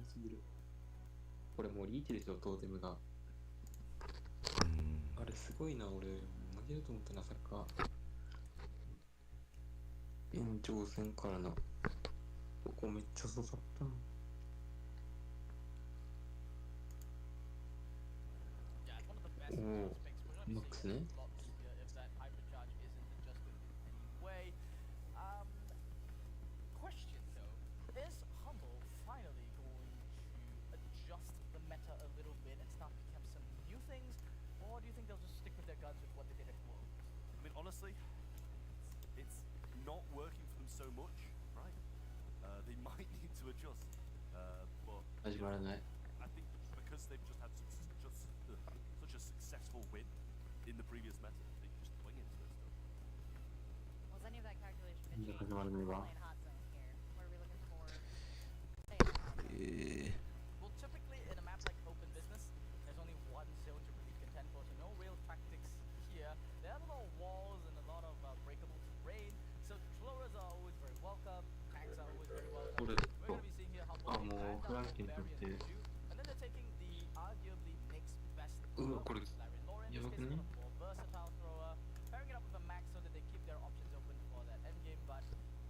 すぎる。これもうリーチでしょ、トーテムが。あれすごいな、俺負けると思ったな、サッカー。延長戦からな。ここめっちゃ刺さったな。おお、マックスね。Or do you think they'll just stick with their guns with what they did at World? I mean, honestly, it's not working for them so much, right? They might need to adjust, but 始まらない。 I think because they've just had such a successful win in the previous meta, they can just swing into it still. Was any of that calculation been 始 changed? まらない We're わ。 playing hot zone here. What are we looking for? Well, typically in a map like Open Business, there's only one zone to really contend for, so no real tactics here. There are a lot of walls and a lot of breakable terrain, so throwers are always very welcome, tanks are always very welcome. これ We're going to be seeing here Humble あ、もうフランケンとって。 and then they're taking the arguably next best うわ、これ Larry Lauren, や this ば case くね。 is a more versatile thrower, pairing it up with a max so that they keep their options open for that end game, but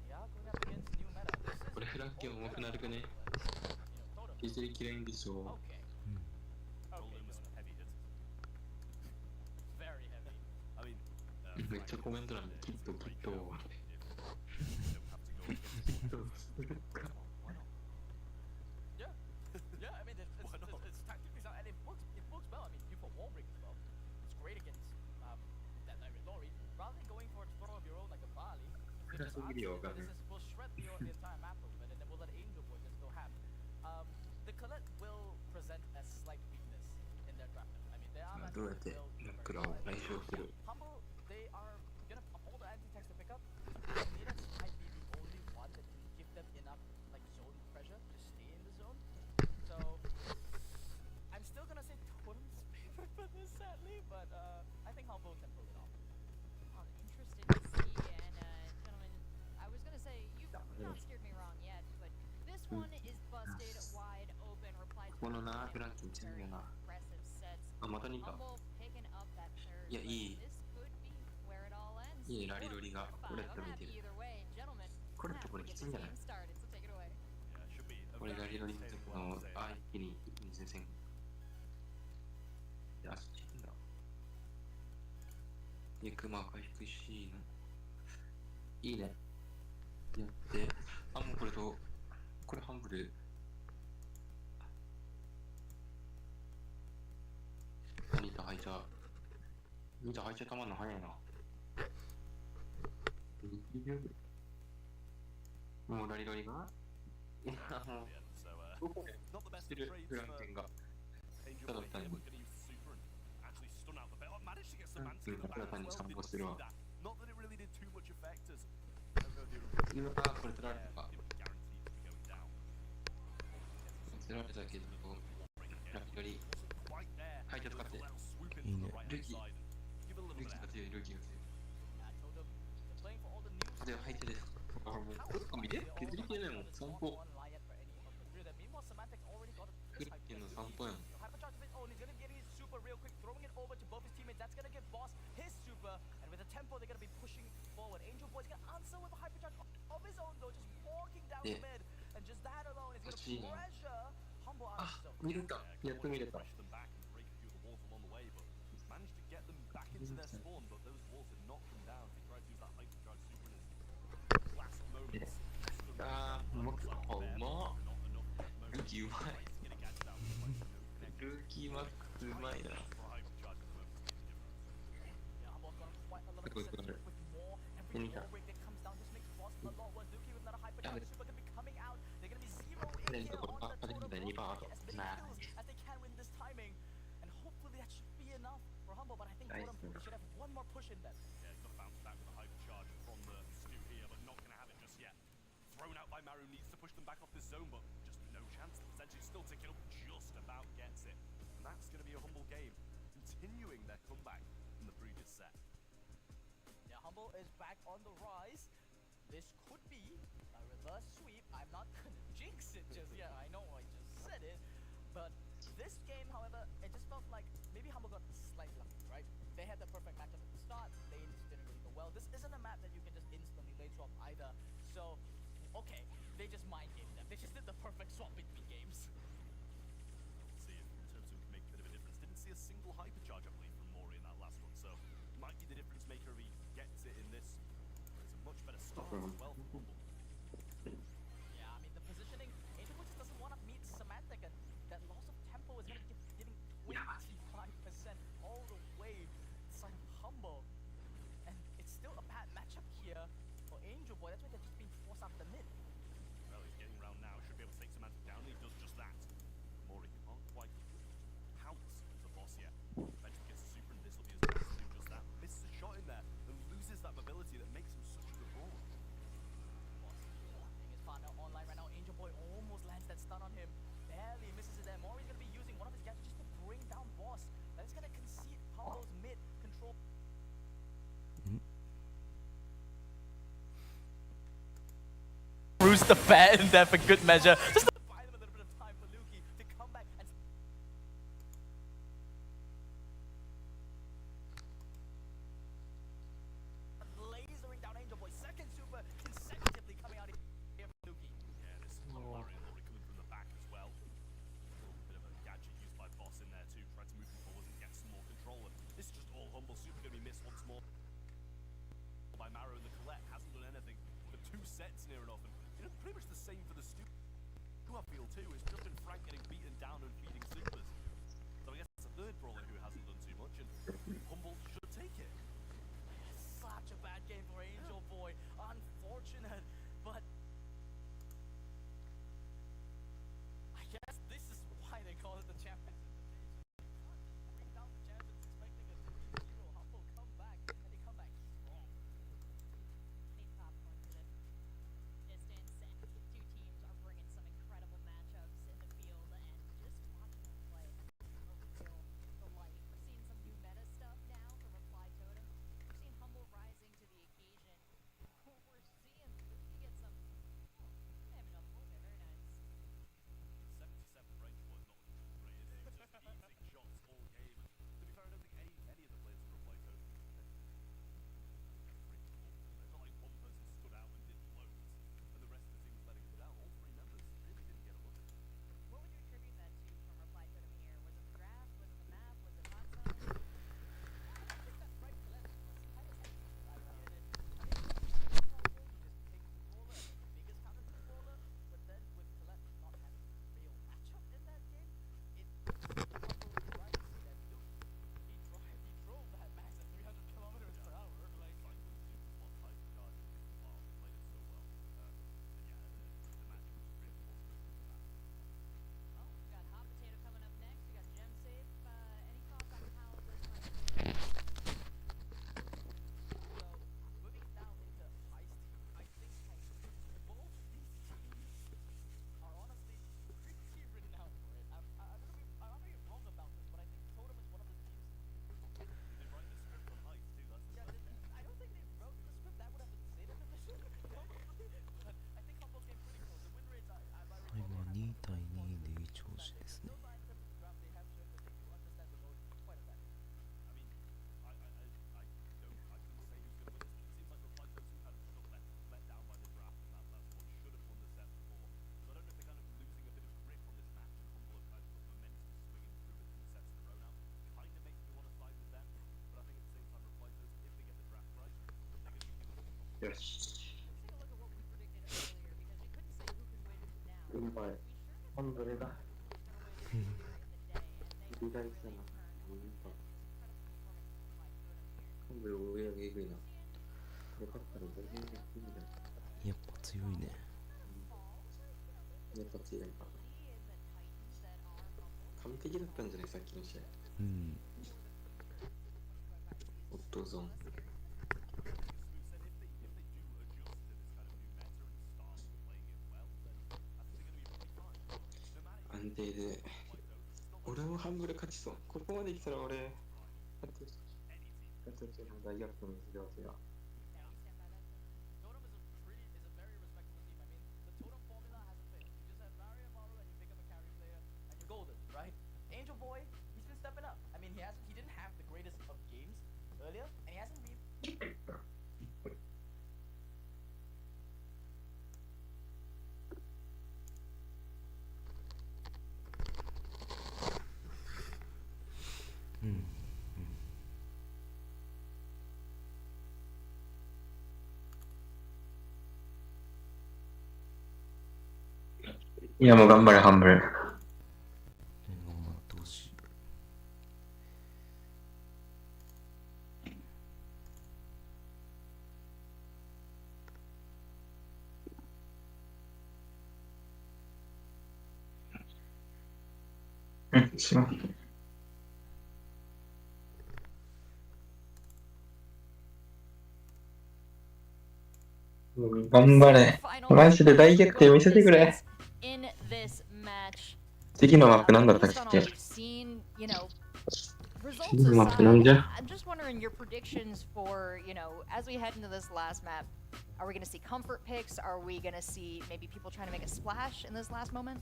they are going up against new meta. This is これフランケン重くなるかね。 total. 削りきれんでしょ。 Okay. Okay, Roland was good. heavy hit. Very heavy. I mean, めっちゃコメント欄でキットキット。 you don't have to go against Yeah. Yeah, I mean, Why not? it's tactically sound, and it works well. I mean, you put wall break as well. It's great against that Larry Lauren. Rather than going for a throw of your own like a Bali, you just That's a video of this it. will shred the entire map open, and then we'll let Angel Boy just go ham. The Colette will present a slight weakness in their draft. I mean, they are どうやってナックラを解消する。 Humble, they are gonna all the anti-tanks to pick up. Natives might be the only one that can give them enough like zone pressure to stay in the zone. So I'm still gonna say Totem's favorite for this sadly, but I think Humble can pull it off. Interesting to see. And gentlemen, I was gonna say you've not steered me wrong yet, but this one is busted wide open. Replied to このな、フ very ランケン強いよな。 aggressive sets. あ、また2か。 Humble picking up that third. いや、いい。 This could be where it all ends. いい、ラリロリが。これ I'm って見て happy る。 either way, gentlemen. これって I'm これ happy き to ついん get じゃ this ない？ game started, so take it away. Yeah, it should be a これラ very リロリの時 entertaining の one to say. あ、一気に前線。いや、そっちだ。で、クマ回復しいいね。やって。あ、もうこれと、これハンブル。ニータ履いちゃう。ニータ履いちゃたまんの早いな。もうラリロリがいや、もう。 Yeah, so どこで not the 知 best って of る trades フラン for ケンが。 Angel ただ Boy 単 here, に but going to use super and actually stun out the bit. Oh, managed to get some うん answer in the ただ back 単 as に well. 散 Didn't 歩す see るわ。 that. Not that it really did too much effect as 今がこれ取られたか。 guaranteed to be going down. 取られたけど、ラリロリ。 Right there. はい、じゃあ使って。 Well, swoop into the right hand Lucky. side and give a little ル bit キ of が強い、ルキが強い。 I told them they're playing for all the news. で、入ってです。あ、もう、どこ見て削りきれないもん、散歩。 Online yet for any of the three. That meanwhile, Semantic already got フランケンの散歩やん。 Hypercharge of his own. He's gonna get his super real quick, throwing it over to both his teammates. That's gonna give Boss his super, and with the tempo, they're gonna be pushing forward. Angel Boy's gonna answer with a hypercharge of his own, though, just walking down the mid, and just that alone is gonna pressure Humble out あ of his zone.、見れた。やっと見れた。 push them back and break a few of the walls along the way, but he's managed to get them back into their spawn, but those walls had knocked them down. He tried to use that hypercharge super in his last moments. あー、うまく、あ、うまっ。ルキうまい。ルキーマックスうまいな。 Yeah, Humble's got quite a lot of Good, success good. with more. Every Anytime. wall break that comes down just makes Boss a lot worse. Luki with another hypercharge super gonna be coming out. They're gonna be zero in で、 here ところ on が、 the パティ total. で2パー Get ト。 as many な kills as they can with this timing, and hopefully that should be enough for Humble. But I think Nice. Totem should have one more push in them. Yeah, he's got to bounce back with a hypercharge from the stew here, but not going to have it just yet. Thrown out by Maru, needs to push them back off this zone, but just no chance. Potentially still ticking up, just about gets it. And that's going to be a Humble game, continuing their comeback from the previous set. Yeah, Humble is back on the rise. This could be a reverse sweep. I'm not gonna jinx it just yet. I know I just said it. But this game, however, it just felt like maybe Humble got slightly lucky, right? They had the perfect matchup at the start. Lanes didn't really go well. This isn't a map that you can just instantly lane swap either. So, okay, they just mind gamed them. They just did the perfect swap between games. See if Totem can make a bit of a difference. Didn't see a single hypercharge, I believe, from Mori in that last one, so might be the difference maker if he gets it in this. But it's a much better start as well for Humble. Yeah, I mean, the positioning, Angel Boy just doesn't want to meet Semantic, and that loss of tempo is going to give giving 25% all the way side of Humble. And it's still a bad matchup here for Angel Boy. That's why they're just being forced out of the mid. Well, he's getting around now, should be able to take Semantic down, and he does just that. Mori can't quite pounce the boss yet. Eventually gets a super, and this will be his chance to do just that. Misses a shot in there, and loses that mobility that makes him such a good brawler. His partner online right now. Angel Boy almost lands that stun on him. Barely misses it there. Mori's going to be using one of his gadgets just to bring down boss. That is going to concede Humble's mid control. Bruce the Fat in there for good measure. Just to buy them a little bit of time for Luki to come back and lasering down Angel Boy. Second super consecutively coming out here for Luki. Yeah, this Mari and Mori coming from the back as well. A little bit of a gadget used by boss in there too, trying to move him forward and get some more control. And this is just all Humble. Super going to be missed once more by Maro, and the Colette hasn't done anything for 2 sets near enough. And you know, pretty much the same for the Stu, who I feel too has just been Frank getting beaten down and feeding supers. So I guess it's a third brawler who hasn't done too much, and Humble should take it. Such a bad game for Angel Boy. Unfortunate, but I guess this is why they call it the Champions Invitation. Bring down the champions, expecting a 3-0. Humble come back, and they come back strong. Need popcorn for the distance, and two teams are bringing some incredible matchups in the field, and just watching them play a real delight. We're seeing some new meta stuff now from Reply Totem. We're seeing Humble rising to the occasion. We're seeing Luki get some damage on the board there, very nice. 77 range was not great, is it? It was just easy shots all game. And to be fair, I don't think any of the players from Reply Totem did pretty cool. It's not like one person stood out and did loads, and the rest of the team was letting them down. All 3 members really didn't get a look at it. What would you attribute that to from Reply Totem here? Was it the draft? Was it the map? Was it hot zone? They got right to left. Kind of isolated. Just take the brawler as the biggest counter to the brawler, but then with Colette not having real matchup in that game, it right to see that Luke, he drove that max at 300 kilometers per hour. Like, Cycle super plus hypercharge and hit the bar, played it so well. And yeah, the matchup was really positive for that. Oh, we got Hot Potato coming up next. We got Gem Safe. Any thoughts on how this might play out? so moving down into Heist, I think both these teams are honestly pretty renowned for it. I'm not being wrong about this, but I think Totem is one of the teams. They write the script on Heist too, that's the Yeah, second. I don't think they wrote the script. That would have been Zeta Division, probably. But I think Humble came pretty close. The win rates, I recall, 今2対2でいい調子ですね。 those are in terms of the draft, they have shown that they do understand the mode quite effectively. I mean, I couldn't say who's going to win this, but it seems like Reply Totem kind of just got let down by the draft, and that's what should have won the set before. So I don't know if they're kind of losing a bit of grip on this match, and Humble have kind of got momentum swinging through with 2 sets in a row now. Kind of makes me want to side with them, but I think at the same time, Reply Totem, if they get the draft right, they're going to be feeling comfortable. Yes. Let's take a look at what we predicted earlier, because we couldn't say who could win now. Mm, We right. sure did Humble predictだ。who was gonna win earlier in the day, and they Big were eyes really だな。 turned なんか this incredible performance from Reply Totem here. ハンブル上上えぐいな。よかったら全然いいんだよ。やっぱ強いね。やっぱ強いか。完璧だったんじゃないさっきの試合。うん。オットーゾーン。 安定で。俺もハンブル勝ちそう。ここまで来たら俺、勝てるの大逆転の必要性が。 Totem is a very respectable team. I mean, the Totem formula hasn't failed. You just have Mario Maru and you pick up a carry player. いやもう頑張れ、ハンブル。頑張ってほしい。うん、しまう。頑張れ。マジで大逆転見せてくれ。次のマップなんだったっけ？次のマップなんじゃ？ I'm just wondering your predictions for, as we head into this last map. Are we going to see comfort picks? Are we going to see maybe people trying to make a splash in this last moment?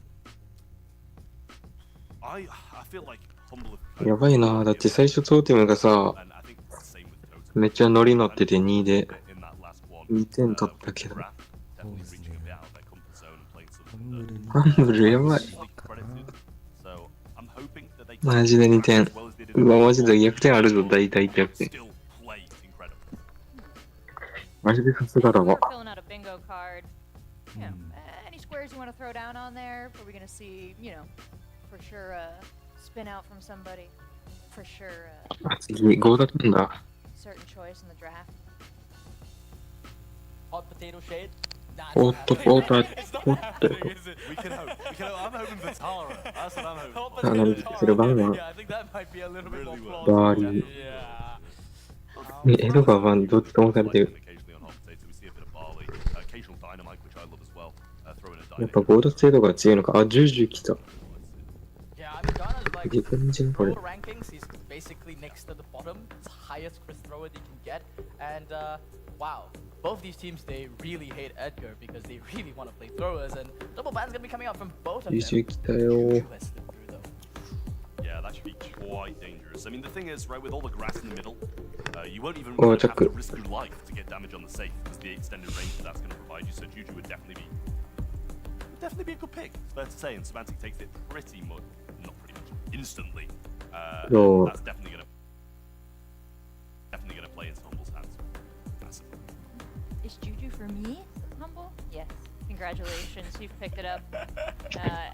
I feel like Humble やばいな。だって最初トーテムがさ、めっちゃノリ乗ってて2で2点取ったけど。ハンブルやばい。マジで2点。うわ、マジで逆転あるぞ、大体逆転。マジでさすがだわ。Filling out a bingo card. Any squares you want to throw down on there? Are we going to see, for sure spin out from somebody? For sure 次、5だったんだ。 certain choice in the draft. Hot potato shade? Nah, おっと、おっと、おっと。 We can hope. I'm hoping for Tara. That's what I'm hoping. あ、なんでそれバンバン。 Yeah, I think that might be a little bit more plausible. バーリー。 Yeah. エロがバン、どっちともされてる。 やっぱゴード精度が強いのか。あ、10来た。 Yeah, I mean, Donna's like, 自分じゃん、これ。 total rankings, he's basically next to the bottom. It's the highest Chris thrower they can get. And, wow. Both these teams, they really hate Edgar because they really want to play throwers. And double ban's going to be coming out from both of them. 10来たよ。 Juju has slipped through, though. Yeah, that should be quite dangerous. I mean, the thing is, right, with all the grass in the middle, you won't even Oh, really have to check. risk your life to get damage on the safe because the extended range that's going to provide you. So Juju would definitely be a good pick. It's fair to say, and Semantic takes it pretty much, not pretty much, instantly. No. That's definitely gonna play into Humble's hands. Massively. Is Juju for me, Humble? Yes. Congratulations, you've picked it up.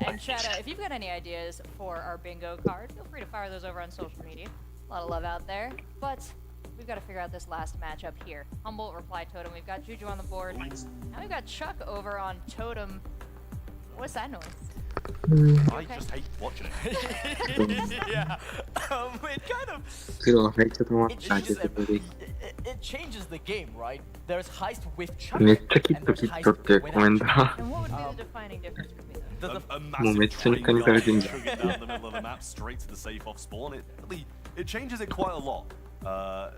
And Shadow, if you've got any ideas for our bingo card, feel free to fire those over on social media. A lot of love out there. But we've got to figure out this last matchup here. Humble, Reply Totem. We've got Juju on the board. Now we've got Chuck over on Totem. What's that noise? I just hate watching it. Yeah. It kind of... 黒が入っちゃったまった It changes the game, right? There's heist with Chuck. めっちゃキットキットってコメントが And what would be the defining difference between them? A もうめっちゃニカニカれてんじゃん down the middle of the map straight to the safe off spawn. It changes it quite a lot. I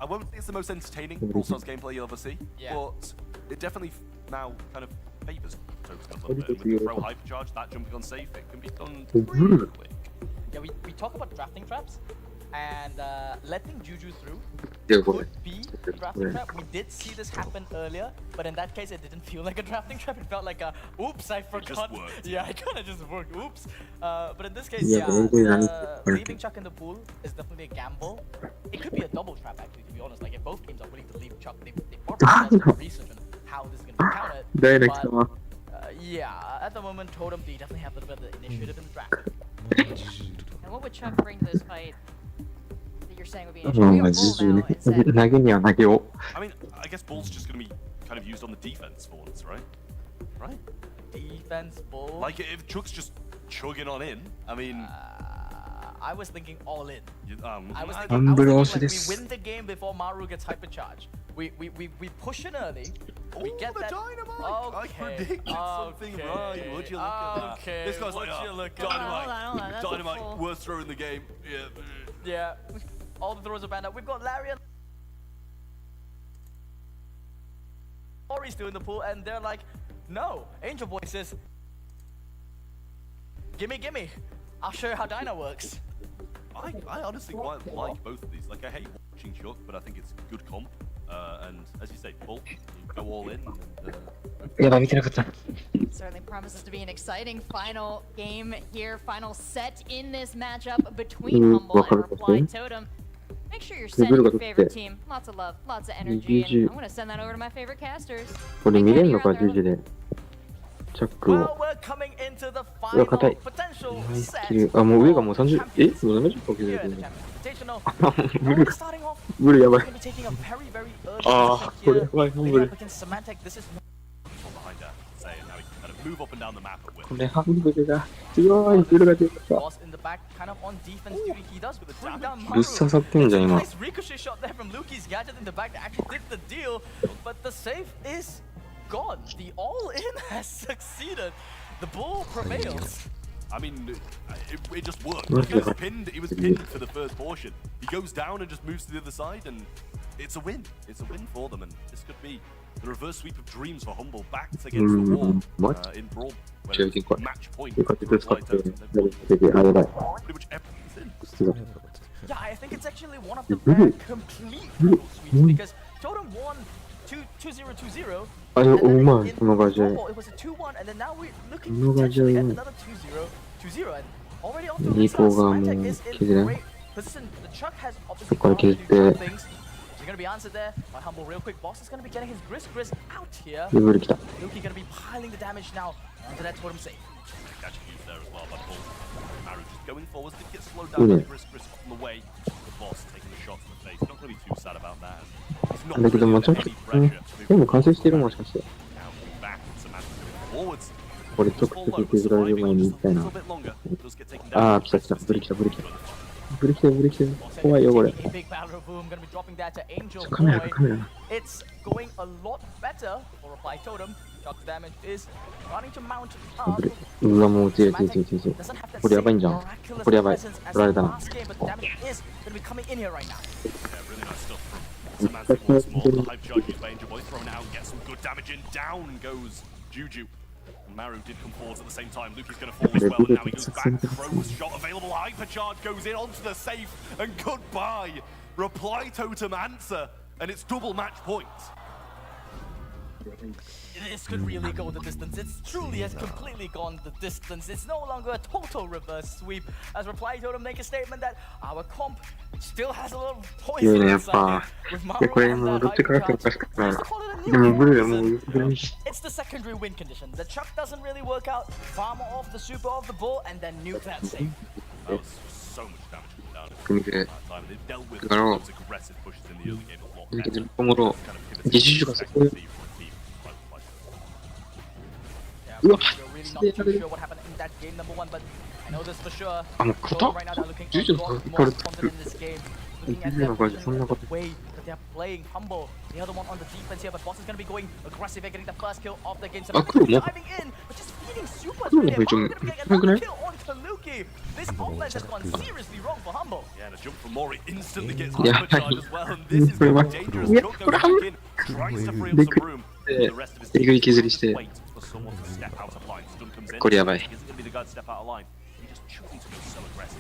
won't say it's the most entertaining Brawl Stars gameplay you'll ever see, Yeah. but it definitely now kind of favors Totem a little bit. And with the throw hypercharge, that jumping on safe, it can be done pretty quick. Yeah, we talk about drafting traps, and letting Juju through でこれ could be a drafting trap. We did see this happen earlier, but in that case, it didn't feel like a drafting trap. It felt like a, oops, I forgot. worked. Yeah, it kind of just worked. Oops. But in this case, Yeah, but it didn't. leaving Chuck in the pool is definitely a gamble. It could be a double trap, actually, to be honest. Like, if both teams are willing to leave Chuck, they probably do some research on how this is going to be counted. ダイレクトは Yeah, at the moment, Totem, they definitely have a little bit of the initiative in the draft. And what would Chuck bring to this fight that you're saying would be an うん issue? まあ We 自 go 重 full ね now instead. 投げには投げを I mean, I guess Bull's just going to be kind of used on the defense for once, right? Right? Defense, bull. Like, if Chuck's just chugging on in, I mean... I was thinking all in. I was I'm thinking, very like, honest. we win the game before Maru gets hypercharged. We push in early. We get the that. dynamite! I Okay, predicted something okay, right. Would you look at that? Okay, This guy's would like, you oh, look at dynamite. that? Hold on, that's a Dynamite, full- worst throw in the game. Yeah. Yeah, all the throws are banned out. We've got Larry and Ori still in the pool, and they're like, no. Angel Boy says, gimme, gimme. I'll show you how Dyna works. I honestly quite like both of these. Like, I hate watching Chuck, but I think it's good comp. And as you say, Bull, you go all in. And, やばい見てなかった Certainly promises to be an exciting final game here, final set in this matchup between Humble and Reply Totem. Make sure you're sending your favorite team. Lots of love, lots of energy, and I'm going to send that over to my favorite casters. これ見れるのか Take care, 10時でチャック Well, を。 we're coming into the うわ、硬 final い。 potential ナイス set キル。あ、もう上がもう30、えもう70%削 here れ at て the る。 Championship Invitational. ブル Already starting off, ブルやば we're い。 going to be taking a very, very early あ position ー、これ here. やばい、ハン Leading ブル。 up against Symantec, this is From behind her, say, and now he can kind of move up and down the map at will. これハンブルが強い。ブルが強かった。 Boss in the back, kind of on defense duty. He does bring down ぶっ刺さってんじゃん、今。 Nice ricochet shot there from Luki's gadget in the back that actually did the deal, but the save is gone. The all-in has succeeded. The bull prevails. I mean, it just worked. Look He at was that. pinned. He was pinned for the first portion. He goes down and just moves to the other side, and it's a win. It's a win for them, and this could be the reverse sweep of dreams for Humble backed against the wall What? in Brawl. Where Check it's it. match point. こうやってぶつかって、 Pretty やりつけて、あ、やばい。 much everything's in. すごい。 Yeah, I think it's actually one of the rare complete total sweeps because Totem won 2-0-2-0. あ、and う then まい、 in このガジェ。 Brawl, it was a 2-1, and then now we're looking このガジ potentially at ェ。 another 2-0-2-0. And already off to a good リ start. コがもう Symantec is 削 in れん。 great position. The Chuck has obviously これ gone on to 削 do って some things. They're going to be answered there by Humble real quick. Boss is going to be getting his Gris out here. ブル来た。 Luki going to be piling the damage now onto that Totem save. Catching used there as well by Bull. Maru just going forwards, did get slowed down by Gris on the way. The boss taking the shot to the face. Not really too sad about that. He's not だけど、 really まあちょっ under と any、pressure. でも完成してるもしかして。 Now moving back, Samantha going forwards. これちょくちょく削られる前に行きたいな。ああ、来た来た。ブル来た、ブル来た。ブル来てる、ブル来てる。怖いよ、これ。 A big battle boom going to be dropping that to Angel カメラ Boy. カメラ。 It's going a lot better for Reply Totem. Shock's damage is starting to mount up. うわ、もう強い強い強い強い強い。 Doesn't have that これやばいんじゃん。 miraculous これやばい。 presence as 取られた the な。 last game, but the damage is going to be coming in here right now. Yeah, really nice stuff from Samantha once more. The hype charge used by Angel Boy thrown out, gets some good damage in. Down goes Juju. And Maru did come forwards at the same time. Luki's going to fall as well, and now he goes back. Throws shot available. Hypercharge goes in onto the safe, and goodbye. Reply Totem answer, and it's double match point. This could really go the distance. It truly has completely gone the distance. It's no longer a total reverse sweep. As Reply Totem make a statement that our comp still has a little 強い poison ね、やっ inside ぱ it. With。い Maru や、これ on もう that どっちからかお hypercharge. かしくない Let's な。 call it a でも new ブルはも poison. う、ブルに。 It's the secondary win condition. The Chuck doesn't really work out. Farmer off the super of the bull and then nuke that save. That was so much damage coming down at 組みで。 that time. They've dealt with だから、 those aggressive pushes in the early game a lot だけ better. ど、今後、 Kind of 自主がそこで。 Yeah, Uah, we're really not too sure what happened in that game number one, but I know this for sure. あ、もう Totem 硬っ right now they're looking ジュジュ a の lot こ more れ confident in this game. Looking at ジュジュ their の感じ、そんなこと。 way that they're playing humble. The other one on the defense here, but Boss is going to be going aggressive and getting the first kill of the game. So あ、黒も diving in, but just feeding super 黒の through 方 there. 一応 Maru gonna get なくな another い kill onto Luki. This offense has gone seriously wrong for humble. Yeah, and a jump from Mori instantly gets Yeah. hypercharge as well, and this is going to be dangerous. Yeah, Chuck goes but back I'm- in, tries to free up some room. The rest of his えぐい削りして。 wait for someone to step out of line. Stun comes in. これやばい。 Isn't going to be the guy to step out of line. He just choosing to go so aggressive.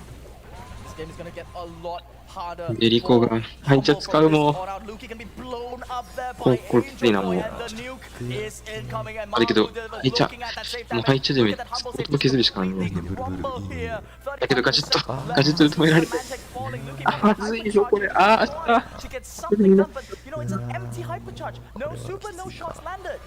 This game is going to get a lot harder. エリコが入っちゃ使うもん。 Luki can be blown up there こ by こきついな Angel もう。 Boy, and the nuke is incoming, and あだけど Maru delivers 入っちゃ looking at that safe もう damage. 入っちゃでも Look at that humble 言葉削るしかないもん。 completely crumble here. だけどガジェット 35% ガジェットで止められて Symantec falling, Luki あまずいぞこれあーあ She gets something done, but you know it's an empty hypercharge. No super, no shots landed.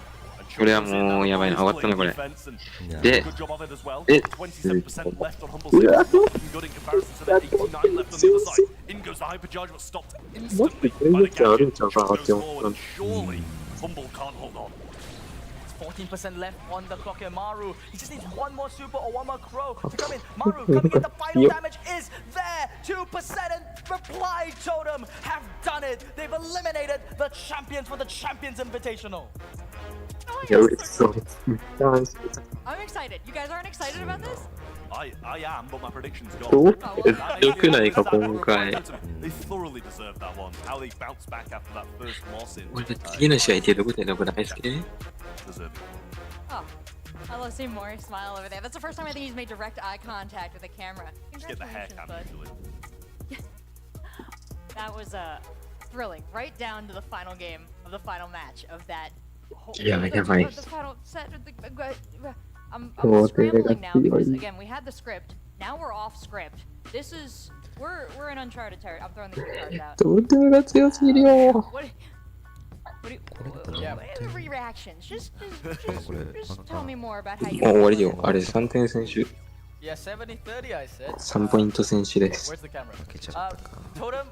これはもうやばいな、終わったねこれ。で、 Good job of it as well. え、 27% left on Humble's うわ、 side. Good in comparison to the 89 left on the other side. In goes the hypercharge, but stopped もっと instantly これ by め the っちゃあるん gadget. ちゃうかな Goes って思っ forward, た and surely Humble can't hold on. 14% left on the clock here. Maru, he just needs one more super or one more crow to come in. Maru coming in, the final damage is there. 2% and Reply Totem have done it. They've eliminated the champions for the Champions Invitational. Oh, いや、 yes. 嬉しそう。I'm excited. You guys aren't excited about this? I am, but my prediction's ど gone. うよくないか、今回。 They thoroughly deserve that one. How they bounced back after that first loss in 俺、次の試合ってどこでどこ大好きで deserve it. Oh. I love seeing Maury smile over there. That's the first time I think he's made direct eye contact with the camera. Just get the hair Congratulations, cam bud. usually. That was thrilling. Right down to the final game of the final match of that. Yeah, the, yeah, right. the final set. I'm Oh, scrambling now they got because the- again we had the script. Now we're off script. This is we're in uncharted territory. I'm throwing the cards out. トーテムが強すぎるよ。 What do Yeah. Reactions. Just これ tell me more about how も you う終わりよ。あれ3点選手、 Yeah, 70-30 I said. 3ポイント選手です。 Where's the camera? 負けちゃったか Totem,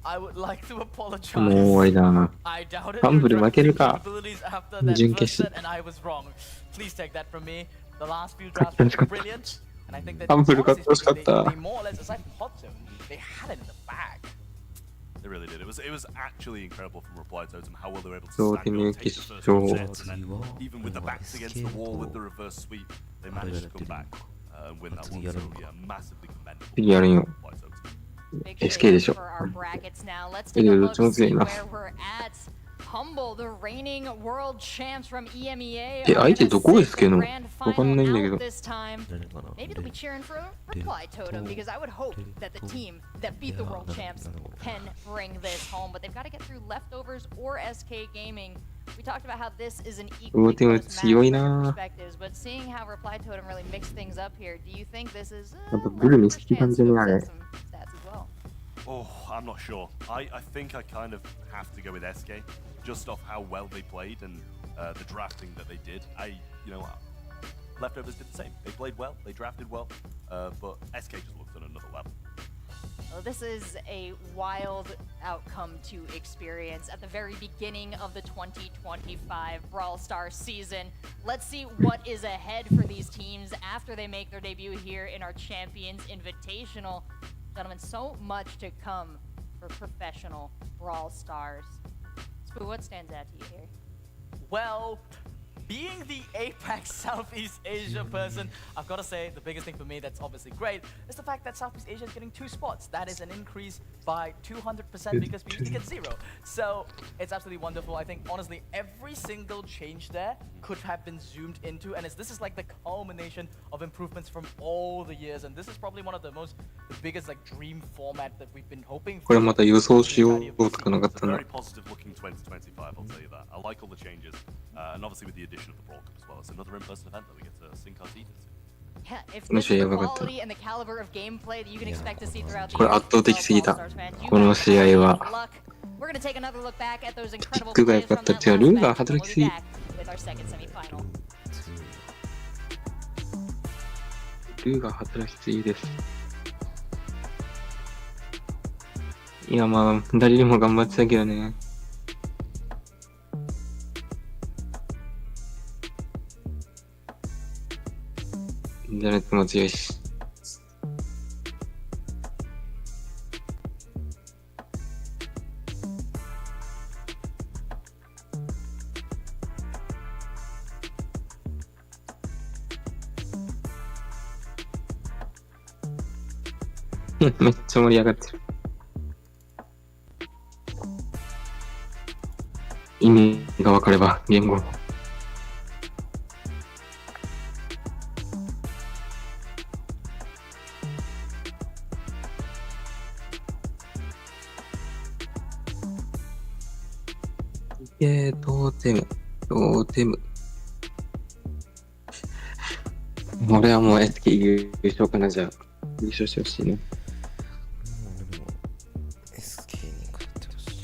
I would like to もう apologize. 終わりだ。 I doubted ファンブル your 負ける drafting か。 capabilities after that 準 first 決 set, and I was wrong. Please take that from me. The last few 勝っ drafts た were しかった。 brilliant, and I think that ファンブル honestly 勝ってほしかっ speaking, た they。more or less, aside from Hot Zone, they had it in the bag. They really did. It was actually incredible from Reply Totem how well they were able to そう stack で up, ね、 take 決 the first 勝。 two sets, and then even with the backs against the wall with the reverse sweep, they managed to come back and win that one. So yeah, massively commendable. 次やるんよ。 Reply Totem. Big SK でしょ。 for our brackets now. Let's い take や a どっ look ちも強い see な。 where we're at. Humble, the reigning world champs from EMEA. え、相手 are どこ gonna です sit け the の grand わかんないんだけ final ど out。this time. 誰かな Maybe they'll be cheering for Reply Totem because I would hope that the team that beat the world champs can bring this home, but they've got to get through leftovers or SK Gaming. We talked about how this is an equally でも close match 強い from な。 perspectives, but seeing how Reply Totem really mixed things up here, do you think this is やっぱブル見好き感じね、あれ。 some stats as well? Oh, I'm not sure. I think I kind of have to go with SK just off how well they played and the drafting that they did. Leftovers did the same. They played well, they drafted well, but SK just looked on another level. Well, this is a wild outcome to experience at the very beginning of the 2025 Brawl Stars season. Let's see what is ahead for these teams after they make their debut here in our Champions Invitational. Gentlemen, so much to come for professional Brawl Stars. Spoo, what stands out to you here? Well, being the APAC Southeast Asia person, I've got to say the biggest thing for me that's obviously great is the fact that Southeast Asia is getting 2 spots. That is an increase by 200% because we used to get 0. So it's absolutely wonderful. I think honestly every single change there could have been zoomed into, and this is like the culmination of improvements from all the years, and this is probably one of the biggest like dream format that we've been hoping for. これまた予想しようとかなかっ It's た a な。 very positive looking 2025, I'll tell you that. I like all the changes, and obviously with the addition of the Brawl Cup as well. It's another in-person event that we get to sink our teeth into. Yeah, ifこの this 試 is 合 the やばかった。 quality and the caliber of gameplay that you can expect to see throughout the これ year, 圧倒的すぎた。 Brawl Stars fans, you この guys 試合 have は。 luck. We're gonna take another look back at those incredible キックが良 plays か from った。 that 違う、 last ルーが match. 働 We'll き be すぎ。 back with our second semifinal. ルーが働きすぎです。いや、まあ、ダリルも頑張ってたけどね。ジャネットも強いし。めっちゃ盛り上がってる。意味が分かれば言語。トーテム、トーテム。俺はもう SK 優勝かな、じゃあ。優勝してほしいね。でも SK に勝ってほしい。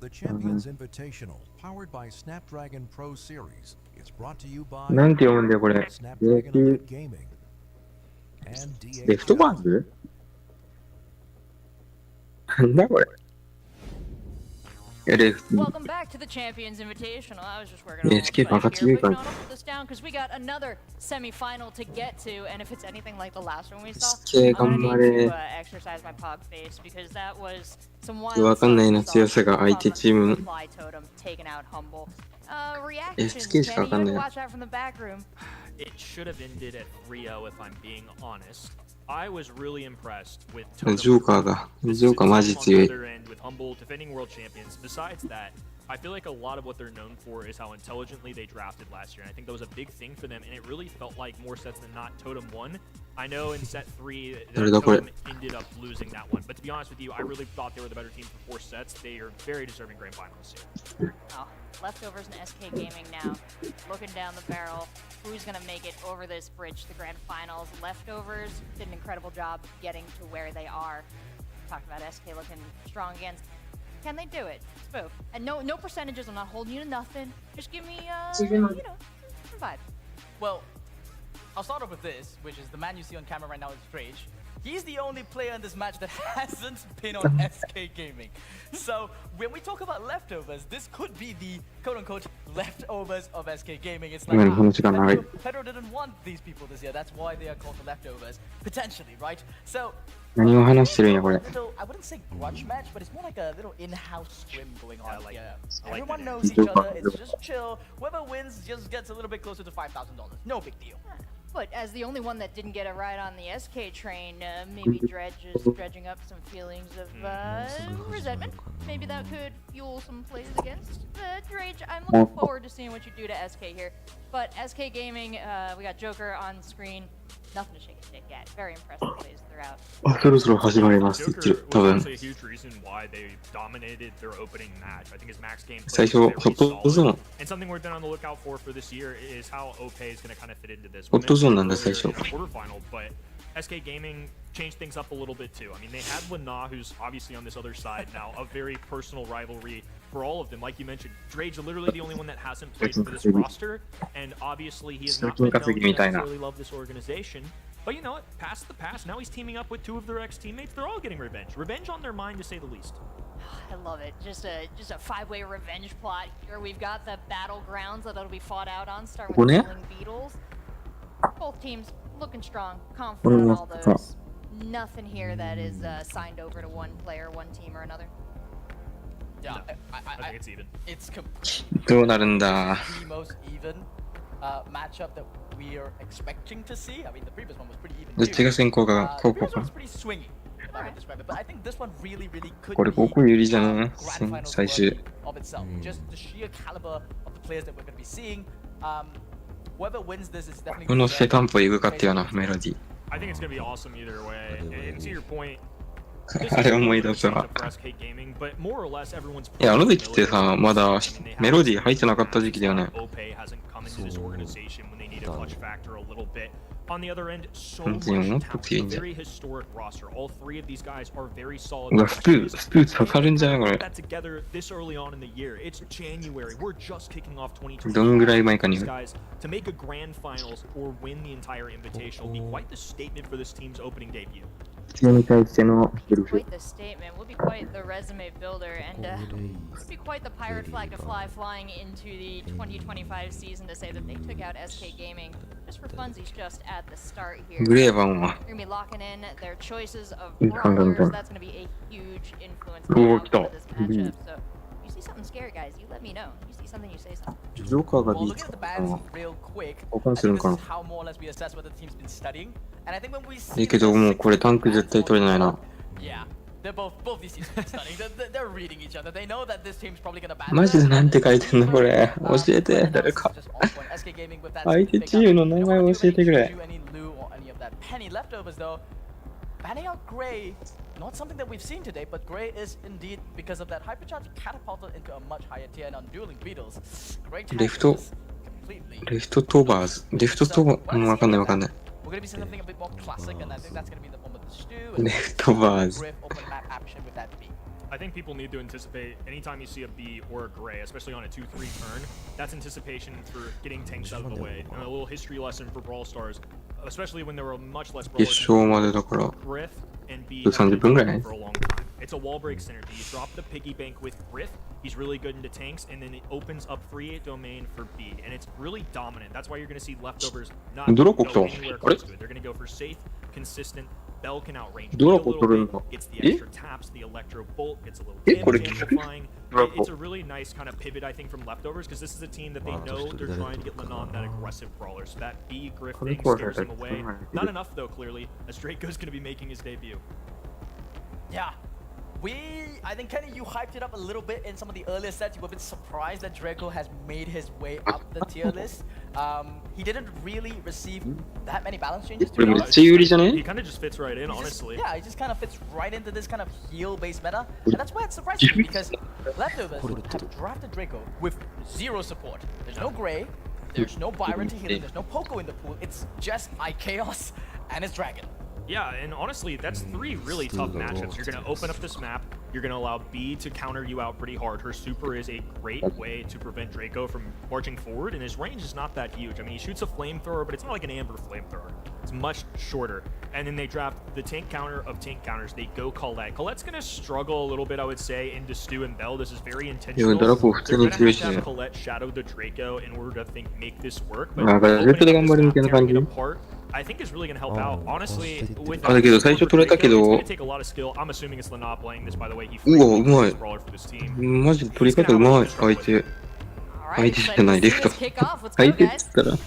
The Champions Invitational, powered by Snapdragon Pro Series, is brought to you by なんて読むんだよ、これ。 Snapdragon Elite Gaming and レフトバー DHL. ズなんだこれ。レフト。 Welcome back to the Champions Invitational. I was just working on a SK littleバカ flash 強い here, か but ら。 no, don't put this down because we got another semifinal to get to, and if it's anything like the last one we saw, SK I'm gonna 頑張 need れ to。exercise my pog face because that was some wild わかんないな、 stuff 強さが from 相手チームの。 Reply Totem taking out Humble. Reactions, SK しかわ Kenny, か you ん had な to い。 watch out from the back room. It should have ended at 3-0 if I'm being honest. I was really impressed with ジョーカーが、ジョーカーマジ強い。 with Humble defending world champions. Besides that, I feel like a lot of what they're known for is how intelligently they drafted last year, and I think that was a big thing for them, and it really felt like more sets than not Totem won. I know in set 3 Totem ended up losing that one, but to be honest with you, I really thought they were the better team for 4 sets. They are very deserving grand finalists here. Oh, Leftovers and SK Gaming now looking down the barrel. Who's going to make it over this bridge to the grand finals? Leftovers did an incredible job getting to where they are. Talked about SK looking strong against. Can they do it? Spoof. And no percentages. I'm not holding you to nothing. Just give me, some vibe. Well, I'll start off with this, which is the man you see on camera right now is Drage. He's the only player in this match that hasn't been on SK Gaming. So when we talk about leftovers, this could be the quote-unquote leftovers of SK Gaming. It's like Pedro didn't want these people this year. That's why they are called the leftovers, potentially, right? So I wouldn't say grudge match, but it's more like a little in-house scrim going on here. Everyone knows each other. It's just chill. Whoever wins just gets a little bit closer to $5,000. No big deal. But as the only one that didn't get a ride on the SK train, maybe Dredge is dredging up some feelings of resentment. Maybe that could fuel some plays against Dredge. I'm looking forward to seeing what you do to SK here. But SK Gaming, we got Joker on screen. Nothing to shake a stick at. Very impressive plays throughout. そろそろ始まりますって言ってる、多分。 Joker was actually a huge reason why they dominated their opening match. I think his max game play 最初、 was ホ very ットゾーン。 solid. And something we're on the lookout for this year is how OP is going to kind of fit into this. ホットゾーンなんだ、 Earlier 最 in 初。 the quarterfinal, but SK Gaming changed things up a little bit too. I mean, they had Lana, who's obviously on this other side now, a very personal rivalry for all of them. Like you mentioned, Drage literally the only one that hasn't played for this roster, and obviously he has not been known to necessarily love this organization. But you know what? Past the past, now he's teaming up with 2 of their ex-teammates. They're all getting revenge. Revenge on their mind, to say the least. I love it. Just a 5-way revenge plot here. We've got the battlegrounds that'll be fought out on, starting with Killing Beetles. Both teams looking strong, confident on all those. Nothing here that is signed over to one player, one team, or another. Yeah, I think it's even. It's どうなるんだ。 the most even matchup that we are expecting to see. I mean, the previous one was pretty even. どっちが先行か、The 高校 previous か one。was pretty swingy, if I would describe it. But I think this one really could これ be 高校有利じゃん。 grand finals 最終。 worthy of itself. Just the sheer caliber of the players that we're going to be seeing. Whoever wins this is definitely. このセタンポエグかったよな、メロディ。 I think it's going to be awesome either way. And to your point, あれ思い出すわ。 SK Gaming, but more or less everyone's いや、あの時ってさ、まだメロディー入ってなかった時期だよね。 OP hasn't come into this organization when they need a clutch factor a little bit. On the other end, so much 本当にもっと talent, 強いんじゃん。 very historic roster. All 3 of these guys are very solid. うわ、スプー刺さるんじゃないこれ。 That together this early on in the year. It's January. We're just kicking off 2020. どんぐらい前かに。 These guys to make a grand finals or win the entire invitational will be quite the statement for this team's opening debut. 強みに対してのセルフ。 Quite the statement. Will be quite the resume builder, and would be quite the pirate flag to flying into the 2025 season to say that they took out SK Gaming just for funsies just at the start here. グレーバンは。 They're gonna be locking in their choices of Good brawlers. content. That's gonna be a huge influence Cool, on the outcome of this cool. matchup. So, you see something scary, guys, you let me know. You see something, you say something. ジョーカーが Well, ビー looking ツ at the か bands な。 real quick, 交換 I する think のか this な。 is how more or less we assess what the team's been studying. And I think when we see いいけど、もうこれタンク絶対取れないな。 yeah, both these teams have been studying. They're reading each other. They know that this team's probably gonna ban. マジでなんて書いてんのこれ。教えて、誰か。 SK Gaming with that 相手チームの名前を教えてくれ。 any loot or any of that penny leftovers though. Banning out Gray, not something that we've seen today, but Gray is indeed because of that hypercharge catapulted into a much higher tier and on dueling beetles. Great レフト、 completely. レフトトーバーズ。レフトトーバー、わかんないわかんない。 We're gonna be seeing something a bit more classic, and I think that's gonna be the one with the stew. レフトバーズ。 Griff open map action with that B. I think people need to anticipate anytime you see a B or a gray, especially on a 2-3 turn, that's anticipation for getting tanks out of the way. And a little history lesson for Brawl Stars, especially when there were much less 決 brawlers. 勝までだから。 Griff and B 30分ぐらい for a long time. It's a wall break synergy. You drop the piggy bank with Griff. He's really good into tanks, and then it opens up free domain for B, and it's really dominant. That's why you're going to see leftovers not go anywhere close to it. They're going to go for safe, consistent. Bell can outrange a little bit, gets the extra taps, the electro bolt, gets a little damage amplifying. It's a really nice kind of pivot, I think, from leftovers, because this is a team that they know they're trying to get Lenon that aggressive brawler. So that B Griff thing scares him away. Not enough though, clearly, as Draco's going to be making his debut. Yeah. I think Kenny, you hyped it up a little bit in some of the earlier sets. You were a bit surprised that Draco has made his way up the tier list. He didn't really receive that many balance changes, to これ be めっ honest. ちゃ有利じゃね He kind of just fits right in, He just- honestly. yeah, he just kind of fits right into this kind of heal-based meta, and that's why it's surprising me because Leftovers have drafted Draco with zero support. There's no Gray, there's no Byron to heal him, there's no Poco in the pool. It's just iChaos and his Dragon. Yeah, and honestly, that's 3 really tough matchups. You're going to open up this map. You're going to allow B to counter you out pretty hard. Her super is a great way to prevent Draco from marching forward, and his range is not that huge. I mean, he shoots a flamethrower, but it's not like an amber flamethrower. It's much shorter. And then they draft the tank counter of tank counters. They go Colette. Colette's going to struggle a little bit, I would say, into Stu and Bell. This is very intentional. ドラコ普通 They're に going to 強い have し to ね have Colette shadow the Draco in order to make this work. But まあガジェットで頑張るみたいな感じ tearing it apart, I think is really going to help out. Honestly, with あだけど最初取れたけ it's ど going to take a lot of skill. I'm assuming it's Lana playing this, by the way. He うわうまい brawler for this team. マジで取り方うまい相手 Alright, 相手じゃないレフト kick off. Let's 相 go, 手っ guys. つったら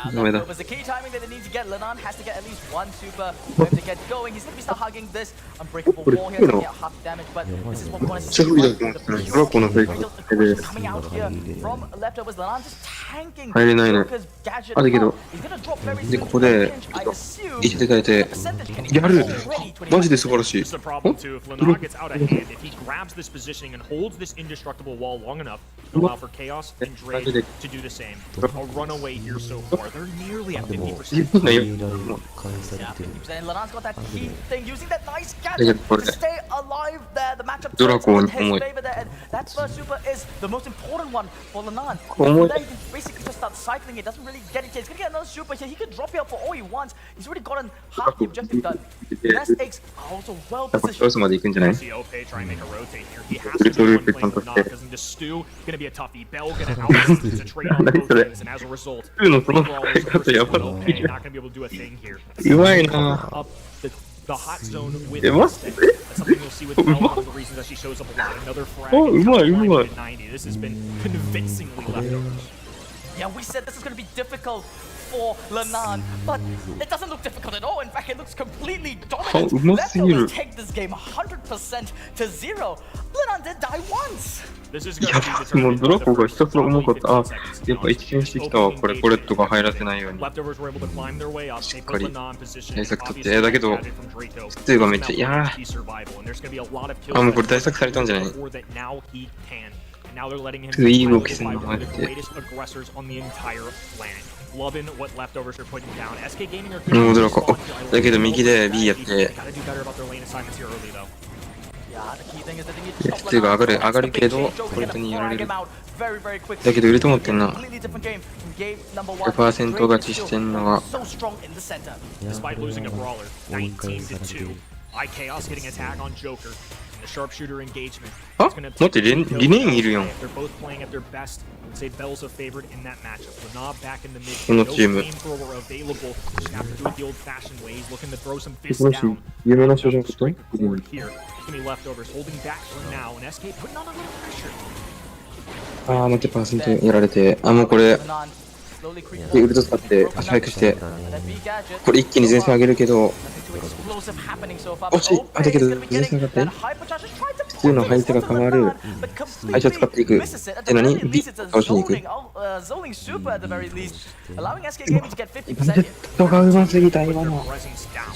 Yeah, No, that was the key timing that they need to get. Lenon has to get at least one super for him to get going. He's going to be start hugging this unbreakable wall here to get half damage, but this is what we want to see. The ドラコのフェイ Real クで coming out here from Leftovers. Lenon just tanking 入れないね Joker's gadget. あだけど He's going to drop very で soon. ここで I assume 生きて耐えて percentage can he やる already マジで素晴らしい This is the problem too. If Lana gets out of hand, if he grabs this positioning and holds this indestructible wall long enough, it'll allow for Chaos and Dre to do the same. A runaway here so far. They're nearly at 50%. 自分がよ Yeah, 50%. And Lenon's got that key thing, using that nice Yeah, gadget for to that. stay alive there. The matchup Draco turns in and his Moy. favor there, and that first super is the most important one for Lenon. Moy. From there, he can basically just start cycling it. Doesn't really get it yet. He's gonna get another super here. He could drop it out for all he wants. He's already gotten half the objective done. Nest eggs are also well やっぱクロ positioned. スまで行くんじゃない See OP try and make a rotate here. He has to be one playing with Lana because into Stu, gonna be a toughie. Bell gonna outlast to trade on both ends, and as a result, 普通のその Brawlers 使い方 versus やば OP すぎる not gonna be able to do a thing here. うまいな Up the hot zone with え、マジ Mustang. で That's something you'll see with Bell. One of the reasons that she shows up a lot. Another frag. おうまいうまい 90. This has been convincingly leftovers. Yeah, we said this is going to be difficult for Lenon, but it doesn't look difficult at all. In fact, it looks completely dominant. うますぎる Leftovers take this game 100% to 0. Lenon did die once. This is や gonna ば be determined もう by ドラ the コが first ひたすら重かった probably あ 15 seconds. やっぱ一見してきたわこれコレットが入らせないように Leftovers were able to climb their way up. They しっか put り Lenon in position. 対策取って Obviously, だけど gadget from Draco. 普通がめっちゃいや Key survival, and there's gonna be a lot of kills あもうこれ対策されたんじゃない before that now he can. And now they're letting him いい be 動きす piloted る by の one of マ the ジで greatest aggressors on the entire planet. Loving what Leftovers are putting down. SK Gaming are もうドラコだけど右で B やって Gotta do better about their lane assignments here early though. Yeah, the key thing is that they need to stop 普通が Lenon. 上がるけど Joker コレット gonna にやられ frag る him out very, very quickly. だけど売れと思ってんな Completely different game from game number 100% one. 勝ちしてんのが So strong in the center. Despite losing a brawler, 19 to 2. iChaos getting a tag on Joker. And the sharpshooter engagement. あ It's gonna 待ってリネンいるやん They're both playing at their best. I'd say Bell's a favorite in that matchup. Lana back in the mid. この No チーム flamethrower available. Just have to do it the old-fashioned way. He's looking to throw some fists この人 down. 有名な人じゃんこと Strike forward here. It's gonna be leftovers holding back for now. And SK putting on a little pressure. あー待ってパーセントやられてあもうこれ Lenon slowly creeping でウルト使って足早くして That B gadget. これ一気に前線上げるけど Nothing too explosive happening so far. 惜しい but あだけど OP is gonna be 前線上が getting って that hypercharge. Just tried to 普通の相手が変わる but completely 相手を使っていく misses it. At で the 何 very B least, it's a 倒しに行く zoning super at the very least, allowing SK Gaming to get 50% ネ here. ットがうますぎた今 Their の presence down.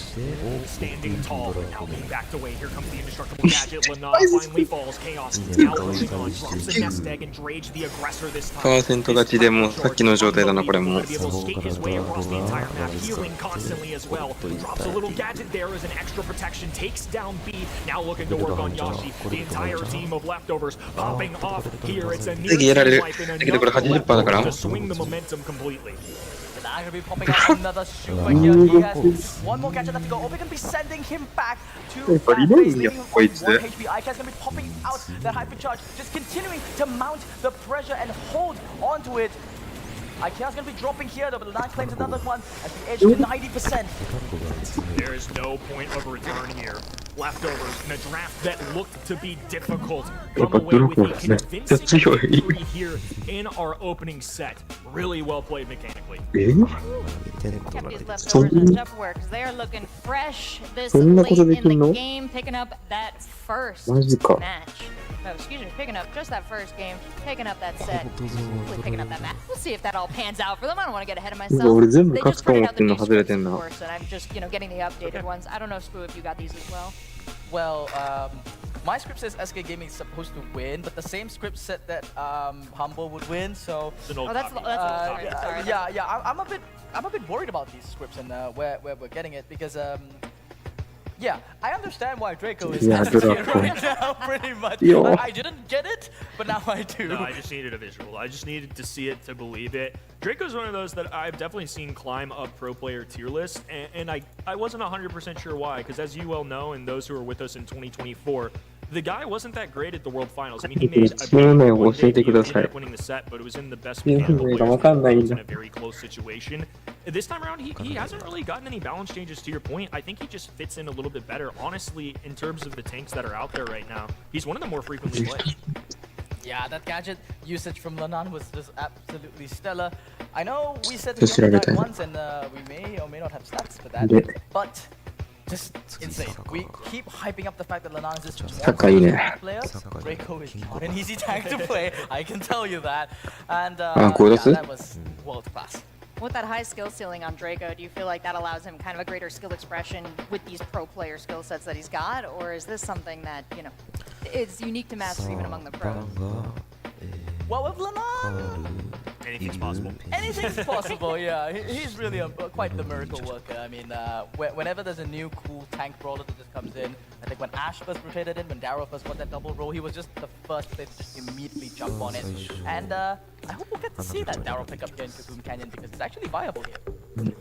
Standing tall, but now being backed away. Here comes the indestructible gadget. Lana finally falls. Chaos now holding on. Drops the nest egg and Drage the aggressor this time. パーセント勝ちでもうさっきの状態だなこれも Gonna be able to skate his way across the entire map, healing constantly as well. Drops a little gadget there as an extra protection. Takes down B. Now looking to work on Yashi. The entire team of leftovers popping off here. It's a near 次やられる life and だけどこれ enough 80%だから to swing the momentum completely. And I'm gonna be popping out another super here. He has one more gadget left to go. Or we can be sending him back to but he that base, knows leaving him on wait, 1 HP. iCat's gonna be popping out that hypercharge, just continuing to mount the pressure and hold onto it. iCat's gonna be dropping here though, but Lenon claims another one at the edge to 90%. There is no point of return here. leftovers in a draft that looked to be difficult. やっ Come ぱ away ドロ with コ a めっちゃ convincing 強い。 victory here in our opening set. Really well played mechanically. テント Kept が these 出て leftovers in Tupperware because they are looking fresh this そんなこと late でき in んの？ the game, picking up that first マジか。 match. No, excuse me, picking up just that first game, picking up that set, hopefully picking up that match. We'll see if that all pans out for them. I don't want to get ahead of なんか myself. 俺全部 They 勝つ just と思 printed っ out て the んの new 外れ scripts, てん of な。 course, and I'm just, getting the updated ones. I don't know, Spoo, if you got these as well. Well, my script says SK Gaming is supposed to win, but the same script said that Humble would win. So It's an old Oh, that's copy. sorry. I'm a bit worried about these scripts and where we're getting it because yeah, I understand why Draco is Yeah, S tier Draco. right now, pretty much. Yo. I didn't get it, but now I do. No, I just needed a visual. I just needed to see it to believe it. Draco's one of those that I've definitely seen climb up pro player tier list, and I wasn't 100% sure why, because as you well know, and those who are with us in 2024, the guy wasn't that great at the World Finals. I mean, he made I believe, one debut, he ended up winning the set, but it was in the best mechanical players in a very close situation. This time around, he hasn't really gotten any balance changes to your point. I think he just fits in a little bit better. Honestly, in terms of the tanks that are out there right now, he's one of the more frequently played. Yeah, that gadget usage from Lanan was just absolutely stellar. I know we said Just we only right died there. once, and we may or may not have stats for that, Yeah. but just insane. We keep hyping up the fact that Lanan is just one Sakai ne. player. Draco is not an easy tank to play, I can tell you that. And cool, yeah, that's it. that was world class. With that high skill ceiling on Draco, do you feel like that allows him kind of a greater skill expression with these pro player skill sets that he's got? Or is this something that, is unique to master even among the pros? Well, with Lanan, Anything's possible. anything's possible, yeah. He's really quite the miracle worker. I mean, whenever there's a new cool tank brawler that just comes in, I think when Ash first rotated in, when Darrow first got that double roll, he was just the first player to just immediately jump on it. And I hope we'll get to see that Darrow pick up here in Kaboom Canyon because it's actually viable here.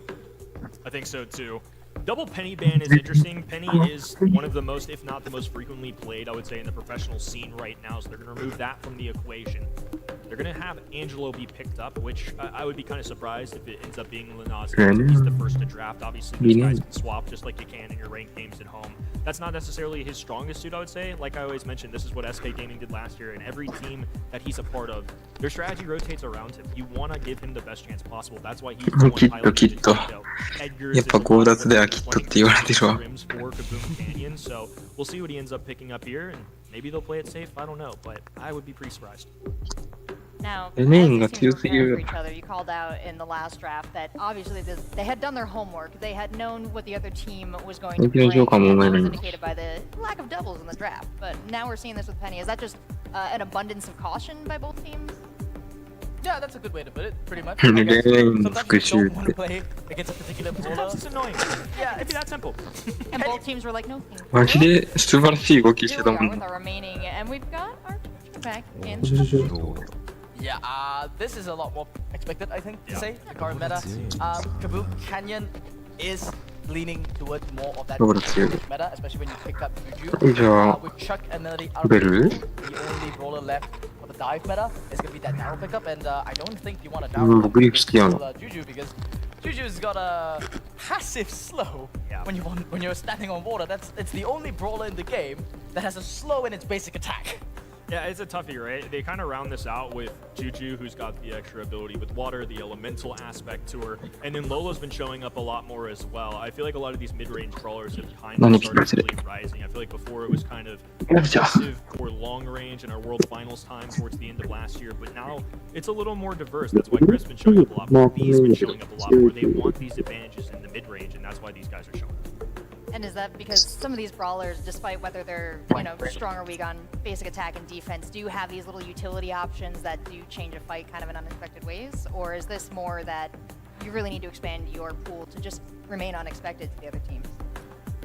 I think so too. Double Penny ban is interesting. Penny is one of the most, if not the most frequently played, I would say, in the professional scene right now. So they're going to remove that from the equation. They're going to have Angelo be picked up, which I would be kind of surprised if it ends up being Linaz. He's the first to draft. Obviously, these guys can swap just like you can in your ranked games at home. That's not necessarily his strongest suit, I would say. Like I always mentioned, this is what SK Gaming did last year, and every team that he's a part of, their strategy rotates around him. You want to give him the best chance possible. That's why he's the one piloting the Tito. Edgar's やっぱ強奪ではきっとって言われてるわ。 Rims for Kaboom Canyon, so we'll see what he ends up picking up here, and maybe they'll play it safe. I don't know, but I would be pretty surprised. Now, The as name these got teams were too preparing for serious. each other, you called out in the last draft that obviously they had done their homework. They had known what the other team was going to play, and that was indicated by the lack of doubles in the draft. But now we're seeing this with Penny. Is that just an abundance of caution by both teams? Yeah, that's a good way to put it, pretty much. Lane I guess sometimes you 復讐 don't want to play against a particular brawler. Sometimes it's annoying. Yeah, it'd be that simple. And both teams were like, no, thank you. マジで素晴らしい動きし Here て we たも are ん with。our remaining, and we've got our back in. Yeah, this is a lot more expected, I think, to Yeah. say, the current meta. Kaboom Canyon is leaning towards more of that Dobra,強い。 meta, especially when you pick up いいじゃ Juju. ん。 With Chuck and Melody ベル the only brawler left for the dive meta is going to be that Darrow pickup, and I don't think you want a うん、 Darrow 僕リク好きやな。 Juju because Juju's got a passive slow Yeah. when you're standing on water. It's the only brawler in the game that has a slow in its basic attack. Yeah, it's a toughie, right? They kind of round this out with Juju, who's got the extra ability with water, the elemental aspect to her, and then Lolo's been showing up a lot more as well. I feel like a lot of these mid-range brawlers have kind of started really rising. I feel like before it was kind of aggressive or long range in our World Finals time towards the end of last year, but now it's a little more diverse. That's why Griff's been showing up a lot more. B's been showing up a lot more. They want these advantages in the mid-range, and that's why these guys are showing up. And is that because some of these brawlers, despite whether they're strong or weak on basic attack and defense, do have these little utility options that do change a fight kind of in unexpected ways? Or is this more that you really need to expand your pool to just remain unexpected to the other teams?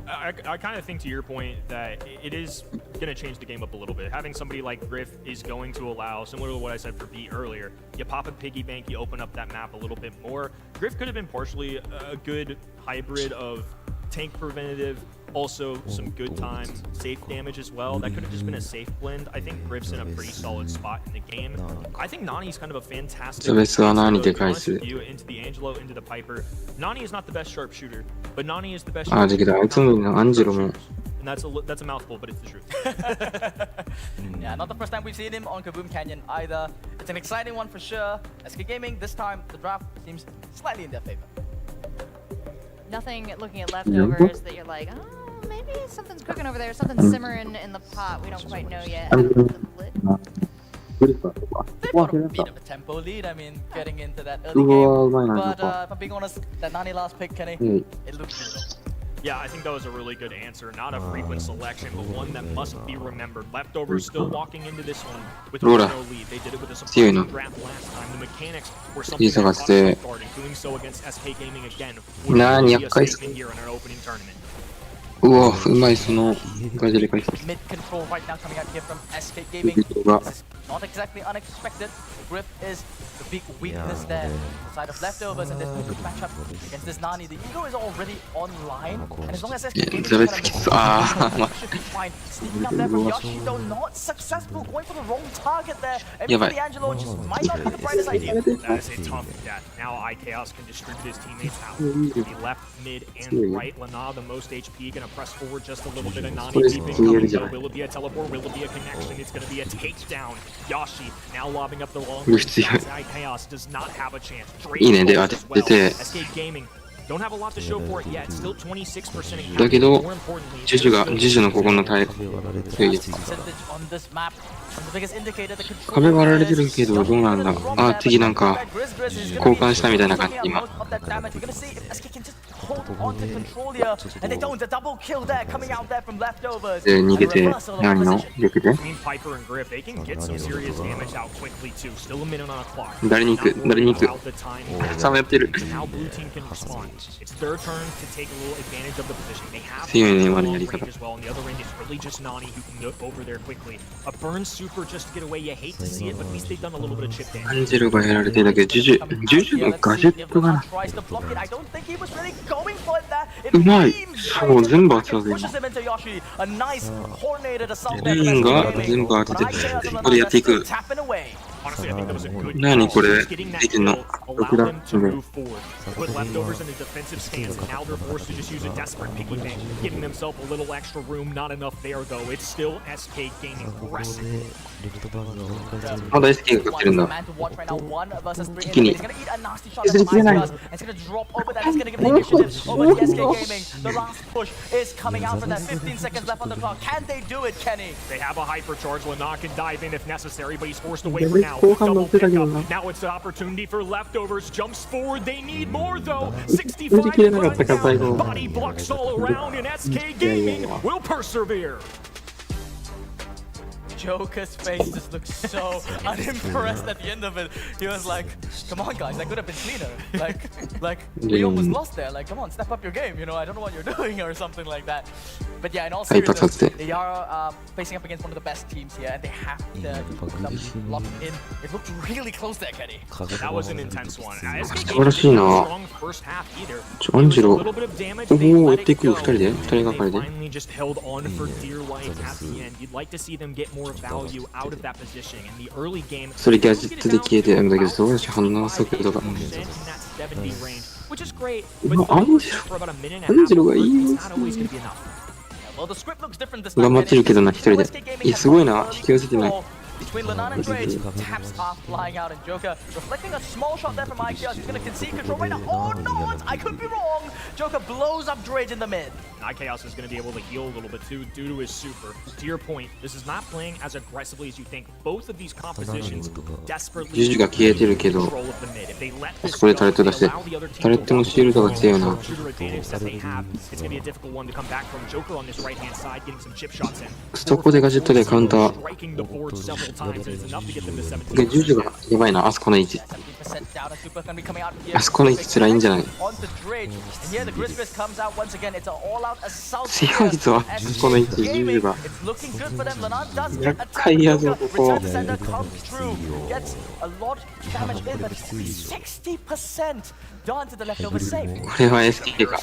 I kind of think to your point that it is going to change the game up a little bit. Having somebody like Griff is going to allow, similar to what I said for B earlier, you pop a piggy bank, you open up that map a little bit more. Griff could have been partially a good hybrid of tank preventative, also some good time, safe damage as well. That could have just been a safe blend. I think Griff's in a pretty solid spot in the game. I think Nani's kind of a fantastic そ別は何で返 honest す with you, into the Angelo, into the Piper. Nani is not the best sharpshooter, but Nani is the best あ、だけどあいつもいいな。アンジェロも And and that's a mouthful, but it's the truth. Yeah, not the first time we've seen him on Kaboom Canyon either. It's an exciting one for sure. SK Gaming, this time the draft seems slightly in their favor. Nothing looking at leftovers that you're like, oh, maybe something's cooking over there, something's simmering in the pot. We don't quite know yet. The lid. They've got a bit of a tempo lead, I mean, getting into that early game. But if I'm being honest, that Nani last pick, Kenny, it looks brutal. Yeah, I think that was a really good answer. Not a frequent selection, but one that must be remembered. Leftovers still walking into this one with no lead. They did it with a surprising draft last time. The mechanics were something that caught us off guard, and doing so against SK Gaming again would be a statement here in our opening tournament. うわ、うまい、そのガジェレ返す。 Mid control right now coming out here from SK Gaming. This is not exactly unexpected. Grip is the big weakness there. The side of leftovers, and there's no good matchup against this Nani. The ego is already online, and as long as SK Gaming should be fine. Sneaking up there from Yoshi, though not successful, going for the wrong target there. And D'Angelo just might not be the brightest idea. That is a tough death. Now IKAOS can distribute his teammates out. The left, mid, and right. Lana, the most HP, gonna press forward just a little bit. And Nani keeping coming. So will it be a teleport? Will it be a connection? It's gonna be a takedown. Yoshi now lobbing up the long range. IKAOS does not have a chance. SK Gaming don't have a lot to show for it yet. Still 26%. だけど、ジュジュのここのタイプ。壁割られてるけど、どうなんだ。あ、次なんか、交換したみたいな感じ、今。で、逃げて、何の避けて。誰に行く誰に行くさまやってる。強いね、今のやり方。アンジェロがやられてるだけど、ジュジュのガジェットがな。うまい。そう、全部当てたぜ、今。レインが全部当てて、ここでやっていく。何これできてんの6だ。Put leftovers in a defensive stance, and now they're forced to just use a desperate piggy bank, giving themselves a little extra room. Not enough there though. It's still SK Gaming aggressive. まだ SK が勝ってるんだ。一気に削りきれない。They have a hypercharge. Lana can dive in if necessary, but he's forced away for now. Double pickup. Now it's an opportunity for leftovers. Jumps forward. They need more though. 65 right now. Body blocks all around, and SK Gaming will persevere. Joker's face just looks so unimpressed at the end of it. He was like, come on guys, that could have been cleaner. Like we almost lost there. Like, come on, step up your game, you know, I don't know what you're doing or something like that. But yeah, in all seriousness, they are facing up against one of the best teams here, and they have to put them locked in. It looked really close there, Kenny. That was an intense one. SK 素晴らしいな。アンジェロ、おお、やっていくよ、2人で、2人がかりで。Finally just held on for dear life at the end. You'd like to see them get more value out of that position in the early game. それギャジェットで消えてるんだけど、どうし反応速度が。Which is great, アンジェロがいいよ。頑張ってるけどな、一人で。いや、すごいな、引き寄せてない。Between Lenan and Drage, taps are flying out, and Joker reflecting a small shot there from IKEA. He's gonna concede control right now. Oh no, I could be wrong. Joker blows up Drage in the mid. IKAOS is going to be able to heal a little bit too due to his super. To your point, this is not playing as aggressively as you think. Both of these compositions desperately ジュジュが消えてるけど、あそこでタレット出して、タレットのシールドが強いな。そこでガジェットでカウンター。ジュジュがやばいな、あそこの位置。あそこの位置辛いんじゃない？強いぞ、あそこの位置、ジュジュが。厄介やぞ、ここ。done to the leftover safe. これは SK か。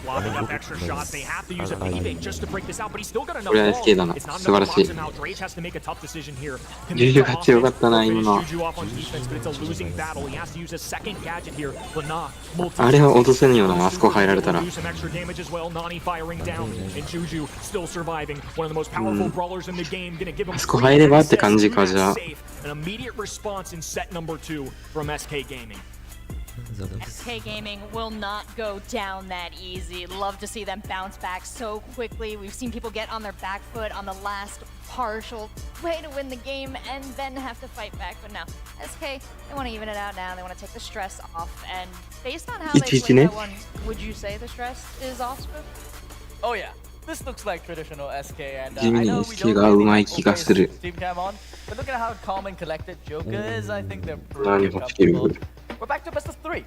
Lobbing up extra shots. They have to use a piggy bank just to break this out, but he's still got enough これは balls. SK だな。 It's not 素晴 enough ら to しい box him out. Rage has to make a tough decision here. ジュジュが強かったな、今のは。 Juju off on defense, but it's a losing battle. He has to use a second gadget here. Lana, あれは落とせんよな、あそこ入られたら。 do some extra damage as well. Nani firing down, and Juju still surviving. One of the most powerful brawlers in the game. Gonna give him あそこ入ればって感じか、じゃあ。 an immediate response in set number 2 from SK Gaming. SK Gaming will not go down that easy. Love to see them bounce back so quickly. We've seen people get on their back foot on the last partial way to win the game and then have to fight back. But now, SK, they want to even it out now. They want to take the stress off. And based on how they played that one, would you say the stress is off, Swift? Oh yeah, this looks like traditional SK, and 地 I 味に know we SK don't がう really まい like 気がする。 Team Cam on, but look at how calm and collected Joker is. I think they're 何 pretty が来てる comfortable. We're back to best of 3.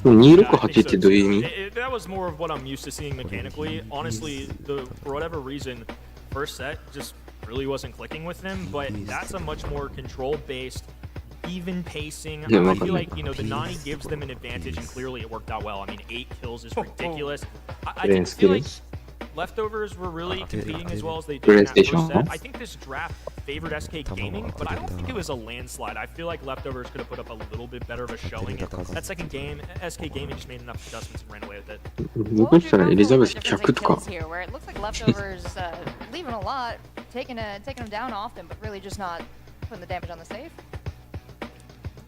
268ってどういう意味？ That was more of what I'm used to seeing mechanically. Honestly, for whatever reason, first set just really wasn't clicking with him, but that's a much more control-based, even pacing. Yeah, I feel like, the Nani gives them an advantage, and clearly it worked out well. I mean, 8 kills is ridiculous. I didn't feel like leftovers were really competing as well as they did in that first set. I think this draft favored SK Gaming, but I don't think it was a landslide. I feel like leftovers could have put up a little bit better of a showing. That second game, SK Gaming just made enough adjustments and ran away with it. 残したらエリザベス100とか。 Here, where it looks like leftovers leaving a lot, taking them down often, but really just not putting the damage on the safe.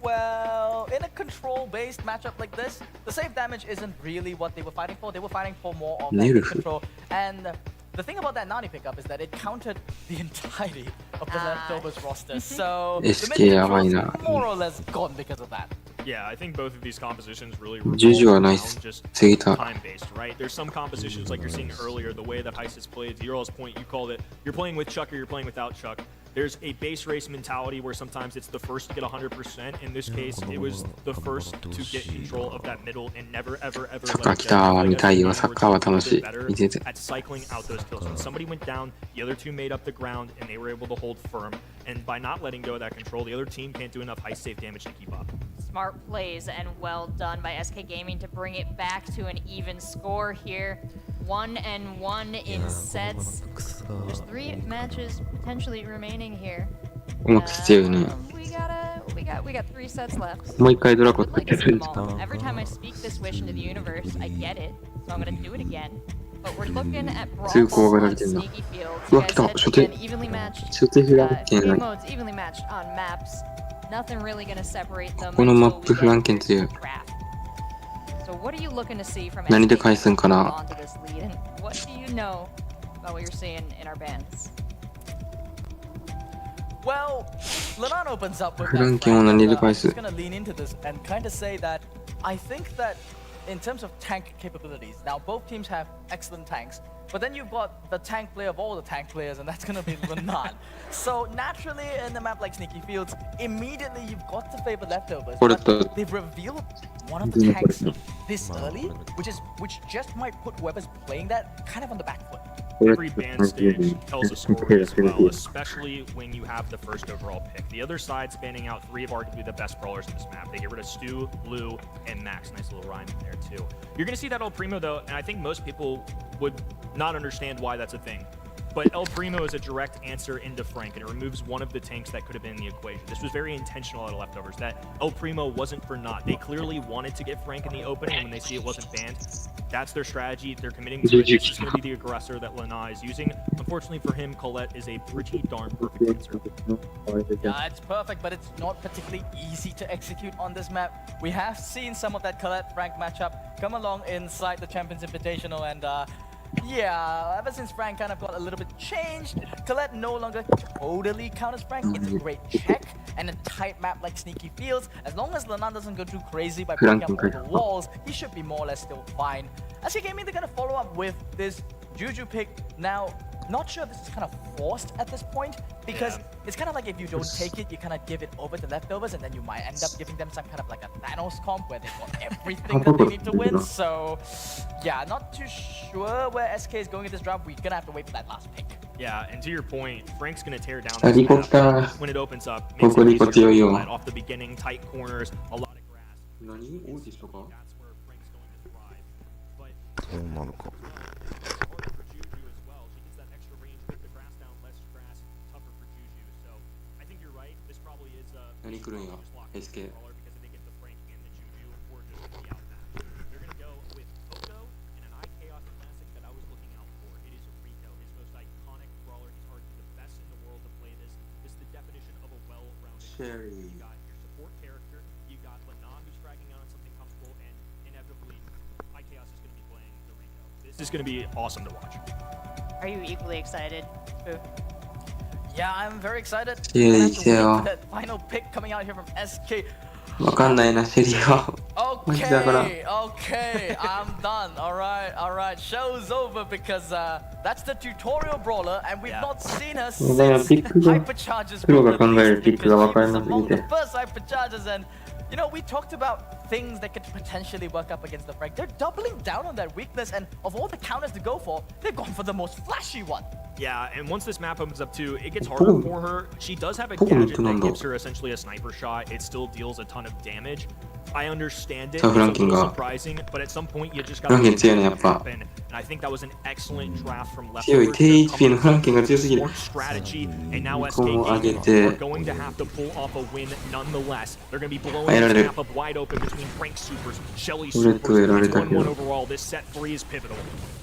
Well, in a control-based matchup like this, the save damage isn't really what they were fighting for. They were fighting for more of that control. And the thing about that Nani pickup is that it countered the entirety of the leftovers roster. So the mid control's more or less gone because of that. Yeah, I think both of these compositions really Jujuは revolve ナイ around ス just すぎた。 time-based, right? There's some compositions like you're seeing earlier, the way that Heist is played. To Euro's point, you called it. You're playing with Chuck or you're playing without Chuck. There's a base race mentality where sometimes it's the first to get 100%. In this case, it was the first to get control of that middle and never, ever, ever サッカー来たわ、見たいよ、サッカーは楽しい。見てて。 at cycling out those kills. When somebody went down, the other two made up the ground and they were able to hold firm. And by not letting go of that control, the other team can't do enough high safe damage to keep up. Smart plays and well done by SK Gaming to bring it back to an even score here. 1-1 in sets. There's 3 matches potentially remaining here. うまく強いね。 We got 3 sets left. もう一回ドラコ Would って like to る see them all. Every time I speak this wish into the universe, I get it. So I'm gonna do it again. But we're looking at Brawl 強く覚えられ on てんな。 Sneaky Fields. うわ、来た。初手。 Evenly matched. 初手フランケン Game が。 modes evenly matched on maps. Nothing really gonna separate them. このマップフランケン強い。 So what are you looking to see from 何で返すんかな。 onto this lead? And what do you know about what you're seeing in our bands? Well, Lenan opens up with フランケンを何で返す？ I'm just gonna lean into this and kind of say that I think that in terms of tank capabilities, now both teams have excellent tanks, but then you've got the tank player of all the tank players, and that's gonna be Lenan. So naturally, in a map like Sneaky Fields, immediately you've got to favor leftovers. But they've revealed one of the tanks this early, which just might put whoever's playing that kind of on the back foot. Every band stage tells a story as well, especially when you have the first overall pick. The other side spanning out 3 of arguably the best brawlers in this map. They get rid of Stu, Lou, and Max. Nice little rhyme in there too. You're going to see that El Primo though, and I think most people would not understand why that's a thing. But El Primo is a direct answer into Frank, and it removes one of the tanks that could have been in the equation. This was very intentional out of leftovers, that El Primo wasn't for naught. They clearly wanted to get Frank in the opening, and when they see it wasn't banned, that's their strategy. They're committing to it. This is going to be the aggressor that Lana is using. Unfortunately for him, Colette is a pretty darn perfect answer. Yeah, it's perfect, but it's not particularly easy to execute on this map. We have seen some of that Colette-Frank matchup come along inside the Champions Invitational, and yeah, ever since Frank kind of got a little bit changed, Colette no longer totally counters Frank. It's a great check, and a tight map like Sneaky Fields, as long as Lenan doesn't go too crazy by breaking up all the walls, he should be more or less still fine. SK Gaming, they're going to follow up with this Juju pick. Now, not sure if this is kind of forced at this point, because it's kind of like if you don't take it, you kind of give it over to leftovers, and then you might end up giving them some kind of like a Thanos comp where they've got everything that they need to win. So, yeah, not too sure where SK is going in this draft. We're gonna have to wait for that last pick. Yeah, and to your point, Frank's gonna tear down Ah, this ricotta. map when it opens up. Makes it easier to off the beginning, tight corners, a lot of grass. 何オーティスとか That's where Frank's going to thrive. But そうなるか。 harder for Juju as well. She gets that extra range with the grass down, less grass, tougher for Juju. So I think you're right. This probably is a 何来るんや SK brawler because they get the Frank and the Juju or just the outmatch. They're gonna go with Oko and an IKOS classic that I was looking out for. It is Rico, his most iconic brawler. He's arguably the best in the world to play this. This is the definition of a well-rounded Sherry. You got your support character, you got Lana who's dragging out on something comfortable, and inevitably IKOS is gonna be playing the Rico. This is going to be awesome to watch. Are you equally excited? Boo? Yeah, I'm very excited. Yeah, I have to wait yeah. for that final pick coming out here from SK. わかんないな、シェリーは。マジだから。 Okay, okay, I'm done. All right. Show's over because that's the tutorial brawler, and we've not seen her だから since ピックが hypercharges. プロが考えるピックがわからなすぎ Among the て。 first hypercharges, and you know, we talked about things that could potentially work up against the Frank. They're doubling down on that weakness, and of all the counters to go for, they've gone for the most flashy one. Yeah, and once this map opens up too, it gets harder for her. She does have a gadget that gives her essentially a sniper shot. It still deals a ton of damage. I understand it. It's a little surprising, but at some point you just gotta make it happen. And I think that was an excellent draft from left. 強い、低 HP のフランケンが強すぎる。 strategy, and now SK こう上げ Gaming て are going to have to pull off a win nonetheless. They're going to be blowing the map up wide open between Frank Supers, Shelly Supers. It's 1-1 overall. This set 3 is pivotal.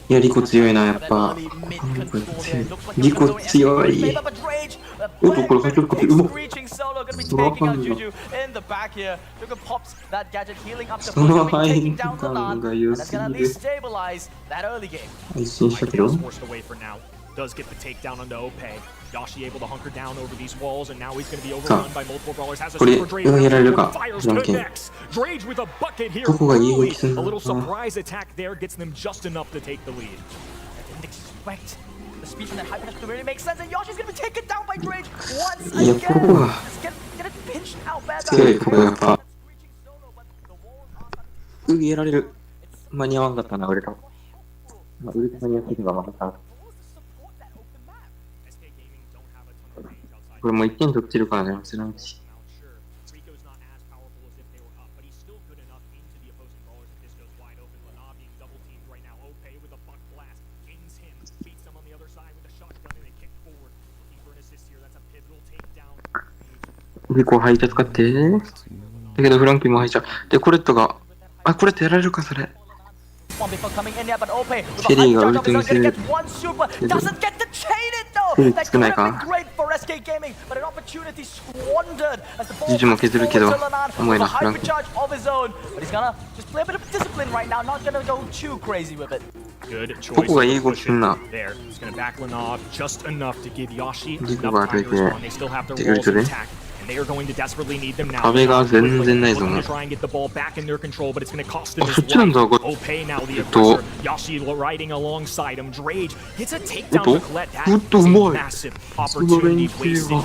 いや、リコ強いな、やっぱ。リコ強い。おっと、これ、先ほどうまっ。 その範囲感が良すぎる。配信したけど。 Forced away for now. Does get the takedown onto Ope. Yashi able to hunker down over these walls, and now he's going to be overrun by multiple brawlers. Has a super Drage. Fires connects. Drage with a bucket here. A little surprise attack there gets them just enough to take the lead. I didn't expect the speed from that hyper to really make sense, and Yoshi's going to be taken down by Drage once いや、 again. ここが Let's get it pinched out bad. 強い、ここやっぱ。入れられる。間に合わんかったな、俺ら。まあ、ウルトラにやってけばまた。これもう1点取ってるからね、忘れないし。で、こう配車使って。だけどフランキーも配車。で、コレットが。あ、コレットやられるか、それ。 シェリーがウルト見せる。少ないか。ジュジュも削るけど、重いな、フランク。 ここがいい動きすんな。壁が全然ないぞ。あ、そっちなんだ、これ。うまい。その連携が。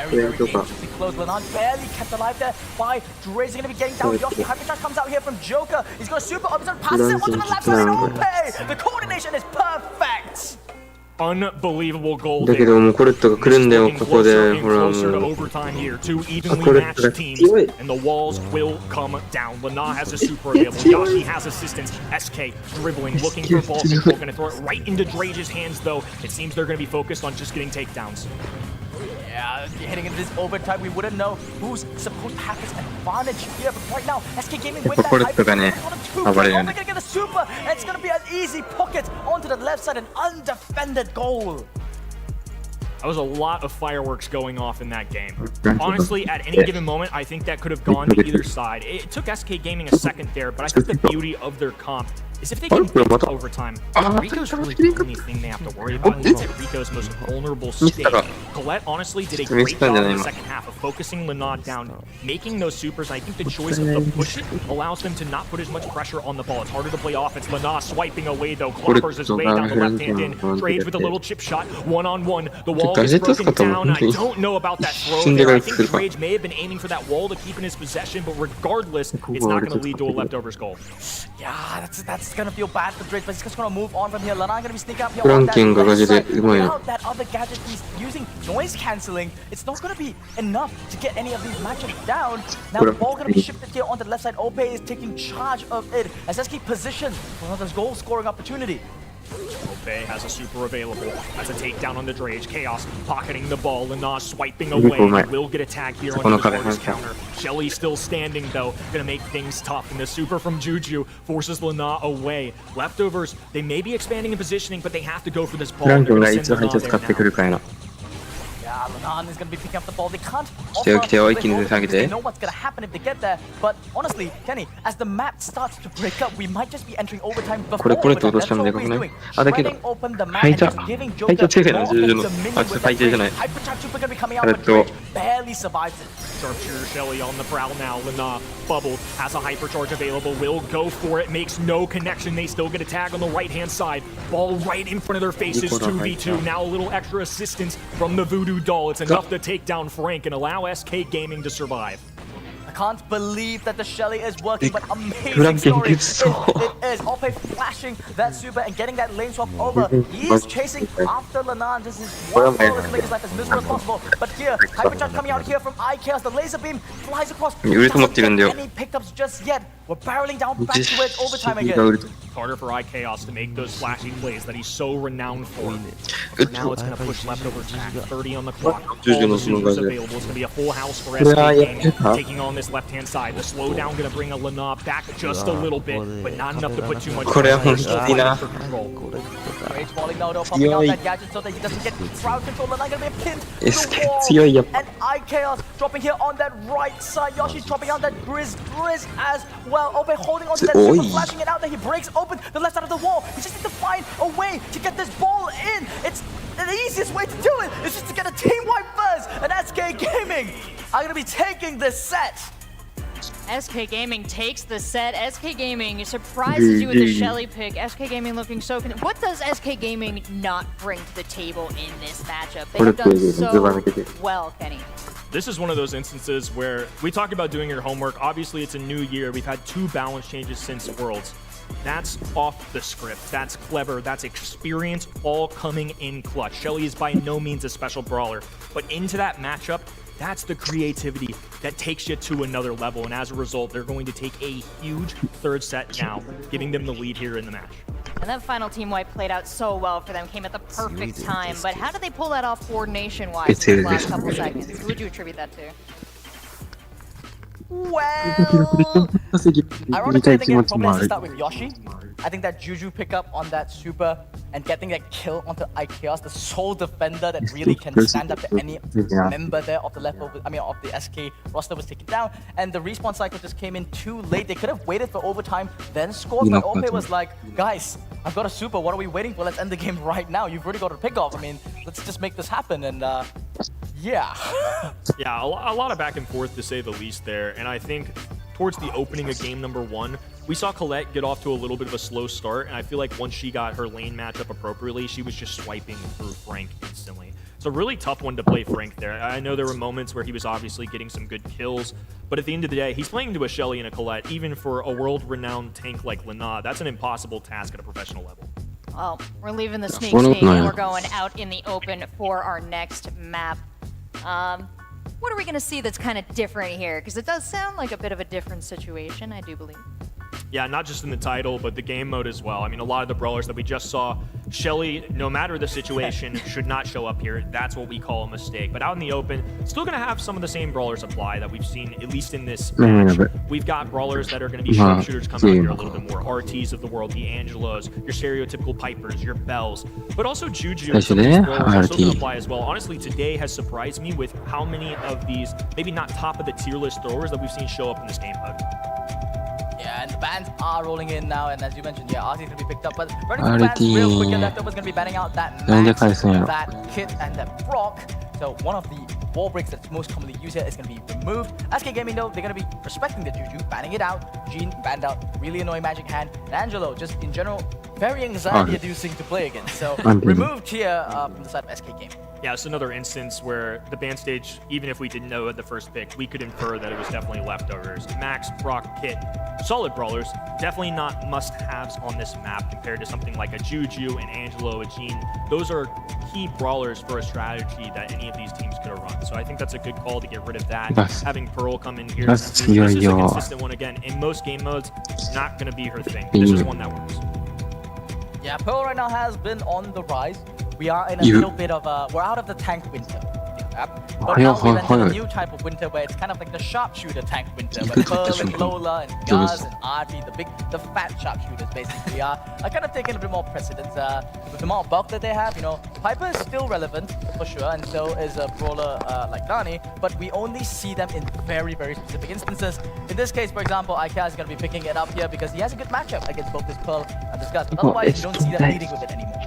Very close. Lenon barely kept alive there by Drage. Is going to be getting down. Yoshi Hypercharge comes out here from Joker. He's got a super up. He's going to pass it onto the left side. Ope! The coordination is perfect. Unbelievable goal だけどもうコレットが来るんだよ、ここで。ほらもう。 and the walls will come down. Lana has a super available. Yashi has assistance. SK dribbling, looking for ball control. Going to throw it right into Drage's hands, though. It seems they're going to be focused on just getting takedowns. Yeah, heading into this overtime, we wouldn't know who's supposed to have this advantage here. But right now, SK Gaming with that hyper. They're going to get a super, and it's going to be an easy pocket onto the left side, an undefended goal. That was a lot of fireworks going off in that game. Honestly, at any given moment, I think that could have gone to either side. It took SK Gaming a second there, but I think the beauty of their comp is if they can get to overtime, Rico's really the only thing they have to worry about. It's at Rico's most vulnerable state. Colette honestly did a great job in the second half of focusing Lana down, making those supers. I think the choice of the push it allows them to not put as much pressure on the ball. It's harder to play offense. Lana swiping away though, clobbers his way down the left-hand in. Drage with a little chip shot, one-on-one. The wall is broken down. I don't know about that throw there. I think Drage may have been aiming for that wall to keep in his possession, but regardless, it's not going to lead to a leftovers goal. Yeah, that's is gonna feel bad for Drizzt, but he's just gonna move on from here. Lana gonna be sneaking up here フラ on ン that ケンがガ left チで side. うまいな。 Without that other gadget, he's using noise cancelling. It's not gonna be enough to get any of these matchups down. Now the ball gonna be shifted here on the left side. Ope is taking charge of it as SK positioned for another goal scoring opportunity. Ope has a super available. That's a takedown on the Drage. Chaos pocketing the ball. Lana swiping away. He will get a tag here on the Vargas counter. Shelly still standing though. Gonna make things tough. And the super from Juju forces Lana away. Leftovers, they may be expanding in positioning, but they have to go for this ball. フランケン They're が gonna い send つ配 Lana 達買 there ってく now. るかやな。 Yeah, Lana is gonna be picking up the ball. They can't 来てよ来てよ、一気に offer 下げ because they て。 know what's gonna happen if they get there. But honestly, Kenny, as the map starts to break up, we might just be entering overtime before これって overtime. 落とし That's たの what でか Ope く is ない doing. あ、だけど、 Shredding open the map 配 and 茶、 just giving 配茶 Joker 強いな、 more ジュジュの。 offensive あ、 minions ちょっ with と配 that 茶じゃない。 Drake. Hypercharge super gonna be coming out, but Drake barely survives it. Sharpshooter Shelly on the prowl now. Lana bubbled, has a hypercharge available, will go for it, makes no connection. They still get a tag on the right hand side. Ball right in front of their faces. 2v2. Now a little extra assistance from the voodoo doll. It's enough to take down Frank and allow SK Gaming to survive. I can't believe that the Shelly is working, but amazing Flanking story. gets so- It is. Ope flashing that super and getting that lane swap over. He is chasing after Lana. This is one goal to make his life as miserable as possible. But here, Hypercharge coming out here from IKS. The laser beam flies across. ウルト持ってるんだよ。 Any pickups just yet. We're barreling down back to it overtime が again. ウルト。 Harder for IKAOS to make those flashy plays that he's so renowned for. う Now it's going to push leftovers back. 30 on the clock. All Juju the のその supers 感じで。 available. It's going to be a full house for これは SK やって Gaming. た Taking on this left-hand side. The slowdown going to bring a Lana back just a little bit, but not enough to put too much これは pressure. 本 Still 当にな。 fighting for control. Rage falling now though, popping out that gadget so that he doesn't get crowd control. Lana gonna be pinned to SK the wall. 強いやっぱ。 And IKS dropping here on that right side. Yoshi's dropping out that Grizz as well. Ope holding on to that super, Oi. flashing it out there. He breaks open the left side of the wall. He just needs to find a way to get this ball in. It's the easiest way to do it. It's just to get a team wipe first. And SK Gaming are gonna be taking this set. SK Gaming takes the set. SK Gaming surprises you with the Shelly pick. SK Gaming looking so... What does SK Gaming not bring to the table in this matchup? They have done so well, Kenny. This is one of those instances where we talk about doing your homework. Obviously, it's a new year. We've had 2 balance changes since Worlds. That's off the script. That's clever. That's experience all coming in clutch. Shelly is by no means a special brawler, but into that matchup, that's the creativity that takes you to another level. And as a result, they're going to take a huge 3rd set now, giving them the lead here in the match. And that final team wipe played out so well for them, came at the perfect time. But how did they pull that off coordination-wise in the last couple seconds? Who would you attribute that to? Well, ironically, I think it probably has to start with Yoshi. I think that Juju pickup on that super and getting that kill onto IKEOS, the sole defender that really can stand up to any member there of the of the SK roster was taken down. And the respawn cycle just came in too late. They could have waited for overtime, then scored. But Ope was like, guys, I've got a super. What are we waiting for? Let's end the game right now. You've already got a pick off. I mean, let's just make this happen. And yeah. Yeah, a lot of back and forth to say the least there. And I think towards the opening of game number 1, we saw Colette get off to a little bit of a slow start. And I feel like once she got her lane matchup appropriately, she was just swiping through Frank instantly. It's a really tough one to play Frank there. I know there were moments where he was obviously getting some good kills, but at the end of the day, he's playing into a Shelly and a Colette. Even for a world-renowned tank like Lana, that's an impossible task at a professional level. Well, we're leaving the sneak and we're going out in the open for our next map. What are we going to see that's kind of different here? Because it does sound like a bit of a different situation, I do believe. Yeah, not just in the title, but the game mode as well. I mean, a lot of the brawlers that we just saw, Shelly, no matter the situation, should not show up here. That's what we call a mistake. But out in the open, still going to have some of the same brawlers apply that we've seen, at least in this match. We've got brawlers that are going to be sharpshooters coming out here a little bit more. RTs of the world, the Angelos, your stereotypical Pipers, your Bells. But also Juju and some of these brawlers are still going to apply as well. Honestly, today has surprised me with how many of these, maybe not top of the tier list throwers that we've seen show up in this game mode. Yeah, and the bans are rolling in now, and as you mentioned, yeah, RT is going to be picked up, but running the bans real quick, and Leftover's going to be banning out that Max, that Kit, and that Brock. So one of the wall breaks that's most commonly used here is going to be removed. SK Gaming though, they're going to be respecting the Juju, banning it out. Jean banned out, really annoying magic hand, and Angelo just in general very anxiety-inducing to play against. So removed here from the side of SK Gaming. Yeah, it's another instance where the ban stage, even if we didn't know at the first pick, we could infer that it was definitely leftovers. Max, Brock, Kit, solid brawlers, definitely not must-haves on this map compared to something like a Juju, an Angelo, a Jean. Those are key brawlers for a strategy that any of these teams could have run. So I think that's a good call to get rid of that. Having Pearl come in here, this is a consistent one again. In most game modes, not going to be her thing. This is one that works. Yeah, Pearl right now has been on the rise. We are in a little bit of we're out of the tank winter. Yep. But now we've entered a new type of winter where it's kind of like the sharpshooter tank winter, where Pearl and Lola and Gaz and Artie, the fat sharpshooters basically are kind of taking a bit more precedence. With the amount of buff that they have, you know, Piper is still relevant for sure, and so is a brawler like Nani, but we only see them in very, very specific instances. In this case, for example, IK is going to be picking it up here because he has a good matchup against both this Pearl and this Gaz, but otherwise you don't see them leading with it anymore.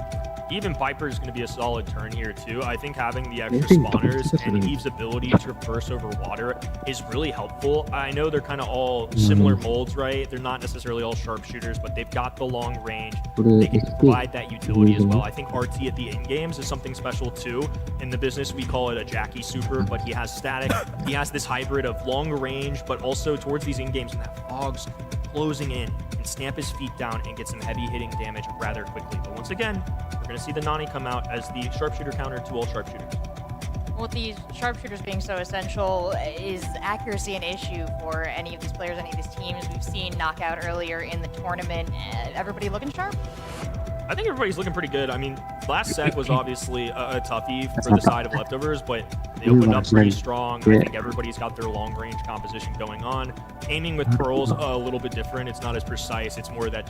Even Piper is going to be a solid turn here too. I think having the extra spawners and Eve's ability to traverse over water is really helpful. I know they're kind of all similar molds, right? They're not necessarily all sharpshooters, but they've got the long range. They can provide that utility as well. I think RT at the end games is something special too. In the business, we call it a Jackie Super, but he has static. He has this hybrid of long range, but also towards these in games when that fog's closing in, and stamp his feet down and get some heavy hitting damage rather quickly. But once again, we're going to see the Nani come out as the sharpshooter counter to all sharpshooters. Well, these sharpshooters being so essential, is accuracy an issue for any of these players, any of these teams? We've seen Knockout earlier in the tournament. Everybody looking sharp? I think everybody's looking pretty good. I mean, last set was obviously a toughie for the side of leftovers, but they opened up pretty strong. I think everybody's got their long range composition going on. Aiming with Pearl's a little bit different. It's not as precise. It's more that.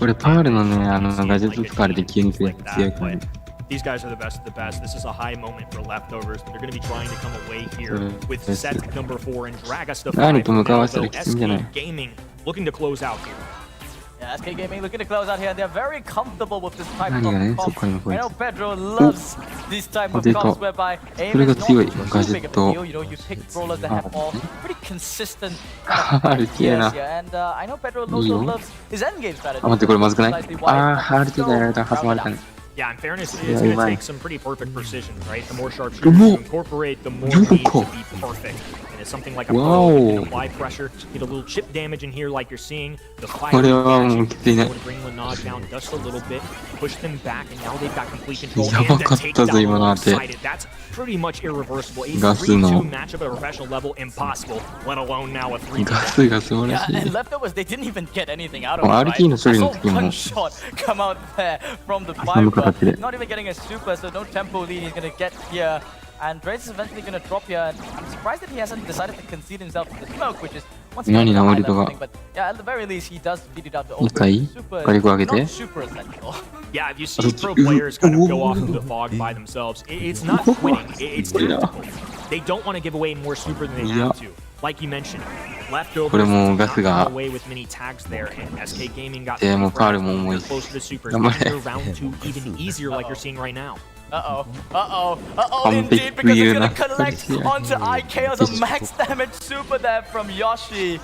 These guys are the best of the best. This is a high moment for leftovers. They're going to be trying to come away here with set number 4 and drag us to 5. SK Gaming looking to close out here. Yeah, SK Gaming looking to close out here. They're very comfortable with this type of comp. I know Pedro loves these type of comps whereby aim is not too big of a deal. You know, you pick brawlers that have all pretty consistent ideas here. And I know Pedro also loves his endgame strategy. Yeah, in fairness, it's going to take some pretty perfect precision, right? The more sharpshooters you incorporate, the more it needs to be perfect. And it's something like a Pearl, you can apply pressure, get a little chip damage in here like you're seeing. The fire damage, to bring Lenage down just a little bit, push them back, and now they've got complete control and the takedown alongside it. That's pretty much irreversible. A 3-2 matchup at a professional level, impossible, let alone now a 3-2. Yeah, and leftovers, they didn't even get anything out of it, right? I saw one shot come out there from the Viper. Not even getting a super, so no tempo lead he's going to get here. And Drace is eventually going to drop here. And I'm surprised that he hasn't decided to concede himself to the smoke, which is once again a high level thing. But yeah, at the very least, he does feed it out to open. Not super essential. Yeah, if you see pro players kind of go off of the fog by themselves, it's not quitting, it's tactical. They don't want to give away more super than they have to. Like you mentioned, leftovers got away with many tags there, and SK Gaming got close to the supers, making round 2 even easier like you're seeing right now. Indeed, because it's going to collect onto IK as a max damage super there from Yoshi.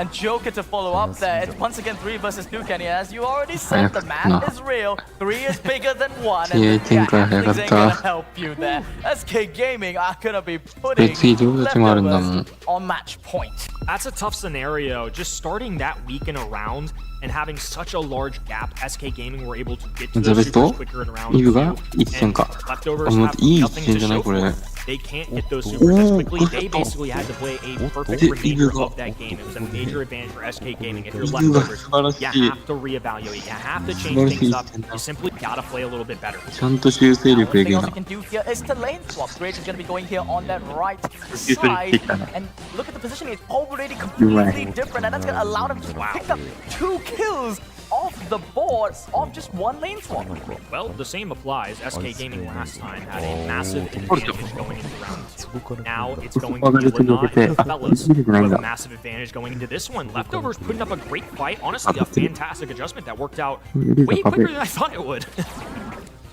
And Joker to follow up there. It's once again 3 versus 2, Kenny. As you already said, the math is real. 3 is bigger than 1. And ain't gonna help you there. SK Gaming are gonna be putting leftovers on match point. That's a tough scenario. Just starting that week in a round and having such a large gap, SK Gaming were able to get to the supers quicker in round 2. And leftovers have nothing to show for it. They can't hit those supers as quickly. They basically had to play a perfect remainder of that game. It was a major advantage for SK Gaming. If you're leftovers, you have to reevaluate. You have to change things up. You simply gotta play a little bit better. One thing else we can do here is to lane swap. Rage is going to be going here on that right side. And look at the positioning. It's already completely different. And that's going to allow them to pick up 2 kills off the board of just 1 lane swap. Well, the same applies. SK Gaming last time had a massive advantage going into round 2. Now it's going to be Lenage and Fellas who have a massive advantage going into this one. Leftovers putting up a great fight. Honestly, a fantastic adjustment that worked out way quicker than I thought it would.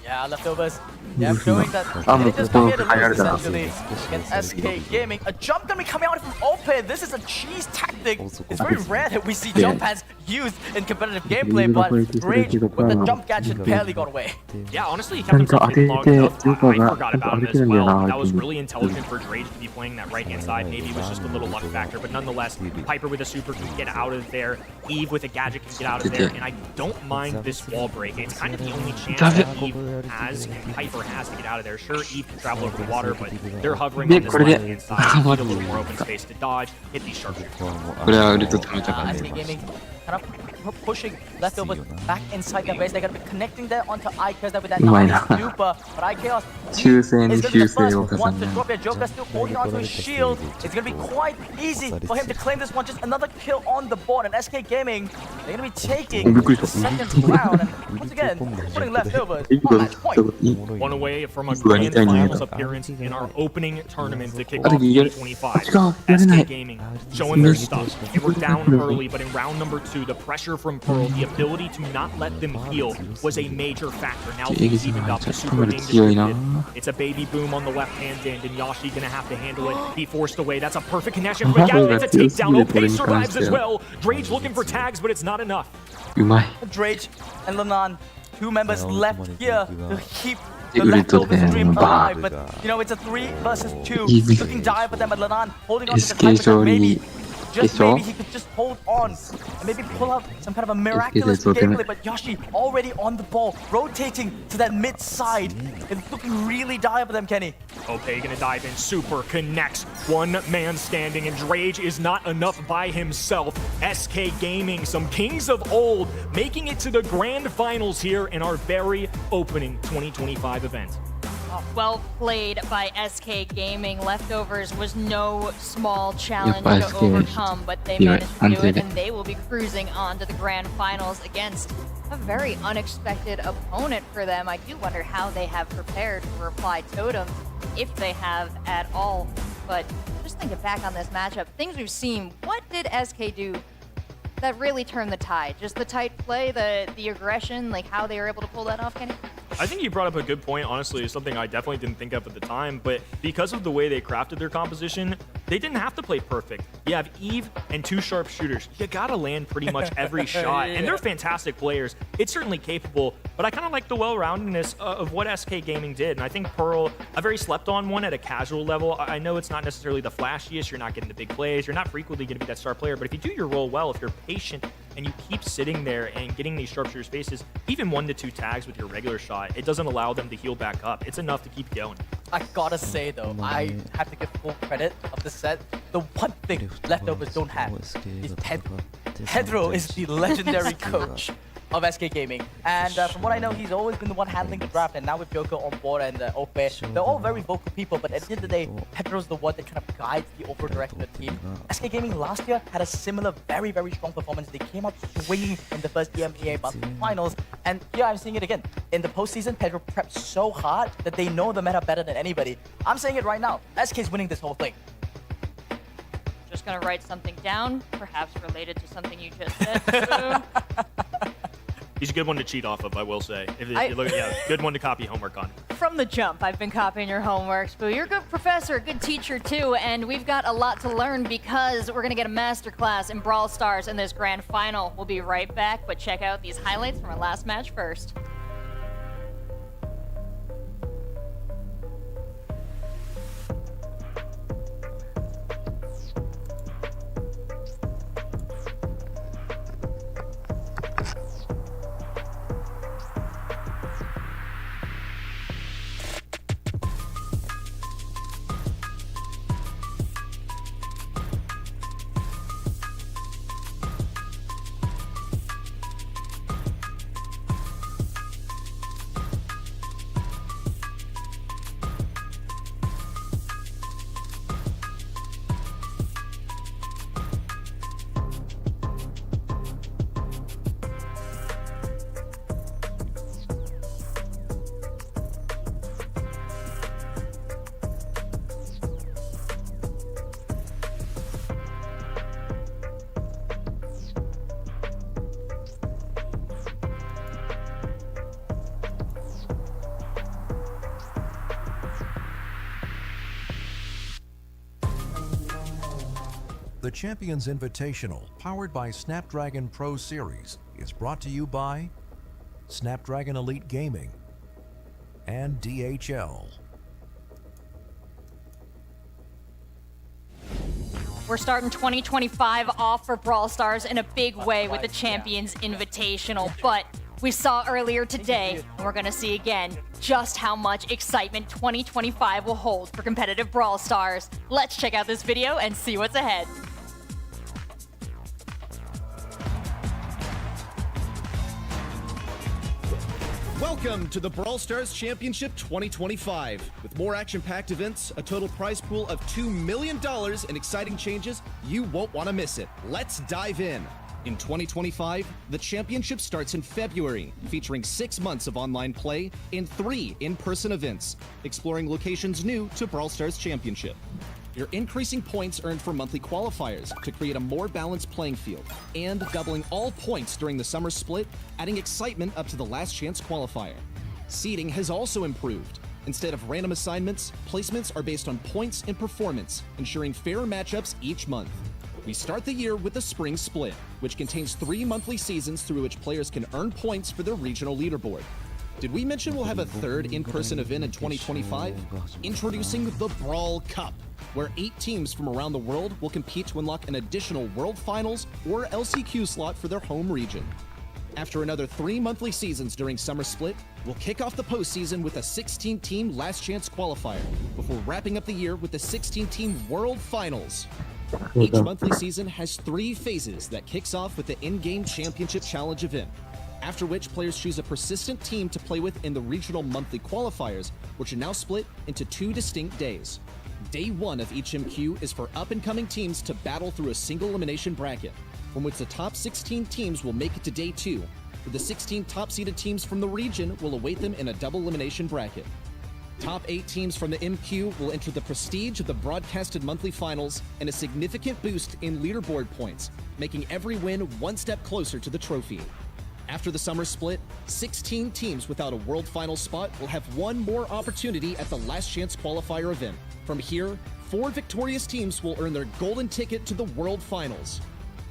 Yeah, leftovers. Yeah, showing that I'm they just going committed to hire lose them. essentially against SK Gaming. A jump gonna be coming out from Ope. This is a cheese tactic. It's very rare that we see jump pads used in competitive gameplay, but Rage with the jump gadget barely got away. Yeah, honestly, he kept himself in long enough. I forgot about him as well. That was really intelligent for Drage to be playing that right-hand side. Maybe it was just a little luck factor, but nonetheless, Piper with a super can get out of there. Eve with a gadget can get out of there, and I don't mind this wall break. It's kind of the only chance that Eve has and Piper has to get out of there. Sure, Eve can travel over the water, but they're hovering on this left-hand side. Need a little more open space to dodge, hit these sharpshooters. これはウルト止めたから SK ね Gaming kind of pushing leftovers back inside their base. They're gonna be connecting there onto IKEOS there with that super. But IKEOS 修正に is gonna be 修 the 正を first 重 one to ね drop their Joker, still holding onto his shield. It's gonna be quite easy for him to claim this one. Just another kill on the board. And SK Gaming, they're gonna be taking the second round. And once again, putting leftovers on match point. One away from a grand finals appearance in our opening tournament to kick off 2025. SK Gaming showing their stuff. They were down early, but in round number 2, the pressure from Pearl, the ability to not let them heal, was a major factor. Now he's evened up. The super being distributed. It's a baby boom on the left-hand end, and Yashi gonna have to handle it. Be forced away. That's a perfect connection. But yeah, it's a takedown. Ope survives as well. Drage looking for tags, but it's not enough. うまい Drage and Lenan, two members left here to keep the It really took leftovers them dream alive. back. But you know, it's a 3 versus 2. Easy. Looking dire for them, but Lenan holding on to the SK timer. So 勝利 maybe, just決勝 maybe he could just hold on and maybe pull out some kind of a miraculous SK で gameplay. But Yoshi already on the ball, rotating to that mid side. It's looking really dire for them, Kenny. Ope gonna dive in, super connects, one man standing, and Drage is not enough by himself. SK Gaming, some kings of old, making it to the grand finals here in our very opening 2025 event. Well played by SK Gaming. Leftovers was no small challenge Yep, to SK. overcome, but they You're managed to do right. it, and they will be cruising on to the grand finals against a very unexpected opponent for them. I do wonder how they have prepared for Reply Totem, if they have at all. But just thinking back on this matchup, things we've seen, what did SK do that really turned the tide? Just the tight play, the aggression, like how they were able to pull that off, Kenny? I think you brought up a good point, honestly. It's something I definitely didn't think of at the time, but because of the way they crafted their composition, they didn't have to play perfect. You have Eve and 2 sharpshooters. You gotta land pretty much every shot, and they're fantastic players. It's certainly capable, but I kind of like the well-roundedness of what SK Gaming did, and I think Pearl, a very slept-on one at a casual level. I know it's not necessarily the flashiest, you're not getting the big plays, you're not frequently gonna be that star player, but if you do your role well, if you're patient, and you keep sitting there and getting these sharpshooters faces, even 1 to 2 tags with your regular shot, it doesn't allow them to heal back up. It's enough to keep going. I gotta say though, I have to give full credit of the set. The one thing leftovers don't have is Pedro. Pedro is the legendary coach of SK Gaming, and from what I know, he's always been the one handling the draft, and now with Joker on board and Ope, they're all very vocal people, but at the end of the day, Pedro's the one that kind of guides the overall direction of the team. SK Gaming last year had a similar very, very strong performance. They came out swinging in the first EMEA finals, and here I'm seeing it again. In the postseason, Pedro prepped so hard that they know the meta better than anybody. I'm saying it right now, SK's winning this whole thing. Just gonna write something down, perhaps related to something you just said. He's a good one to cheat off of, I will say. If you look, yeah, good one to copy homework on. From the jump, I've been copying your homeworks, but you're a good professor, a good teacher too, and we've got a lot to learn because we're gonna get a masterclass in Brawl Stars in this grand final. We'll be right back, but check out these highlights from our last match first. The Champions Invitational, powered by Snapdragon Pro Series, is brought to you by Snapdragon Elite Gaming and DHL. We're starting 2025 off for Brawl Stars in a big way with the Champions Invitational, but we saw earlier today, and we're gonna see again, just how much excitement 2025 will hold for competitive Brawl Stars. Let's check out this video and see what's ahead. Welcome to the Brawl Stars Championship 2025. With more action-packed events, a total prize pool of $2 million, and exciting changes, you won't want to miss it. Let's dive in. In 2025, the championship starts in February, featuring 6 months of online play and 3 in-person events, exploring locations new to Brawl Stars Championship. You're increasing points earned for monthly qualifiers to create a more balanced playing field, and doubling all points during the summer split, adding excitement up to the last chance qualifier. Seeding has also improved. Instead of random assignments, placements are based on points and performance, ensuring fairer matchups each month. We start the year with the Spring Split, which contains 3 monthly seasons through which players can earn points for their regional leaderboard. Did we mention we'll have a 3rd in-person event in 2025? Introducing the Brawl Cup, where 8 teams from around the world will compete to unlock an additional World Finals or LCQ slot for their home region. After another 3 monthly seasons during Summer Split, we'll kick off the postseason with a 16-team Last Chance qualifier, before wrapping up the year with the 16-team World Finals. Each monthly season has 3 phases that kicks off with the in-game Championship Challenge event, after which players choose a persistent team to play with in the regional monthly qualifiers, which are now split into 2 distinct days. Day 1 of each MQ is for up-and-coming teams to battle through a single elimination bracket, from which the top 16 teams will make it to Day 2, where the 16 top-seeded teams from the region will await them in a double elimination bracket. Top 8 teams from the MQ will enter the prestige of the broadcasted monthly finals and a significant boost in leaderboard points, making every win 1 step closer to the trophy. After the summer split, 16 teams without a World Final spot will have 1 more opportunity at the Last Chance qualifier event. From here, 4 victorious teams will earn their golden ticket to the World Finals.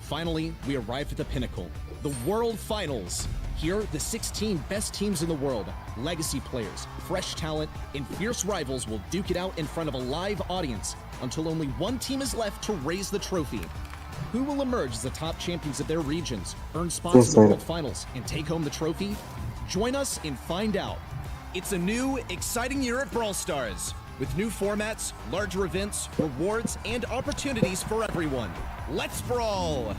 Finally, we arrived at the pinnacle, the World Finals. Here, the 16 best teams in the world, legacy players, fresh talent, and fierce rivals will duke it out in front of a live audience until only 1 team is left to raise the trophy. Who will emerge as the top champions of their regions, earn spots in the World Finals, and take home the trophy? Join us and find out. It's a new, exciting year at Brawl Stars, with new formats, larger events, rewards, and opportunities for everyone. Let's brawl!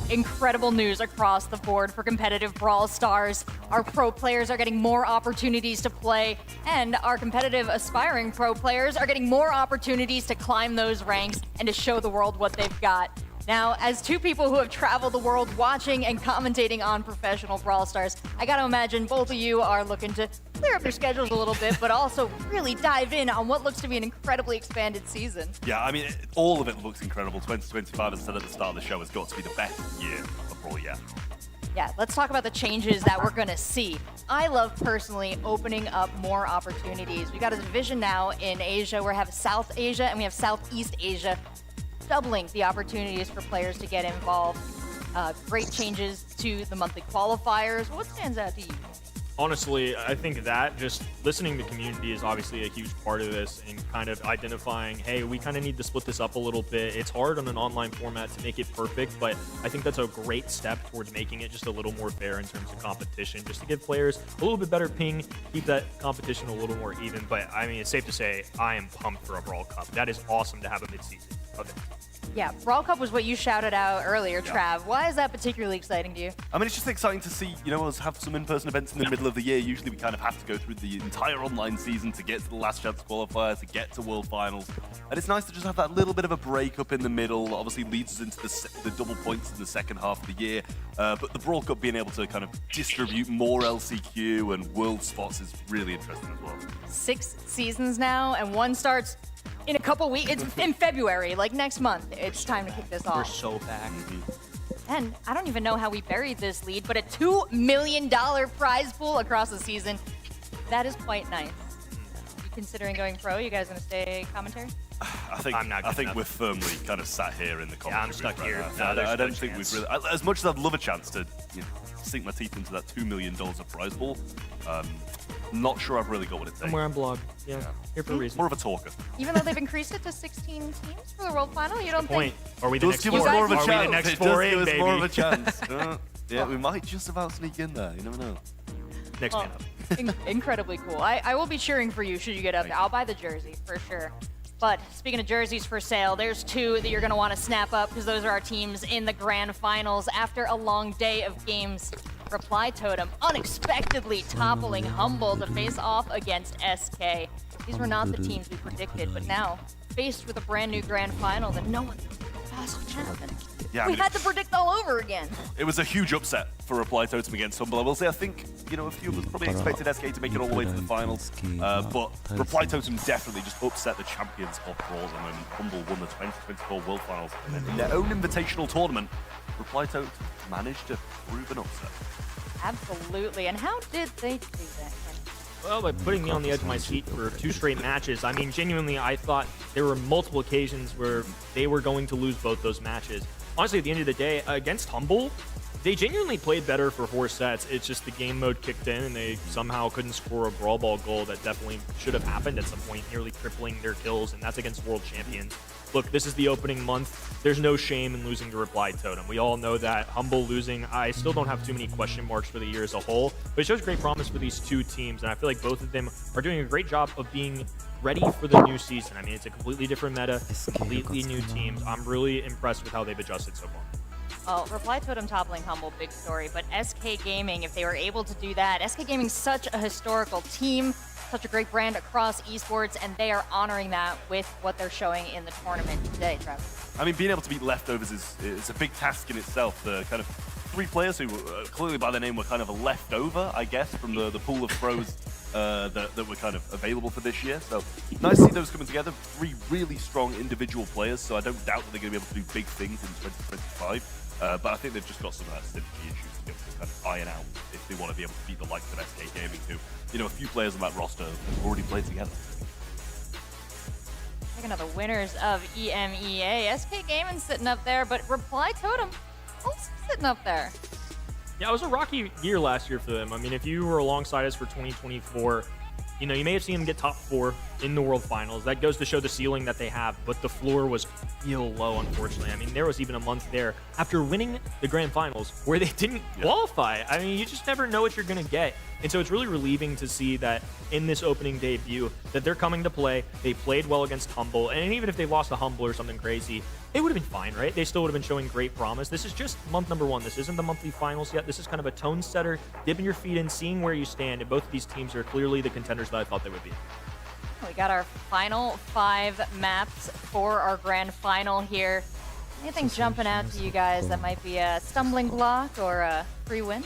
Incredible news across the board for competitive Brawl Stars. Our pro players are getting more opportunities to play, and our competitive aspiring pro players are getting more opportunities to climb those ranks and to show the world what they've got. Now, as 2 people who have traveled the world watching and commentating on professional Brawl Stars, I gotta imagine both of you are looking to clear up your schedules a little bit, but also really dive in on what looks to be an incredibly expanded season. Yeah, I mean, all of it looks incredible. 2025, as I said at the start of the show, has got to be the best year of Brawl yet. Yeah, let's talk about the changes that we're gonna see. I love personally opening up more opportunities. We got a division now in Asia. We have South Asia and we have Southeast Asia, doubling the opportunities for players to get involved. Great changes to the monthly qualifiers. What stands out to you? Honestly, I think that just listening to community is obviously a huge part of this, and kind of identifying, hey, we kind of need to split this up a little bit. It's hard on an online format to make it perfect, but I think that's a great step towards making it just a little more fair in terms of competition, just to give players a little bit better ping, keep that competition a little more even. But I mean, it's safe to say I am pumped for a Brawl Cup. That is awesome to have a mid-season event. Yeah, Brawl Cup was what you shouted out earlier, Trav. Why is that particularly exciting to you? I mean, it's just exciting to see, you know, us have some in-person events in the middle of the year. Usually we kind of have to go through the entire online season to get to the Last Chance qualifier, to get to World Finals. And it's nice to just have that little bit of a break up in the middle. Obviously leads us into the double points in the second half of the year. But the Brawl Cup being able to kind of distribute more LCQ and world spots is really interesting as well. 6 seasons now, and one starts in a couple weeks. It's in February, like next month. It's time to kick this off. We're so back. And I don't even know how we buried this lead, but a $2 million prize pool across the season. That is quite nice. You considering going pro? You guys gonna stay commentary? I think we're firmly kind of sat here in the commentary. Yeah, I'm stuck booth here. right No, now. there's I no don't think chance. we've really. As much as I'd love a chance to sink my teeth into that $2 million of prize pool, not sure I've really got what it takes. Somewhere on blog. Yeah, here for a reason. More of a talker. Even though they've increased it to 16 teams for the world final, you don't Point. think? Are we the Does next give us four? more of a Are we chance. the next It four does in, give us baby? more of a chance. Yeah, we might just about sneak in there. You never know. Next Well, man up. incredibly cool. I will be cheering for you should you get up Thank there. I'll buy the jersey for sure. But speaking of jerseys for sale, there's two that you're going to want to snap up because those are our teams in the grand finals. After a long day of games, Reply Totem unexpectedly toppling Humble to face off against SK. These were not the teams we predicted, but now, faced with a brand new grand final that no one thought possibly happened. Yeah, I We mean, had to predict all over again. It was a huge upset for Reply Totem against Humble. I will say, I think, a few of us probably expected SK to make it all the way to the finals. But Reply Totem definitely just upset the champions of Brawl at the moment. Humble won the 2024 World Finals. And then in their own invitational tournament, Reply Totem managed to prove an upset. Absolutely. And how did they do that? Well, by putting me on the edge of my seat for 2 straight matches, I mean, genuinely, I thought there were multiple occasions where they were going to lose both those matches. Honestly, at the end of the day, against Humble, they genuinely played better for 4 sets. It's just the game mode kicked in and they somehow couldn't score a Brawl Ball goal that definitely should have happened at some point, nearly tripling their kills, and that's against world champions. Look, this is the opening month. There's no shame in losing to Reply Totem. We all know that. Humble losing, I still don't have too many question marks for the year as a whole, but it shows great promise for these 2 teams, and I feel like both of them are doing a great job of being ready for the new season. I mean, it's a completely different meta, completely new teams. I'm really impressed with how they've adjusted so far. Well, Reply Totem toppling Humble, big story, but SK Gaming, if they were able to do that, SK Gaming's such a historical team, such a great brand across esports, and they are honoring that with what they're showing in the tournament today, Travis. I mean, being able to beat leftovers is a big task in itself. The kind of 3 players who clearly by their name were kind of a leftover, I guess, from the pool of pros that were kind of available for this year. So nice to see those coming together. 3 really strong individual players, so I don't doubt that they're going to be able to do big things in 2025. But I think they've just got some of that synergy issues to be able to kind of iron out if they want to be able to beat the likes of SK Gaming, who, a few players on that roster have already played together. Taking the winners of EMEA. SK Gaming sitting up there, but Reply Totem also sitting up there. Yeah, it was a rocky year last year for them. I mean, if you were alongside us for 2024, you may have seen them get top 4 in the World Finals. That goes to show the ceiling that they have, but the floor was real low, unfortunately. I mean, there was even a month there after winning the Grand Finals where they didn't qualify. I mean, you just never know what you're going to get. And so it's really relieving to see that in this opening debut that they're coming to play. They played well against Humble, and even if they lost to Humble or something crazy, they would have been fine, right? They still would have been showing great promise. This is just month number 1. This isn't the monthly finals yet. This is kind of a tone setter, dipping your feet in, seeing where you stand, and both of these teams are clearly the contenders that I thought they would be. We got our final 5 maps for our grand final here. Anything jumping out to you guys that might be a stumbling block or a free win?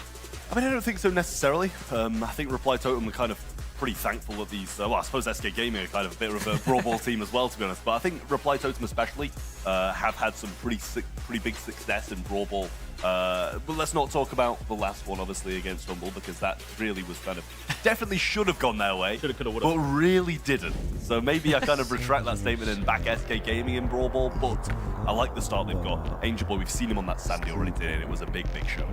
I mean, I don't think so necessarily. I think Reply Totem were kind of pretty thankful that these, well, I suppose SK Gaming are kind of a bit of a Brawl Ball team as well, to be honest. But I think Reply Totem especially have had some pretty big success in Brawl Ball. But let's not talk about the last one, obviously, against Humble, because that really was kind of definitely should have gone their way, Shoulda, coulda, woulda. but really didn't. So maybe I kind of retract that statement and back SK Gaming in Brawl Ball, but I like the start they've got. Angel Boy, we've seen him on that Sandy already today, and it was a big show.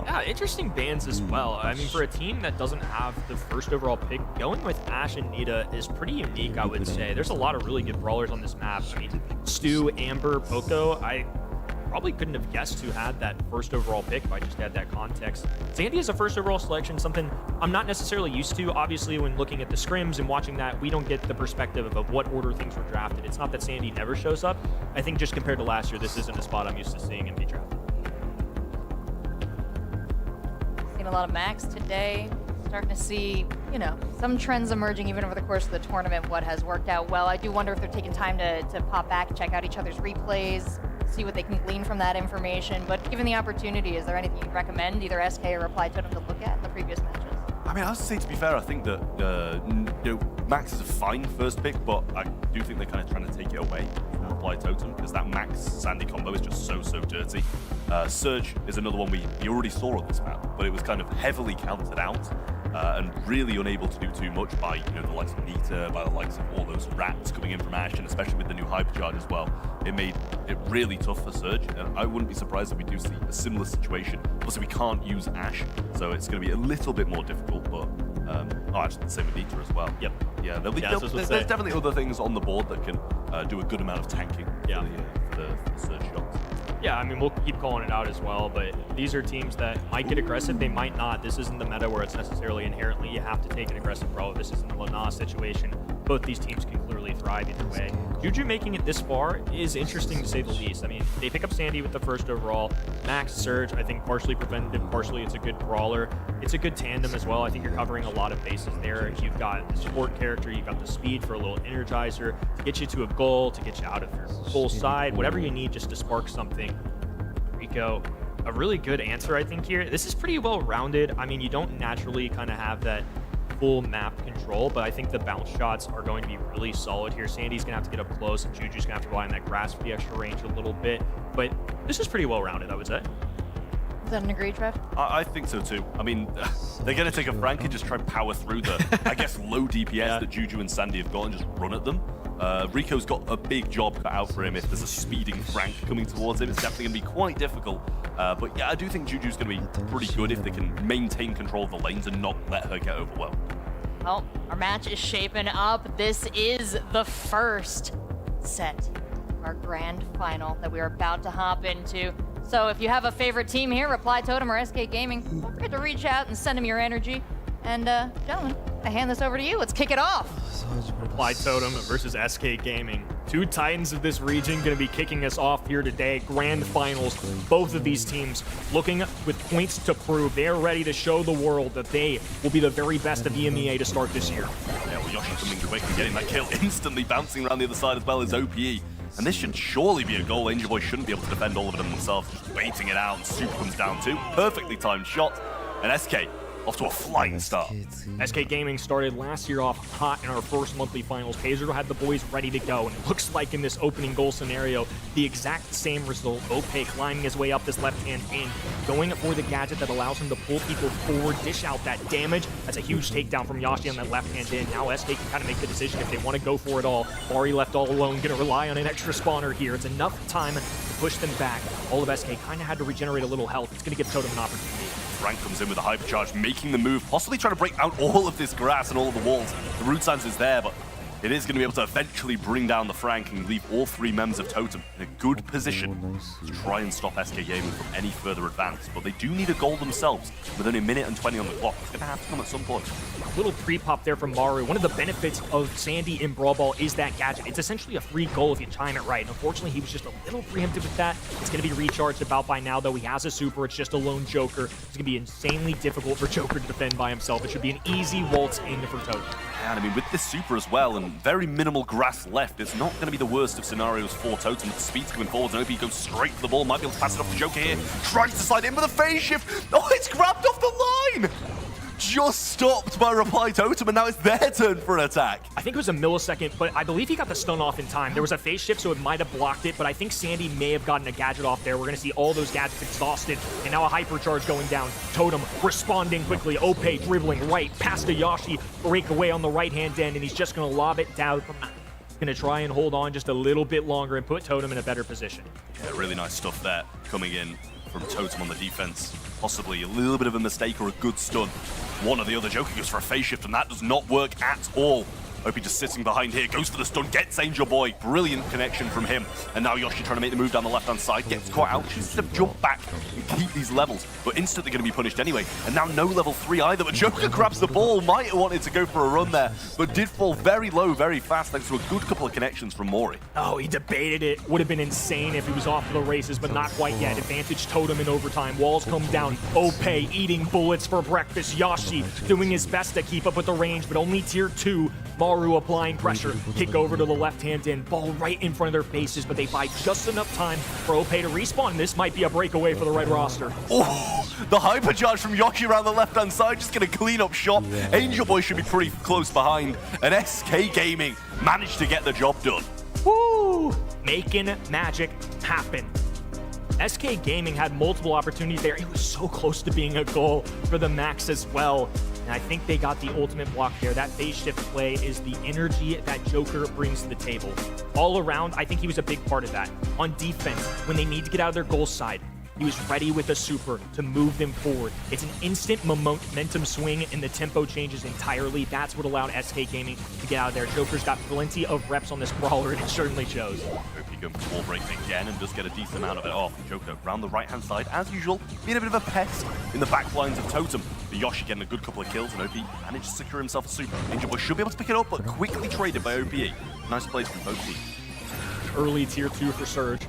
Yeah, interesting bans as well. I mean, for a team that doesn't have the first overall pick, going with Ashe and Nita is pretty unique, I would say. There's a lot of really good brawlers on this map. I mean, Stu, Amber, Poco, I probably couldn't have guessed who had that first overall pick if I just had that context. Sandy is a first overall selection, something I'm not necessarily used to. Obviously, when looking at the scrims and watching that, we don't get the perspective of what order things were drafted. It's not that Sandy never shows up. I think just compared to last year, this isn't a spot I'm used to seeing him be drafted. Seen a lot of Max today. Starting to see, some trends emerging even over the course of the tournament, what has worked out well. I do wonder if they're taking time to pop back, check out each other's replays, see what they can glean from that information. But given the opportunity, is there anything you'd recommend either SK or Reply Totem to look at in the previous matches? I mean, I have to say, to be fair, I think that Max is a fine first pick, but I do think they're kind of trying to take it away from Reply Totem, because that Max-Sandy combo is just so dirty. Surge is another one we already saw on this map, but it was kind of heavily counted out. and really unable to do too much by, you know, the likes of Nita, by the likes of all those rats coming in from Ashe, and especially with the new hypercharge as well. It made it really tough for Surge, and I wouldn't be surprised if we do see a similar situation. Obviously, we can't use Ashe, so it's going to be a little bit more difficult, but actually the same with Nita as well. Yep. Yeah, there's definitely other things on the board that can do a good amount of tanking for the Surge shots. Yeah, I mean, we'll keep calling it out as well, but these are teams that might get aggressive, they might not. This isn't the meta where it's necessarily inherently you have to take an aggressive bro. This isn't a Lana situation. Both these teams can clearly thrive either way. Juju making it this far is interesting to say the least. I mean, they pick up Sandy with the first overall. Max, Surge, I think partially preventative, partially it's a good brawler. It's a good tandem as well. I think you're covering a lot of bases there. You've got the support character, you've got the speed for a little energizer to get you to a goal, to get you out of your full side, whatever you need just to spark something. Rico, a really good answer, I think, here. This is pretty well-rounded. I mean, you don't naturally kind of have that full map control, but I think the bounce shots are going to be really solid here. Sandy's going to have to get up close, and Juju's going to have to rely on that grass for the extra range a little bit, but this is pretty well-rounded, I would say. Is that an agree, Trev? I think so too. I mean, they're going to take a Frank and just try and power through the, I guess, low DPS that Juju and Sandy have got and just run at them. Rico's got a big job cut out for him. If there's a speeding Frank coming towards him, it's definitely going to be quite difficult. But yeah, I do think Juju's going to be pretty good if they can maintain control of the lanes and not let her get overwhelmed. Well, our match is shaping up. This is the first set, our grand final that we are about to hop into. So if you have a favorite team here, Reply Totem or SK Gaming, don't forget to reach out and send them your energy. And gentlemen, I hand this over to you. Let's kick it off. Reply Totem versus SK Gaming. Two titans of this region going to be kicking us off here today. Grand finals. Both of these teams looking with points to prove. They are ready to show the world that they will be the very best of EMEA to start this year. Yeah, well, Yoshi coming quick and getting that kill instantly, bouncing around the other side as well as OPE. And this should surely be a goal. Angel Boy shouldn't be able to defend all of them themselves. Just waiting it out, and Super comes down too. Perfectly timed shot. And SK off to a flying start. SK Gaming started last year off hot in our first monthly finals. Pedro had the boys ready to go, and it looks like in this opening goal scenario, the exact same result. Ope climbing his way up this left-hand in, going for the gadget that allows him to pull people forward, dish out that damage. That's a huge takedown from Yashi on that left-hand in. Now SK can kind of make the decision if they want to go for it all. Bari left all alone, going to rely on an extra spawner here. It's enough time to push them back. All of SK kind of had to regenerate a little health. It's going to give Totem an opportunity. Frank comes in with a hypercharge, making the move, possibly trying to break out all of this grass and all of the walls. The root signs is there, but it is going to be able to eventually bring down the Frank and leave all three members of Totem in a good position to try and stop SK Gaming from any further advance. But they do need a goal themselves with only a minute and 20 on the clock. It's going to have to come at some point. Little pre-pop there from Maru. One of the benefits of Sandy in Brawl Ball is that gadget. It's essentially a free goal if you time it right. And unfortunately, he was just a little preemptive with that. It's going to be recharged about by now, though. He has a super. It's just a lone Joker. It's going to be insanely difficult for Joker to defend by himself. It should be an easy waltz in for Totem. And I mean, with this super as well and very minimal grass left, it's not going to be the worst of scenarios for Totem. With the speed coming forward, and OP goes straight for the ball. Might be able to pass it off to Joker here. Tries to slide in with a phase shift. Oh, it's grabbed off the line! Just stopped by Reply Totem, and now it's their turn for an attack. I think it was a millisecond, but I believe he got the stun off in time. There was a phase shift, so it might have blocked it, but I think Sandy may have gotten a gadget off there. We're going to see all those gadgets exhausted, and now a hypercharge going down. Totem responding quickly. Ope dribbling right past Ayashi, break away on the right-hand end, and he's just going to lob it down. Going to try and hold on just a little bit longer and put Totem in a better position. Yeah, really nice stuff there coming in from Totem on the defense. Possibly a little bit of a mistake or a good stun. One or the other. Joker goes for a phase shift, and that does not work at all. Opie just sitting behind here, goes for the stun, gets Angel Boy. Brilliant connection from him. And now Yoshi trying to make the move down the left-hand side, gets caught out, chooses to jump back and keep these levels, but instantly going to be punished anyway. And now no level 3 either, but Joker grabs the ball, might have wanted to go for a run there, but did fall very low, very fast, thanks to a good couple of connections from Mori. Oh, he debated it. Would have been insane if he was off to the races, but not quite yet. Advantage Totem in overtime. Walls come down. Ope eating bullets for breakfast. Yashi doing his best to keep up with the range, but only tier 2. Maru applying pressure. Kick over to the left-hand end. Ball right in front of their faces, but they buy just enough time for Ope to respawn. This might be a breakaway for the red roster. Oh, the hypercharge from Yoshi around the left-hand side, just going to clean up shop. Angel Boy should be pretty close behind, and SK Gaming managed to get the job done. Woo! Making magic happen. SK Gaming had multiple opportunities there. It was so close to being a goal for the Max as well. And I think they got the ultimate block there. That phase shift play is the energy that Joker brings to the table. All around, I think he was a big part of that. On defense, when they need to get out of their goal side, he was ready with a super to move them forward. It's an instant momentum swing, and the tempo changes entirely. That's what allowed SK Gaming to get out of there. Joker's got plenty of reps on this brawler, and it certainly shows. Hope he goes for wall break again and does get a decent amount of it off. Joker around the right-hand side, as usual, being a bit of a pest in the back lines of Totem. But Yoshi getting a good couple of kills, and OP managed to secure himself a super. Angel Boy should be able to pick it up, but quickly traded by OPE. Nice plays from both teams. Early tier 2 for Surge.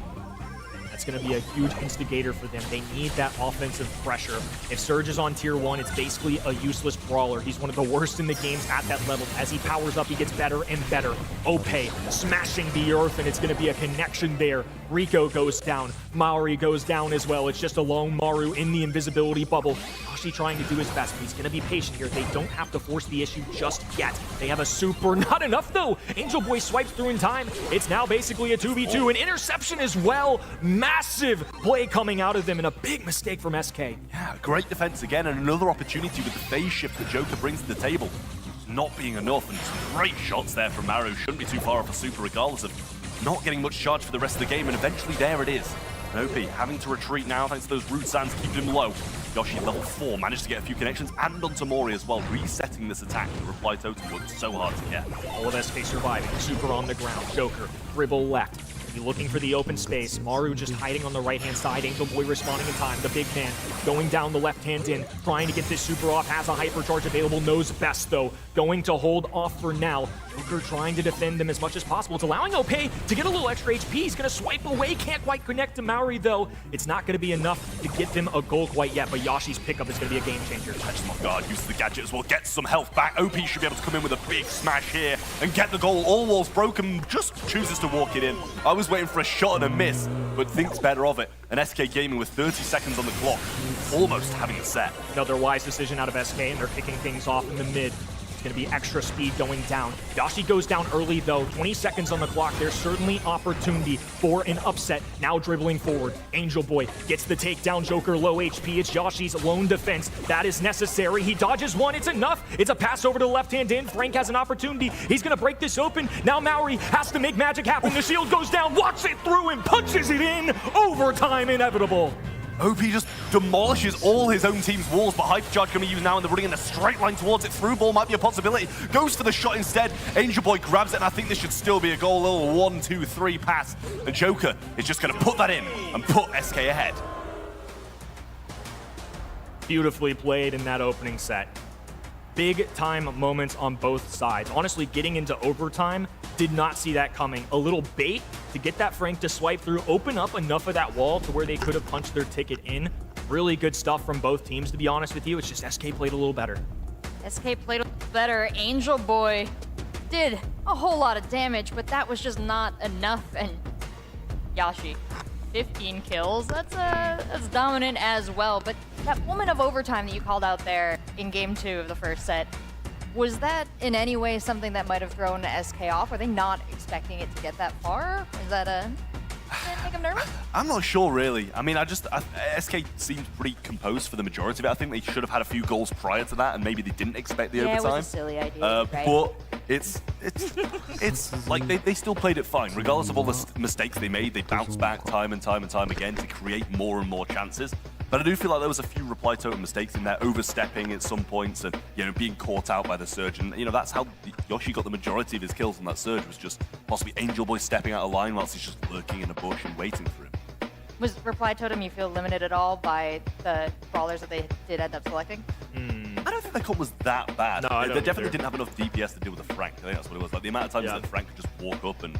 That's going to be a huge instigator for them. They need that offensive pressure. If Surge is on tier 1, it's basically a useless brawler. He's one of the worst in the games at that level. As he powers up, he gets better and better. Ope smashing the earth, and it's going to be a connection there. Rico goes down. Maori goes down as well. It's just a lone Maru in the invisibility bubble. Yoshi trying to do his best, but he's going to be patient here. They don't have to force the issue just yet. They have a super. Not enough, though. Angel Boy swipes through in time. It's now basically a 2v2. An interception as well. Massive play coming out of them, and a big mistake from SK. Yeah, great defense again, and another opportunity with the phase shift that Joker brings to the table. Not being enough, and some great shots there from Maru. Shouldn't be too far off a super, regardless of not getting much charge for the rest of the game, and eventually there it is. And OP having to retreat now thanks to those root sands, keeping him low. Yoshi, level 4, managed to get a few connections, and onto Mori as well, resetting this attack. The reply totem worked so hard to get. All of SK surviving. Super on the ground. Joker, dribble left. Looking for the open space. Maru just hiding on the right-hand side. Angel Boy responding in time. The big man going down the left-hand in, trying to get this super off. Has a hypercharge available. Knows best, though. Going to hold off for now. Joker trying to defend them as much as possible. It's allowing Ope to get a little extra HP. He's going to swipe away. Can't quite connect to Maori, though. It's not going to be enough to get them a goal quite yet, but Yoshi's pickup is going to be a game changer. Catches him off guard. Uses the gadget as well. Gets some health back. OP should be able to come in with a big smash here and get the goal. All walls broken. Just chooses to walk it in. I was waiting for a shot and a miss, but thinks better of it. And SK Gaming with 30 seconds on the clock, almost having a set. Another wise decision out of SK, and they're kicking things off in the mid. It's going to be extra speed going down. Yoshi goes down early, though. 20 seconds on the clock. There's certainly opportunity for an upset. Now dribbling forward. Angel Boy gets the takedown. Joker low HP. It's Yoshi's lone defense. That is necessary. He dodges one. It's enough. It's a pass over to the left-hand in. Frank has an opportunity. He's going to break this open. Now Maori has to make magic happen. The shield goes down. Walks it through and punches it in. Overtime inevitable. OP just demolishes all his own team's walls, but hypercharge can be used now, and they're running in a straight line towards it. Through ball might be a possibility. Goes for the shot instead. Angel Boy grabs it, and I think this should still be a goal. A little 1, 2, 3 pass. The Joker is just going to put that in and put SK ahead. Beautifully played in that opening set. Big time moments on both sides. Honestly, getting into overtime, did not see that coming. A little bait to get that Frank to swipe through, open up enough of that wall to where they could have punched their ticket in. Really good stuff from both teams, to be honest with you. It's just SK played a little better. SK played a little better. Angel Boy did a whole lot of damage, but that was just not enough. And Yoshi, 15 kills. That's dominant as well. But that moment of overtime that you called out there in game 2 of the first set, was that in any way something that might have thrown SK off? Were they not expecting it to get that far? Is that a... Does that make them nervous? I'm not sure, really. I mean, SK seemed pretty composed for the majority of it. I think they should have had a few goals prior to that, and maybe they didn't expect the overtime. Yeah, it was a silly idea, right? But it's like they still played it fine. Regardless of all the mistakes they made, they bounced back time and time and time again to create more and more chances. But I do feel like there was a few reply totem mistakes in there, overstepping at some points and, you know, being caught out by the surge. And, you know, that's how Yoshi got the majority of his kills on that surge, was just possibly Angel Boy stepping out of line whilst he's just lurking in a bush and waiting for him. Was reply totem, you feel, limited at all by the brawlers that they did end up selecting? I don't think the comp was that bad. No, they definitely didn't have enough DPS to deal with the Frank. I think that's what it was. Like, the amount of times that Frank could just walk up and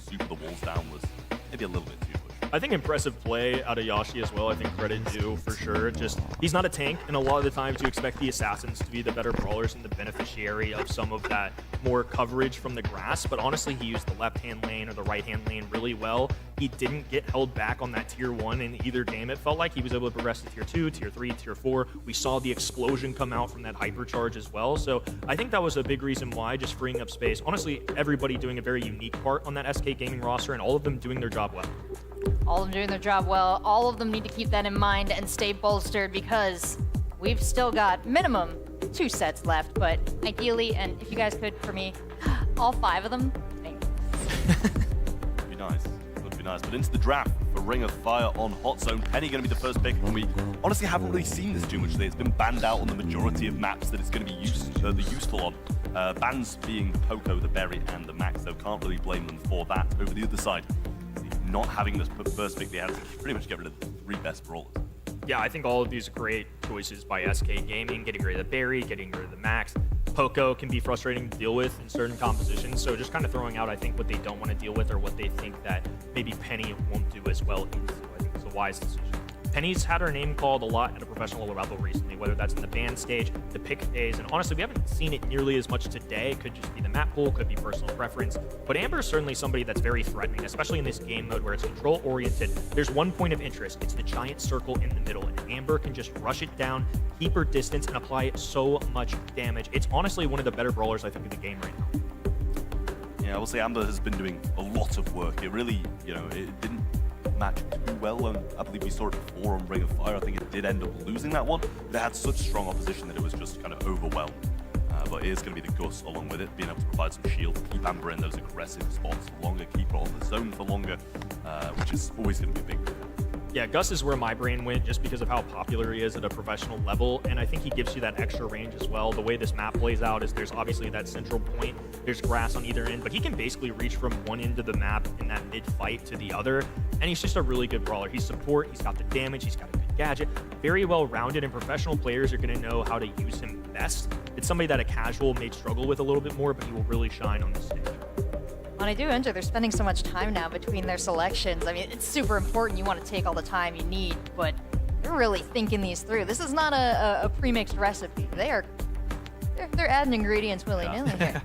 super the walls down was maybe a little bit too much. I think impressive play out of Yoshi as well. I think credit due for sure. Just, he's not a tank, and a lot of the times you expect the assassins to be the better brawlers and the beneficiary of some of that more coverage from the grass. But honestly, he used the left-hand lane or the right-hand lane really well. He didn't get held back on that tier 1 in either game. It felt like he was able to progress to tier 2, tier 3, tier 4. We saw the explosion come out from that hypercharge as well. So I think that was a big reason why, just freeing up space. Honestly, everybody doing a very unique part on that SK Gaming roster, and all of them doing their job well. All of them doing their job well. All of them need to keep that in mind and stay bolstered, because we've still got minimum 2 sets left, but ideally, and if you guys could, for me, all 5 of them, thanks. Would be nice. Would be nice. But into the draft for Ring of Fire on Hot Zone. Penny going to be the first pick. And we honestly haven't really seen this too much today. It's been banned out on the majority of maps that it's going to be useful on. Bans being the Poco, the Berry, and the Max, so can't really blame them for that. Over the other side, not having this first pick, they had to pretty much get rid of the 3 best brawlers. Yeah, I think all of these are great choices by SK Gaming, getting rid of the Berry, getting rid of the Max. Poco can be frustrating to deal with in certain compositions, so just kind of throwing out, I think, what they don't want to deal with or what they think that maybe Penny won't do as well. I think it's a wise decision. Penny's had her name called a lot at a professional level recently, whether that's in the ban stage, the pick days, and honestly, we haven't seen it nearly as much today. It could just be the map pool, could be personal preference, but Amber is certainly somebody that's very threatening, especially in this game mode where it's control-oriented. There's one point of interest. It's the giant circle in the middle, and Amber can just rush it down, keep her distance, and apply so much damage. It's honestly one of the better brawlers, I think, in the game right now. Yeah, I will say Amber has been doing a lot of work. It really, it didn't match too well, and I believe we saw it before on Ring of Fire. I think it did end up losing that one, but it had such strong opposition that it was just kind of overwhelmed. But it is going to be the Gus along with it, being able to provide some shield, keep Amber in those aggressive spots for longer, keep her on the zone for longer, which is always going to be a big thing. Yeah, Gus is where my brain went just because of how popular he is at a professional level, and I think he gives you that extra range as well. The way this map plays out is there's obviously that central point, there's grass on either end, but he can basically reach from one end of the map in that mid-fight to the other, and he's just a really good brawler. He's support, he's got the damage, he's got a good gadget, very well-rounded, and professional players are going to know how to use him best. It's somebody that a casual may struggle with a little bit more, but he will really shine on the stage. When I do enter, they're spending so much time now between their selections. I mean, it's super important. You want to take all the time you need, but they're really thinking these through. This is not a pre-mixed recipe. They're adding ingredients willy-nilly here.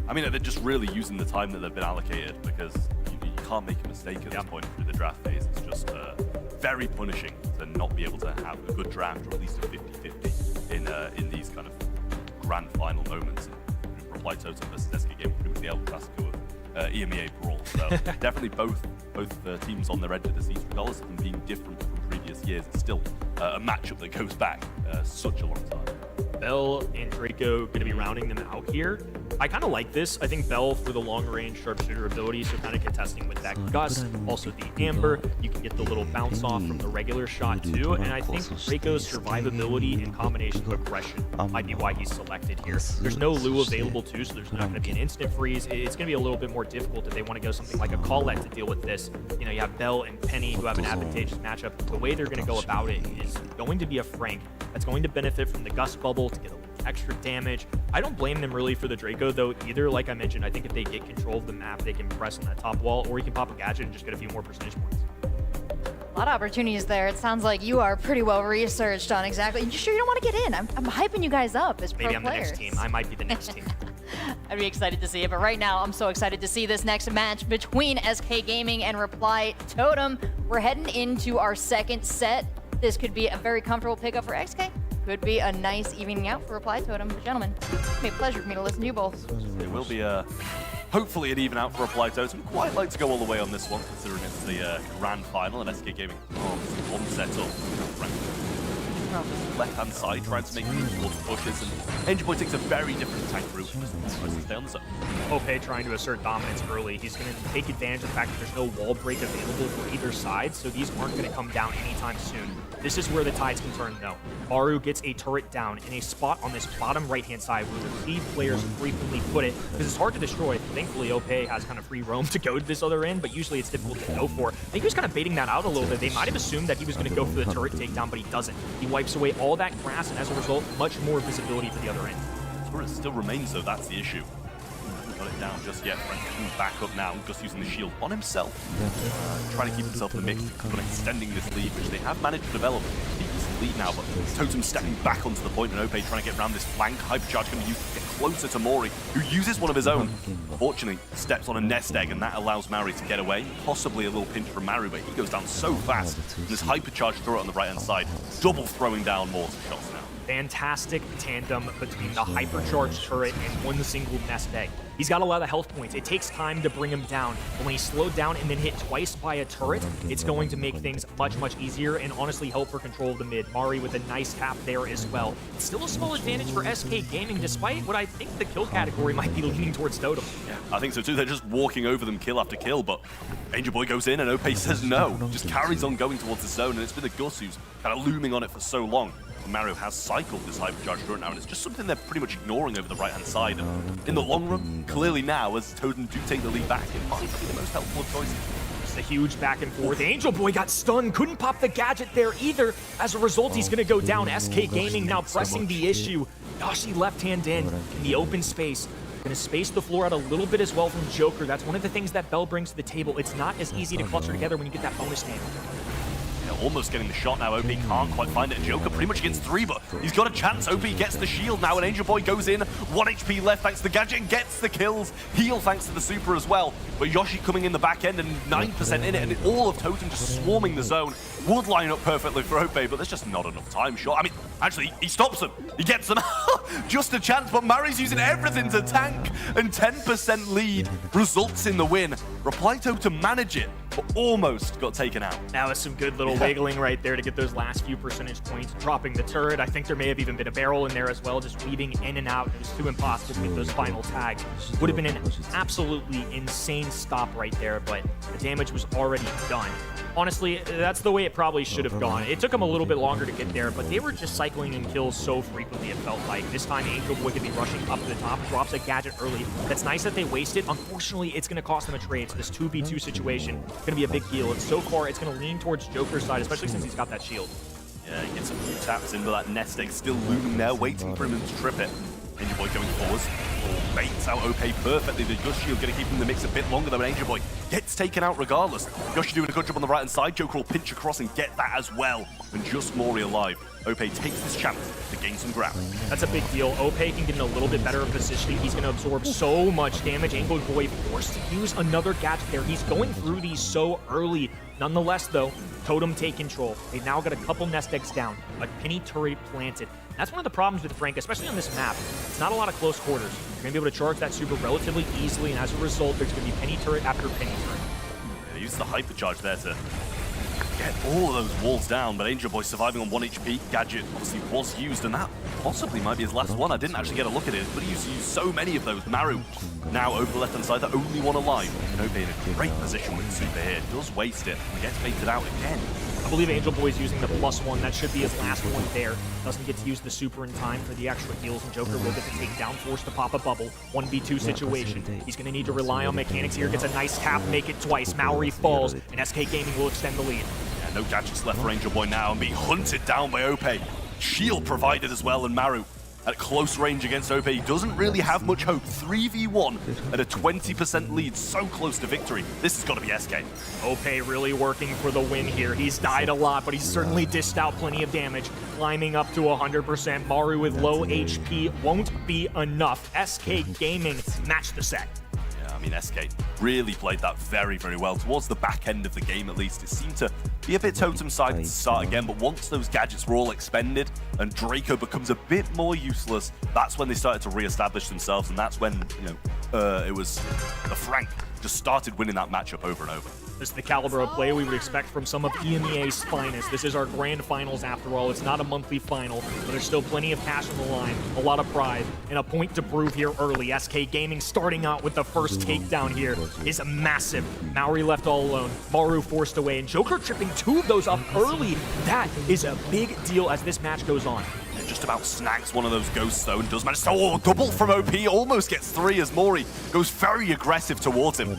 I mean, they're just really using the time that they've been allocated because you can't make a mistake at this point through the draft phase. It's just very punishing to not be able to have a good draft or at least a 50-50 in these kind of grand final moments. Reply Totem versus SK Game, pretty much the El Clasico of EMEA Brawl. So definitely both teams on their edge of the seats, regardless of them being different from previous years. It's still a matchup that goes back such a long time. Bell and Draco going to be rounding them out here. I kind of like this. I think Bell for the long-range sharpshooter ability, so kind of contesting with that Gus. Also the Amber. You can get the little bounce off from the regular shot too. And I think Draco's survivability in combination with aggression might be why he's selected here. There's no Lu available too, so there's not going to be an instant freeze. It's going to be a little bit more difficult if they want to go something like a Colette to deal with this. You have Bell and Penny who have an advantageous matchup. The way they're going to go about it is going to be a Frank that's going to benefit from the Gus bubble to get a little extra damage. I don't blame them really for the Draco though either. Like I mentioned, I think if they get control of the map, they can press on that top wall, or you can pop a gadget and just get a few more percentage points. A lot of opportunities there. It sounds like you are pretty well researched on exactly. You sure you don't want to get in? I'm hyping you guys up as pro Maybe I'm players. the next team. I might be the next team. I'd be excited to see it, but right now I'm so excited to see this next match between SK Gaming and Reply Totem. We're heading into our second set. This could be a very comfortable pickup for XK. Could be a nice evening out for Reply Totem. But gentlemen, it's been a pleasure for me to listen to you both. It will be hopefully an even out for Reply Totem. Quite like to go all the way on this one, considering it's the grand final and SK Gaming one set up. Left-hand side, trying to make these water pushes, and Angel Boy takes a very different tank route. Just tries to stay on the zone. Ope trying to assert dominance early. He's going to take advantage of the fact that there's no wall break available for either side, so these aren't going to come down anytime soon. This is where the tides can turn, though. Baru gets a turret down in a spot on this bottom right-hand side where the lead players frequently put it, because it's hard to destroy. Thankfully, Ope has kind of free roam to go to this other end, but usually it's difficult to go for. I think he was kind of baiting that out a little bit. They might have assumed that he was going to go for the turret takedown, but he doesn't. He wipes away all that grass, and as a result, much more visibility for the other end. Turret still remains, though. That's the issue. Got it down just yet. Frank back up now, just using the shield on himself. Trying to keep himself in the mix, but extending this lead, which they have managed to develop. Deep lead now, but Totem stepping back onto the point, and Ope trying to get around this flank. Hypercharge can be used to get closer to Mori, who uses one of his own. Fortunately, steps on a nest egg, and that allows Maru to get away. Possibly a little pinch from Maru, but he goes down so fast. And this hypercharge turret on the right-hand side, double throwing down mortar shots now. Fantastic tandem between the hypercharged turret and one single nest egg. He's got a lot of health points. It takes time to bring him down, but when he's slowed down and then hit twice by a turret, it's going to make things much, much easier and honestly help for control of the mid. Mari with a nice tap there as well. It's still a small advantage for SK Gaming, despite what I think the kill category might be leaning towards Totem. Yeah, I think so too. They're just walking over them kill after kill, but Angel Boy goes in and Ope says no. Just carries on going towards the zone, and it's been the Gus who's kind of looming on it for so long. Mario has cycled this hypercharged turret now, and it's just something they're pretty much ignoring over the right-hand side. And in the long run, clearly now, as Totem do take the lead back, it might be the most helpful of choices. Just a huge back and forth. Angel Boy got stunned, couldn't pop the gadget there either. As a result, he's going to go down. SK Gaming now pressing the issue. Yoshi left-hand in the open space. Going to space the floor out a little bit as well from Joker. That's one of the things that Bell brings to the table. It's not as easy to cluster together when you get that bonus name. Almost getting the shot now. OP can't quite find it. Joker pretty much gets 3, but he's got a chance. OP gets the shield now, and Angel Boy goes in. 1 HP left thanks to the gadget and gets the kills. Heal thanks to the super as well. But Yoshi coming in the back end and 9% in it, and all of Totem just swarming the zone. Would line up perfectly for OP, but there's just not enough time. Sure, I mean, actually, he stops them. He gets them. Just a chance, but Mari's using everything to tank, and 10% lead results in the win. Replyto to manage it, but almost got taken out. That was some good little wiggling right there to get those last few percentage points. Dropping the turret. I think there may have even been a barrel in there as well, just weaving in and out. It was too impossible to get those final tags. Would have been an absolutely insane stop right there, but the damage was already done. Honestly, that's the way it probably should have gone. It took them a little bit longer to get there, but they were just cycling in kills so frequently, it felt like. This time, Angel Boy could be rushing up to the top, drops a gadget early. That's nice that they wasted. Unfortunately, it's going to cost them a trade, so this 2v2 situation is going to be a big deal. And so far, it's going to lean towards Joker's side, especially since he's got that shield. Yeah, he gets a few taps into that nest egg, still looming there, waiting for him to trip it. Angel Boy going forwards. Oh, baits out OP perfectly. The Gus shield going to keep him in the mix a bit longer, though, and Angel Boy gets taken out regardless. Yoshi doing a good job on the right-hand side. Joker will pinch across and get that as well. And just Mori alive. OP takes this chance to gain some ground. That's a big deal. OP can get in a little bit better positioning. He's going to absorb so much damage. Angel Boy forced to use another gadget there. He's going through these so early. Nonetheless, though, Totem take control. They've now got a couple nest eggs down. A penny turret planted. That's one of the problems with Frank, especially on this map. It's not a lot of close quarters. You're going to be able to charge that super relatively easily, and as a result, there's going to be penny turret after penny turret. Yeah, use the hypercharge there to get all of those walls down, but Angel Boy surviving on 1 HP. Gadget obviously was used, and that possibly might be his last one. I didn't actually get a look at it, but he used to use so many of those. Maru now over the left-hand side, the only one alive. And OP in a great position with the super here. Does waste it, and gets baited out again. I believe Angel Boy's using the +1. That should be his last one there. Doesn't get to use the super in time for the extra heals, and Joker will get the takedown, forced to pop a bubble. 1v2 situation. He's going to need to rely on mechanics here. Gets a nice tap, make it twice. Maori falls, and SK Gaming will extend the lead. Yeah, no gadgets left for Angel Boy now, and being hunted down by OP. Shield provided as well, and Maru at close range against OP. He doesn't really have much hope. 3v1 at a 20% lead, so close to victory. This has got to be SK. OP really working for the win here. He's died a lot, but he's certainly dished out plenty of damage. Climbing up to 100%. Maru with low HP won't be enough. SK Gaming match the set. I mean, SK really played that very, very well. Towards the back end of the game, at least, it seemed to be a bit Totem-sided to start again, but once those gadgets were all expended and Draco becomes a bit more useless, that's when they started to re-establish themselves, and that's when, it was the Frank just started winning that matchup over and over. This is the caliber of play we would expect from some of EMEA's finest. This is our grand finals after all. It's not a monthly final, but there's still plenty of cash on the line, a lot of pride, and a point to prove here early. SK Gaming starting out with the first takedown here is massive. Maori left all alone. Maru forced away, and Joker tripping 2 of those up early. That is a big deal as this match goes on. Just about snags one of those ghosts though, and does manage to, double from OP, almost gets 3 as Mori goes very aggressive towards him.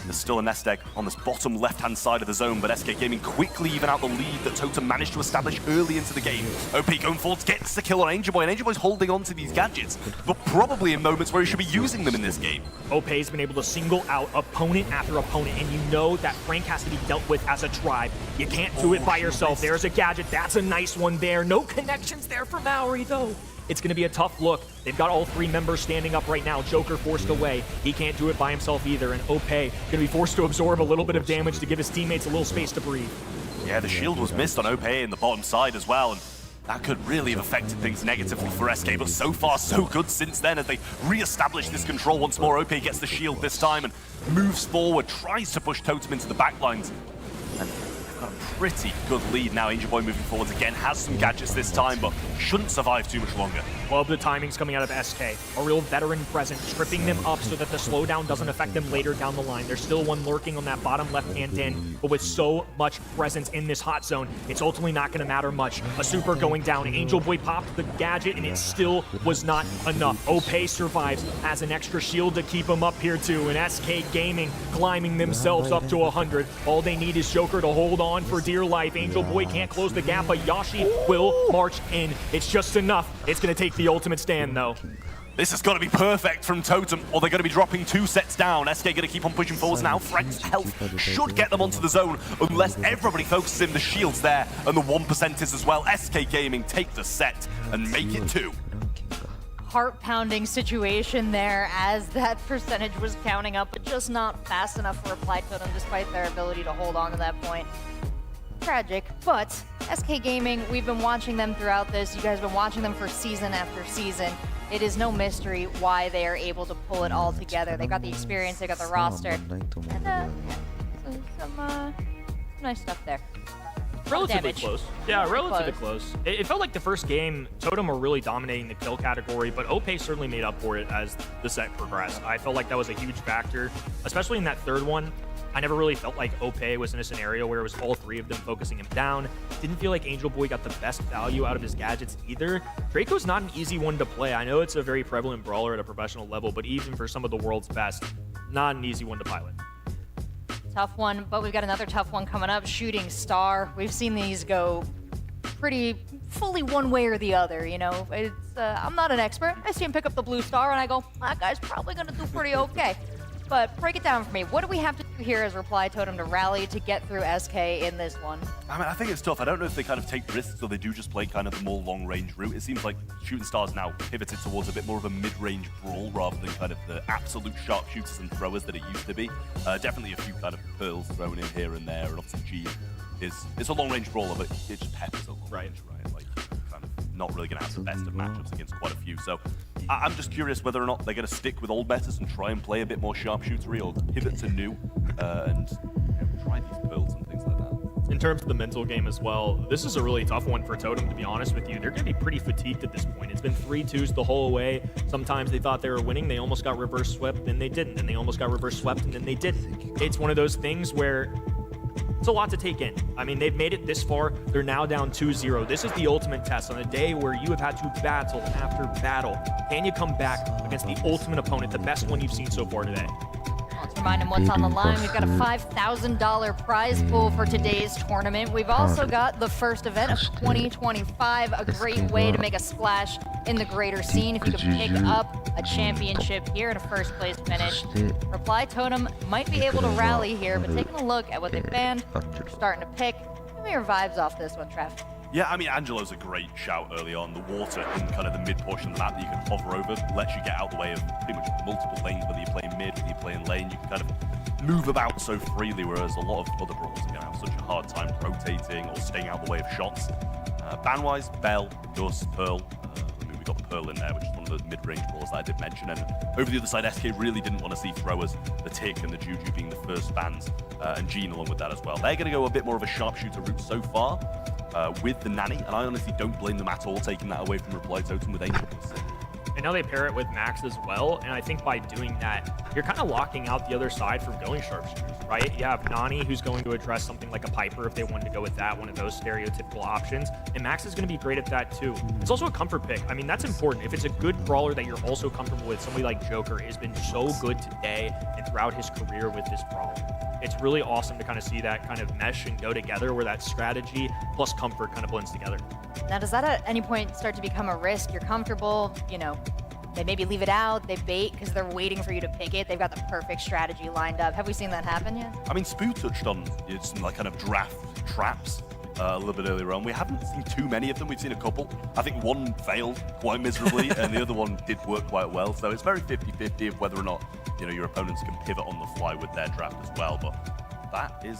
There's still a nest egg on this bottom left-hand side of the zone, but SK Gaming quickly even out the lead that Totem managed to establish early into the game. OP going forwards, gets the kill on Angel Boy, and Angel Boy's holding on to these gadgets, but probably in moments where he should be using them in this game. OP's been able to single out opponent after opponent, and you know that Frank has to be dealt with as a tribe. You can't do it by yourself. There's a gadget. That's a nice one there. No connections there for Maori, though. It's going to be a tough look. They've got all 3 members standing up right now. Joker forced away. He can't do it by himself either, and OP going to be forced to absorb a little bit of damage to give his teammates a little space to breathe. Yeah, the shield was missed on OP in the bottom side as well, and that could really have affected things negatively for SK, but so far so good since then as they re-establish this control once more. OP gets the shield this time and moves forward, tries to push Totem into the backlines. And they've got a pretty good lead now. Angel Boy moving forwards again, has some gadgets this time, but shouldn't survive too much longer. Love the timings coming out of SK. A real veteran presence, tripping them up so that the slowdown doesn't affect them later down the line. There's still one lurking on that bottom left-hand end, but with so much presence in this hot zone, it's ultimately not going to matter much. A super going down. Angel Boy popped the gadget, and it still was not enough. OP survives, has an extra shield to keep him up here too, and SK Gaming climbing themselves up to 100. All they need is Joker to hold on for dear life. Angel Boy can't close the gap, but Yashi will march in. It's just enough. It's going to take the ultimate stand, though. This has got to be perfect from Totem, or they're going to be dropping 2 sets down. SK going to keep on pushing forwards now. Frank's health should get them onto the zone, unless everybody focuses in. The shield's there, and the 1% is as well. SK Gaming take the set and make it 2. Heart-pounding situation there as that percentage was counting up, but just not fast enough for Reply Totem despite their ability to hold on to that point. Tragic, but SK Gaming, we've been watching them throughout this. You guys have been watching them for season after season. It is no mystery why they are able to pull it all together. They got the experience, they got the roster, and some nice stuff there. Relatively close. Yeah, relatively close. It felt like the first game, Totem were really dominating the kill category, but OP certainly made up for it as the set progressed. I felt like that was a huge factor, especially in that third one. I never really felt like OP was in a scenario where it was all 3 of them focusing him down. Didn't feel like Angel Boy got the best value out of his gadgets either. Draco's not an easy one to play. I know it's a very prevalent brawler at a professional level, but even for some of the world's best, not an easy one to pilot. Tough one, but we've got another tough one coming up. Shooting Star. We've seen these go pretty fully one way or the other, you know. It's I'm not an expert. I see him pick up the blue star and I go, that guy's probably gonna do pretty okay. But break it down for me. What do we have to do here as Reply Totem to rally to get through SK in this one? I mean, I think it's tough. I don't know if they kind of take risks or they do just play kind of the more long-range route. It seems like Shooting Stars now pivoted towards a bit more of a mid-range brawl rather than kind of the absolute sharpshooters and throwers that it used to be. Definitely a few kind of pearls thrown in here and there, and obviously G is a long-range brawler, but it just peppers a long range, right? Like, kind of not really going to have the best of matchups against quite a few. So I'm just curious whether or not they're going to stick with old metas and try and play a bit more sharpshootery or pivot to new and try these pearls and things like that. In terms of the mental game as well, this is a really tough one for Totem, to be honest with you. They're going to be pretty fatigued at this point. It's been 3-2s the whole way. Sometimes they thought they were winning, they almost got reverse swept, then they didn't. And they almost got reverse swept, and then they didn't. It's one of those things where it's a lot to take in. I mean, they've made it this far. They're now down 2-0. This is the ultimate test on a day where you have had to battle after battle. Can you come back against the ultimate opponent, the best one you've seen so far today? Let's remind him what's on the line. We've got a $5,000 prize pool for today's tournament. We've also got the first event of 2025, a great way to make a splash in the greater scene. If you could pick up a championship here in a first place finish, Reply Totem might be able to rally here, but taking a look at what they've banned, starting to pick. Give me your vibes off this one, Trev. Yeah, I mean, Angelo's a great shout early on. The water in kind of the mid portion of the map that you can hover over lets you get out the way of pretty much multiple lanes, whether you're playing mid, whether you're playing lane. You can kind of move about so freely, whereas a lot of other brawlers are going to have such a hard time rotating or staying out the way of shots. Ban-wise, Bell, Gus, Pearl. I mean, we got the Pearl in there, which is one of the mid-range brawlers that I did mention. And over the other side, SK really didn't want to see throwers, the Tick and the Juju being the first bans, and Gene along with that as well. They're going to go a bit more of a sharpshooter route so far. With the Nanny, and I honestly don't blame them at all taking that away from Reply Totem with Angel. And now they pair it with Max as well, and I think by doing that, you're kind of locking out the other side from going sharpshooters, right? You have Nani, who's going to address something like a Piper if they wanted to go with that, one of those stereotypical options, and Max is going to be great at that too. It's also a comfort pick. I mean, that's important. If it's a good brawler that you're also comfortable with, somebody like Joker has been so good today and throughout his career with this brawler. It's really awesome to kind of see that kind of mesh and go together where that strategy plus comfort kind of blends together. Now, does that at any point start to become a risk? You're comfortable, you know, they maybe leave it out, they bait because they're waiting for you to pick it. They've got the perfect strategy lined up. Have we seen that happen yet? I mean, Spoo touched on some like kind of draft traps a little bit earlier on. We haven't seen too many of them. We've seen a couple. I think one failed quite miserably and the other one did work quite well. So it's very 50-50 of whether or not, you know, your opponents can pivot on the fly with their draft as well. But that is,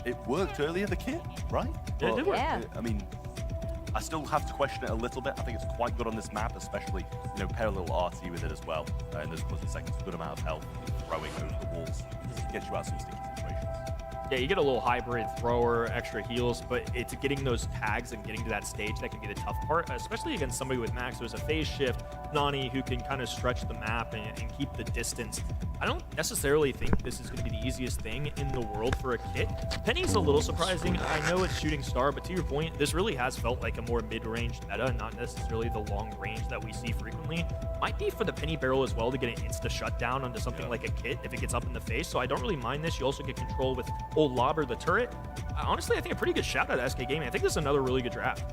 it worked earlier, the kit, right? Yeah, it did work. Yeah. I mean, I still have to question it a little bit. I think it's quite good on this map, especially, you know, pair a little RT with it as well. In those closing seconds, good amount of health, throwing over the walls, gets you out of some sticky situations. Yeah, you get a little hybrid thrower, extra heals, but it's getting those tags and getting to that stage that can be the tough part, especially against somebody with Max who's a phase shift, Nani, who can kind of stretch the map and keep the distance. I don't necessarily think this is going to be the easiest thing in the world for a kit. Penny's a little surprising. I know it's shooting star, but to your point, this really has felt like a more mid-range meta, not necessarily the long range that we see frequently. Might be for the Penny barrel as well to get an insta shutdown onto something like a kit if it gets up in the face, so I don't really mind this. You also get control with old Lobber the turret. Honestly, I think a pretty good shout out to SK Gaming. I think this is another really good draft.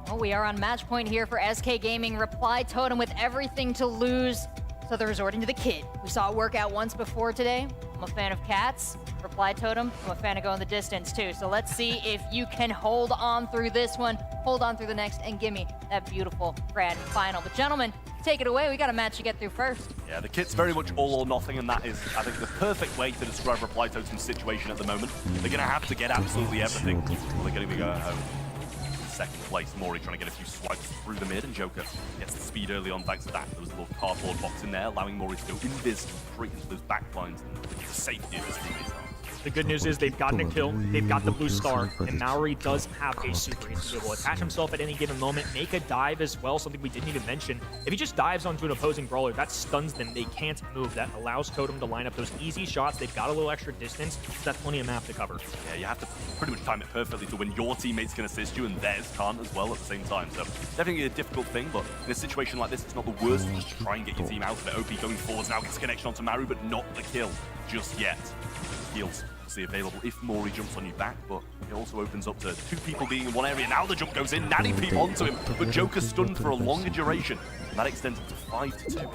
Oh, we are on match point here for SK Gaming. Reply Totem with everything to lose, so they're resorting to the kit. We saw it work out once before today. I'm a fan of cats. Reply Totem, I'm a fan of going the distance too. So let's see if you can hold on through this one, hold on through the next, and give me that beautiful grand final. But gentlemen, take it away. We got a match to get through first. Yeah, the kit's very much all or nothing, and that is, I think, the perfect way to describe Reply Totem's situation at the moment. They're going to have to get absolutely everything, or they're going to be going home. Second place, Mori trying to get a few swipes through the mid, and Joker gets the speed early on thanks to that. There was a little cardboard box in there, allowing Mori to go invis straight into those back lines and the safety of his teammates. The good news is they've gotten a kill, they've got the blue star, and Maori does have a super. He's able to attach himself at any given moment, make a dive as well, something we didn't even mention. If he just dives onto an opposing brawler, that stuns them. They can't move. That allows Totem to line up those easy shots. They've got a little extra distance. That's plenty of map to cover. Yeah, you have to pretty much time it perfectly to when your teammates can assist you and theirs can't as well at the same time. So definitely a difficult thing, but in a situation like this, it's not the worst just to try and get your team out of it. OP going forwards now gets a connection onto Maru, but not the kill just yet. Heals available if Mori jumps on you back, but it also opens up to two people being in one area. Now the jump goes in, Natty peep onto him, but Joker's stunned for a longer duration, and that extends it to 5-2.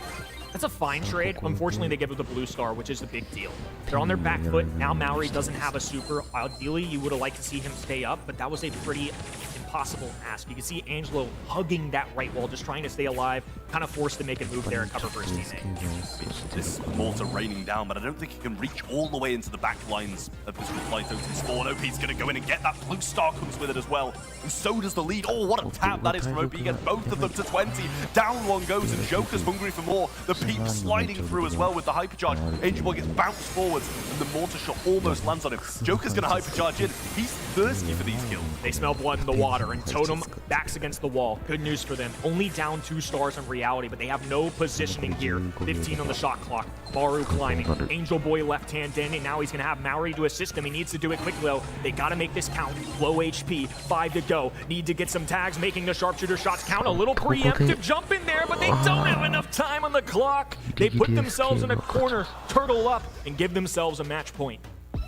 That's a fine trade. Unfortunately, they give it the blue star, which is the big deal. They're on their back foot. Now Maori doesn't have a super. Ideally, you would have liked to see him stay up, but that was a pretty impossible ask. You can see Angelo hugging that right wall, just trying to stay alive, kind of forced to make a move there and cover for his teammate. This mortar raining down, but I don't think he can reach all the way into the back lines of this Reply Totem spawn. OP's going to go in and get that blue star, comes with it as well. And so does the lead. Oh, what a tap that is from OP. He gets both of them to 20. Down one goes, and Joker's hungry for more. The peep sliding through as well with the hypercharge. Angel Boy gets bounced forwards, and the mortar shot almost lands on him. Joker's going to hypercharge in. He's thirsty for these kills. They smell blood in the water, and Totem backs against the wall. Good news for them. Only down 2 stars in reality, but they have no positioning here. 15 on the shot clock. Maru climbing. Angel Boy left hand in, and now he's going to have Maori to assist him. He needs to do it quickly, though. They got to make this count. Low HP, 5 to go. Need to get some tags, making the sharpshooter shots count. A little preemptive jump in there, but they don't have enough time on the clock. They put themselves in a corner, turtle up, and give themselves a match point.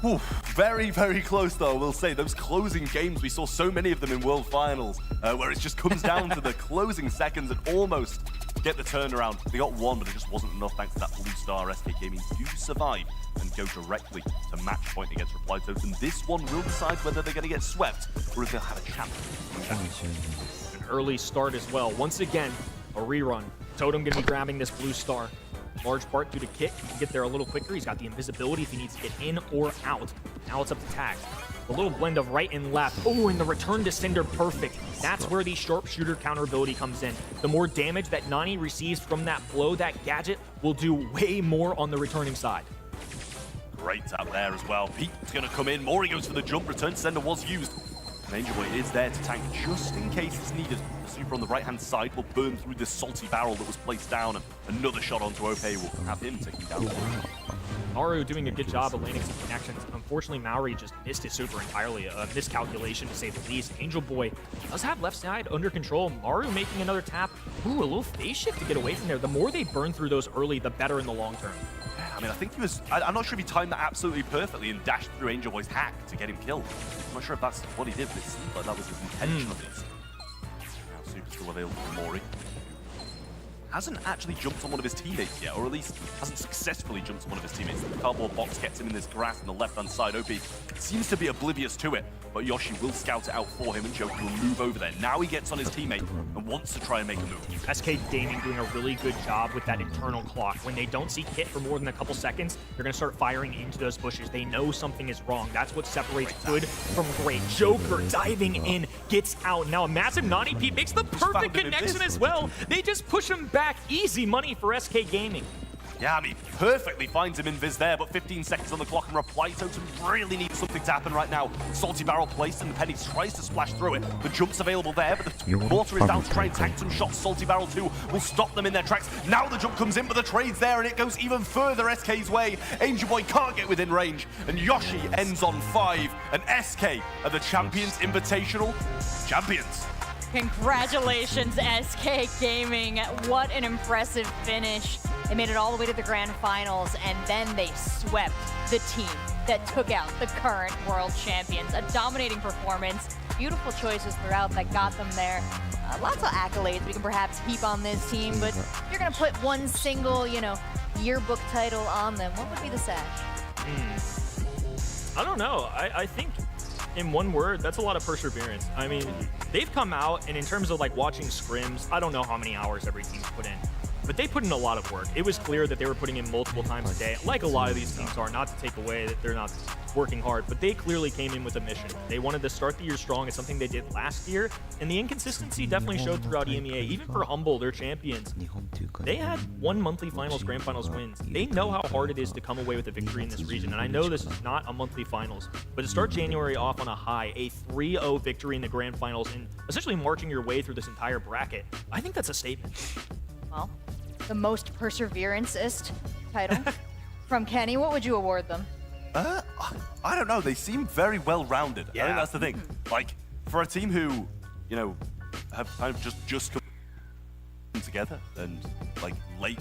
Oof, very, very close though, I will say. Those closing games, we saw so many of them in World Finals, where it just comes down to the closing seconds and almost get the turnaround. They got one, but it just wasn't enough thanks to that blue star. SK Gaming do survive and go directly to match point against Reply Totem. This one will decide whether they're going to get swept or if they'll have a chance. An early start as well. Once again, a rerun. Totem going to be grabbing this blue star. Large part due to Kit. He can get there a little quicker. He's got the invisibility if he needs to get in or out. Now it's up to Tags. A little blend of right and left. Oh, and the return to Cinder, perfect. That's where the sharpshooter counter ability comes in. The more damage that Nani receives from that blow, that gadget, will do way more on the returning side. Great tap there as well. Pete's going to come in. Mori goes for the jump. Return to sender was used. And Angel Boy is there to tank just in case it's needed. The super on the right-hand side will burn through this salty barrel that was placed down, and another shot onto OP will have him taking down. Maru doing a good job of landing some connections. Unfortunately, Maori just missed his super entirely. A miscalculation, to say the least. Angel Boy does have left side under control. Maru making another tap. Ooh, a little phase shift to get away from there. The more they burn through those early, the better in the long term. I mean, I think he was... I'm not sure if he timed that absolutely perfectly and dashed through Angel Boy's hack to get him killed. I'm not sure if that's what he did, but it seemed like that was his intention of this. Now super still available for Mori. Hasn't actually jumped on one of his teammates yet, or at least hasn't successfully jumped on one of his teammates. The cardboard box gets him in this grass on the left-hand side. OP seems to be oblivious to it, but Yoshi will scout it out for him, and Joker will move over there. Now he gets on his teammate and wants to try and make a move. SK Gaming doing a really good job with that internal clock. When they don't see Kit for more than a couple seconds, they're going to start firing into those bushes. They know something is wrong. That's what separates good from great. Joker diving in, gets out. Now a massive Nani Pete makes the perfect connection as well. They just push him back. Easy money for SK Gaming. Yeah, I mean, perfectly finds him in Viz there, but 15 seconds on the clock, and Reply Totem really needs something to happen right now. Salty Barrel placed, and the Penny tries to splash through it. The jump's available there, but the Mortar is down to try and tank some shots. Salty Barrel 2 will stop them in their tracks. Now the jump comes in, but the trade's there, and it goes even further SK's way. Angel Boy can't get within range, and Yoshi ends on 5, and SK are the Champions Invitational champions. Congratulations, SK Gaming. What an impressive finish. They made it all the way to the grand finals, and then they swept the team that took out the current world champions. A dominating performance, beautiful choices throughout that got them there. Lots of accolades we can perhaps heap on this team, but if you're gonna put one single, yearbook title on them, what would be the sash? I don't know. I think in one word, that's a lot of perseverance. I mean, they've come out, and in terms of like watching scrims, I don't know how many hours every team's put in, but they put in a lot of work. It was clear that they were putting in multiple times a day, like a lot of these teams are, not to take away that they're not working hard, but they clearly came in with a mission. They wanted to start the year strong. It's something they did last year, and the inconsistency definitely showed throughout EMEA. Even for Humble, their champions, they had one monthly finals, grand finals wins. They know how hard it is to come away with a victory in this region, and I know this is not a monthly finals, but to start January off on a high, a 3-0 victory in the grand finals, and essentially marching your way through this entire bracket, I think that's a statement. Well, the most perseverance-ist title from Kenny, what would you award them? I don't know. They seem very well-rounded. Yeah. I think that's the thing. Like, for a team who, have kind of just come together, and like late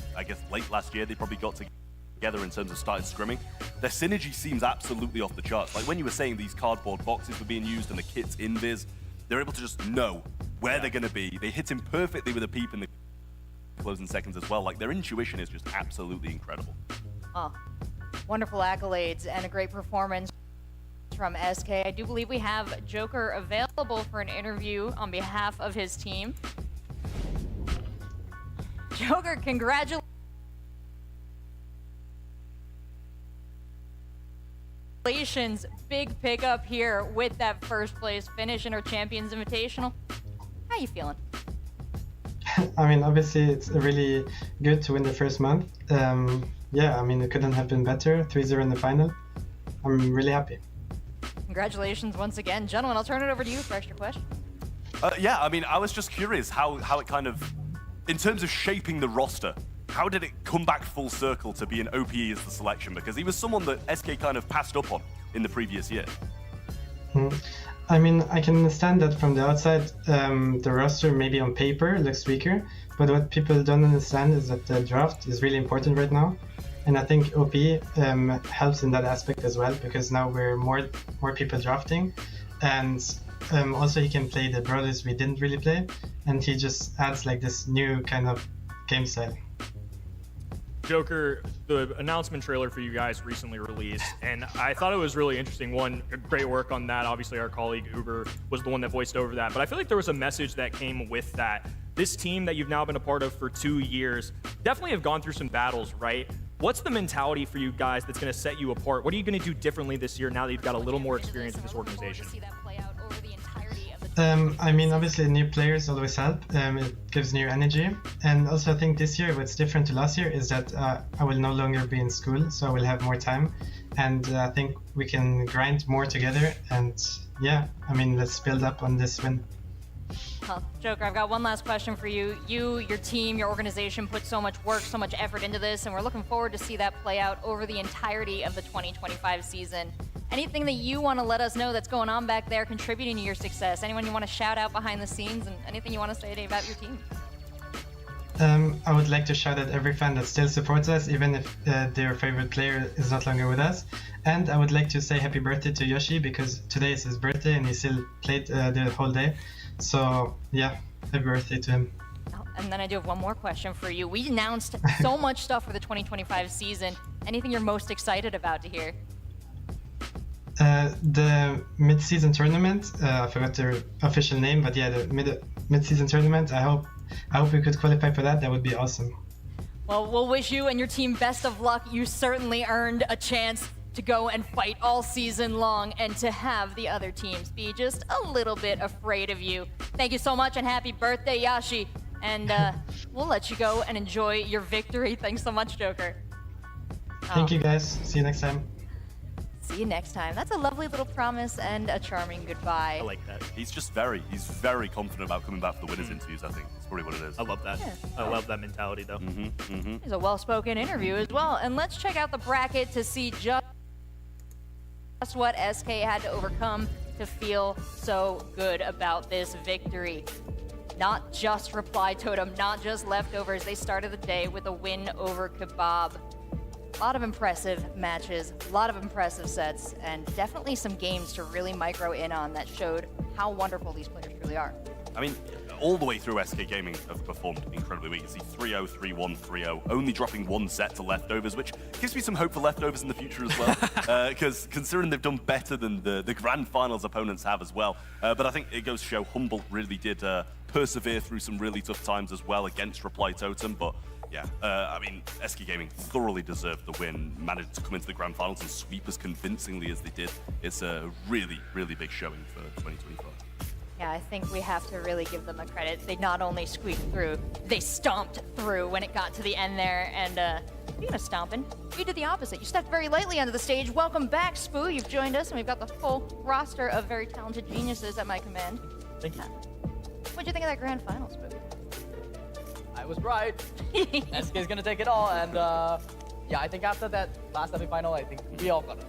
last year, they probably got together in terms of started scrimming. Their synergy seems absolutely off the charts. Like when you were saying these cardboard boxes were being used and the kit's in Viz, they're able to just know where they're going to be. They hit him perfectly with a peep in the closing seconds as well. Like their intuition is just absolutely incredible. Oh, wonderful accolades and a great performance from SK. I do believe we have Joker available for an interview on behalf of his team. Joker, congratulations. Big pickup here with that first place finish in our Champions Invitational. How you feeling? I mean, obviously, it's really good to win the first month. Yeah, I mean, it couldn't have been better. 3-0 in the final. I'm really happy. Congratulations once again. Gentlemen, I'll turn it over to you for extra question. Yeah, I mean, I was just curious how it kind of, in terms of shaping the roster, how did it come back full circle to be an OPE as the selection? Because he was someone that SK kind of passed up on in the previous year. I mean, I can understand that from the outside, the roster maybe on paper looks weaker, but what people don't understand is that the draft is really important right now. And I think OP helps in that aspect as well, because now we're more people drafting, and also he can play the brawlers we didn't really play, and he just adds like this new kind of game style. Joker, the announcement trailer for you guys recently released, and I thought it was really interesting. One, great work on that. Obviously, our colleague Uber was the one that voiced over that, but I feel like there was a message that came with that. This team that you've now been a part of for 2 years definitely have gone through some battles, right? What's the mentality for you guys that's going to set you apart? What are you going to do differently this year now that you've got a little more experience in this organization? I mean, obviously new players always help. It gives new energy. And also I think this year what's different to last year is that I will no longer be in school, so I will have more time. And I think we can grind more together. And yeah, I mean, let's build up on this win. Well, Joker, I've got one last question for you. You, your team, your organization put so much work, so much effort into this, and we're looking forward to see that play out over the entirety of the 2025 season. Anything that you want to let us know that's going on back there contributing to your success? Anyone you want to shout out behind the scenes, and anything you want to say today about your team? I would like to shout out every fan that still supports us, even if their favorite player is not longer with us. And I would like to say happy birthday to Yoshi, because today is his birthday and he still played the whole day. So yeah, happy birthday to him. Oh, and then I do have one more question for you. We announced so much stuff for the 2025 season. Anything you're most excited about to hear? The mid-season tournament, I forgot the official name, but yeah, the mid-season tournament. I hope we could qualify for that. That would be awesome. Well, we'll wish you and your team best of luck. You certainly earned a chance to go and fight all season long and to have the other teams be just a little bit afraid of you. Thank you so much and happy birthday, Yashi. And we'll let you go and enjoy your victory. Thanks so much, Joker. Thank you guys. See you next time. See you next time. That's a lovely little promise and a charming goodbye. I like that. He's very confident about coming back for the winners interviews, I think. That's probably what it is. I love that. Yeah. I love that mentality, though. It's a well-spoken interview as well. And let's check out the bracket to see just what SK had to overcome to feel so good about this victory. Not just Reply Totem, not just Leftovers. They started the day with a win over Kebab. A lot of impressive matches, a lot of impressive sets, and definitely some games to really micro in on that showed how wonderful these players truly are. I mean, all the way through SK Gaming have performed incredibly well. You can see 3-0, 3-1, 3-0, only dropping one set to Leftovers, which gives me some hope for Leftovers in the future as well, because considering they've done better than the Grand Finals opponents have as well. But I think it goes to show Humble really did persevere through some really tough times as well against Reply Totem, but yeah, I mean, SK Gaming thoroughly deserved the win, managed to come into the Grand Finals and sweep as convincingly as they did. It's a really, really big showing for 2025. Yeah, I think we have to really give them the credit. They not only squeaked through, they stomped through when it got to the end there. And speaking of stomping, you did the opposite. You stepped very lightly onto the stage. Welcome back, Spoo. You've joined us, and we've got the full roster of very talented geniuses at my command. Thank you. What'd you think of that grand final, Spoo? I was right. SK is gonna take it all, and yeah, I think after that last semi-final, I think we all got it.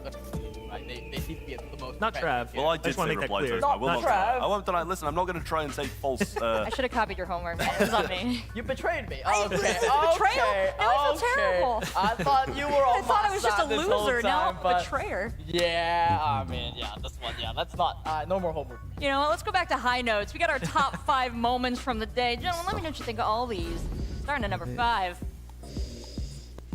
Right? They seem to be the most. Not Trav. Well, I just did want say to make that Reply clear. Totem. I will Not not deny. Trav. I won't deny. Listen, I'm not going to try and take false. I should have copied your homework, man. It was on me. You betrayed me. I- Okay. betrayal? Now I feel terrible. I thought you were on I thought my I was just a side this whole loser, now time, I'm a but betrayer. Yeah, I mean, yeah, this one, yeah, that's not. No more homework. You know what, let's go back to high notes. We got our top 5 moments from the day. Gentlemen, let me know what you think of all these. Starting at number 5.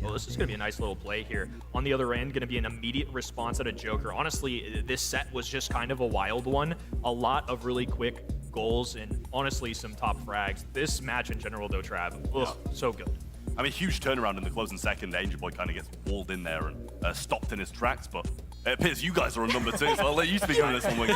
Well, this is going to be a nice little play here. On the other end, going to be an immediate response at a Joker. Honestly, this set was just kind of a wild one. A lot of really quick goals and honestly some top frags. This match in general, though, Trav, ugh, so good. I mean, huge turnaround in the closing second. Angel Boy kind of gets walled in there and stopped in his tracks, but it appears you guys are on number 2, so I'll let you speak on this one, Wing.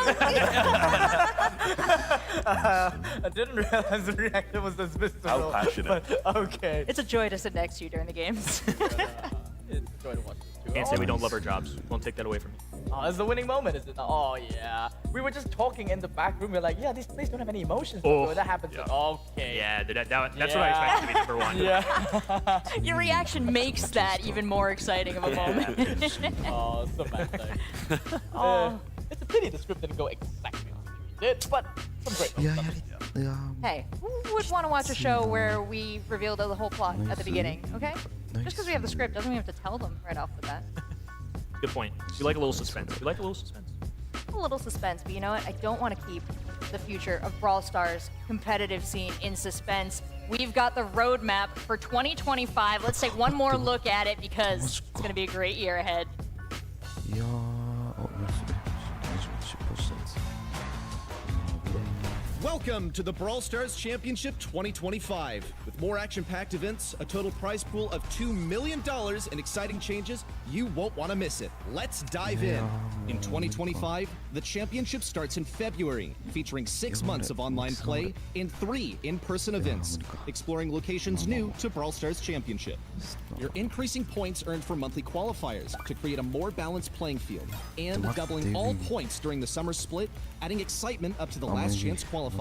I didn't realize the reaction was this visceral. How passionate. But, okay. It's a joy to sit next to you during the games. It's a joy to watch this too. Can't say we don't love our jobs. Won't take that away from you. Oh, it's the winning moment, is it? Oh, yeah. We were just talking in the back room. We're like, yeah, these plays don't have any emotions. Oh, So that happens. yeah. Okay. Yeah, that's what I expected to be number 1. Yeah. Your reaction makes that even more exciting of a moment. Oh, so bad. Oh. It's a pity the script didn't go exactly as it did, but some great moments. Hey, who would want to watch a show where we revealed the whole plot at the beginning, okay? Just because we have the script doesn't mean we have to tell them right off the bat. Good point. We like a little suspense. We like a little suspense. A little suspense, but you know what? I don't want to keep the future of Brawl Stars competitive scene in suspense. We've got the roadmap for 2025. Let's take one more look at it because it's going to be a great year ahead. Welcome to the Brawl Stars Championship 2025. With more action-packed events, a total prize pool of $2 million, and exciting changes, you won't want to miss it. Let's dive in. In 2025, the championship starts in February, featuring 6 months of online play and 3 in-person events, exploring locations new to Brawl Stars Championship. You're increasing points earned for monthly qualifiers to create a more balanced playing field, and doubling all points during the summer split, adding excitement up to the last chance qualifier.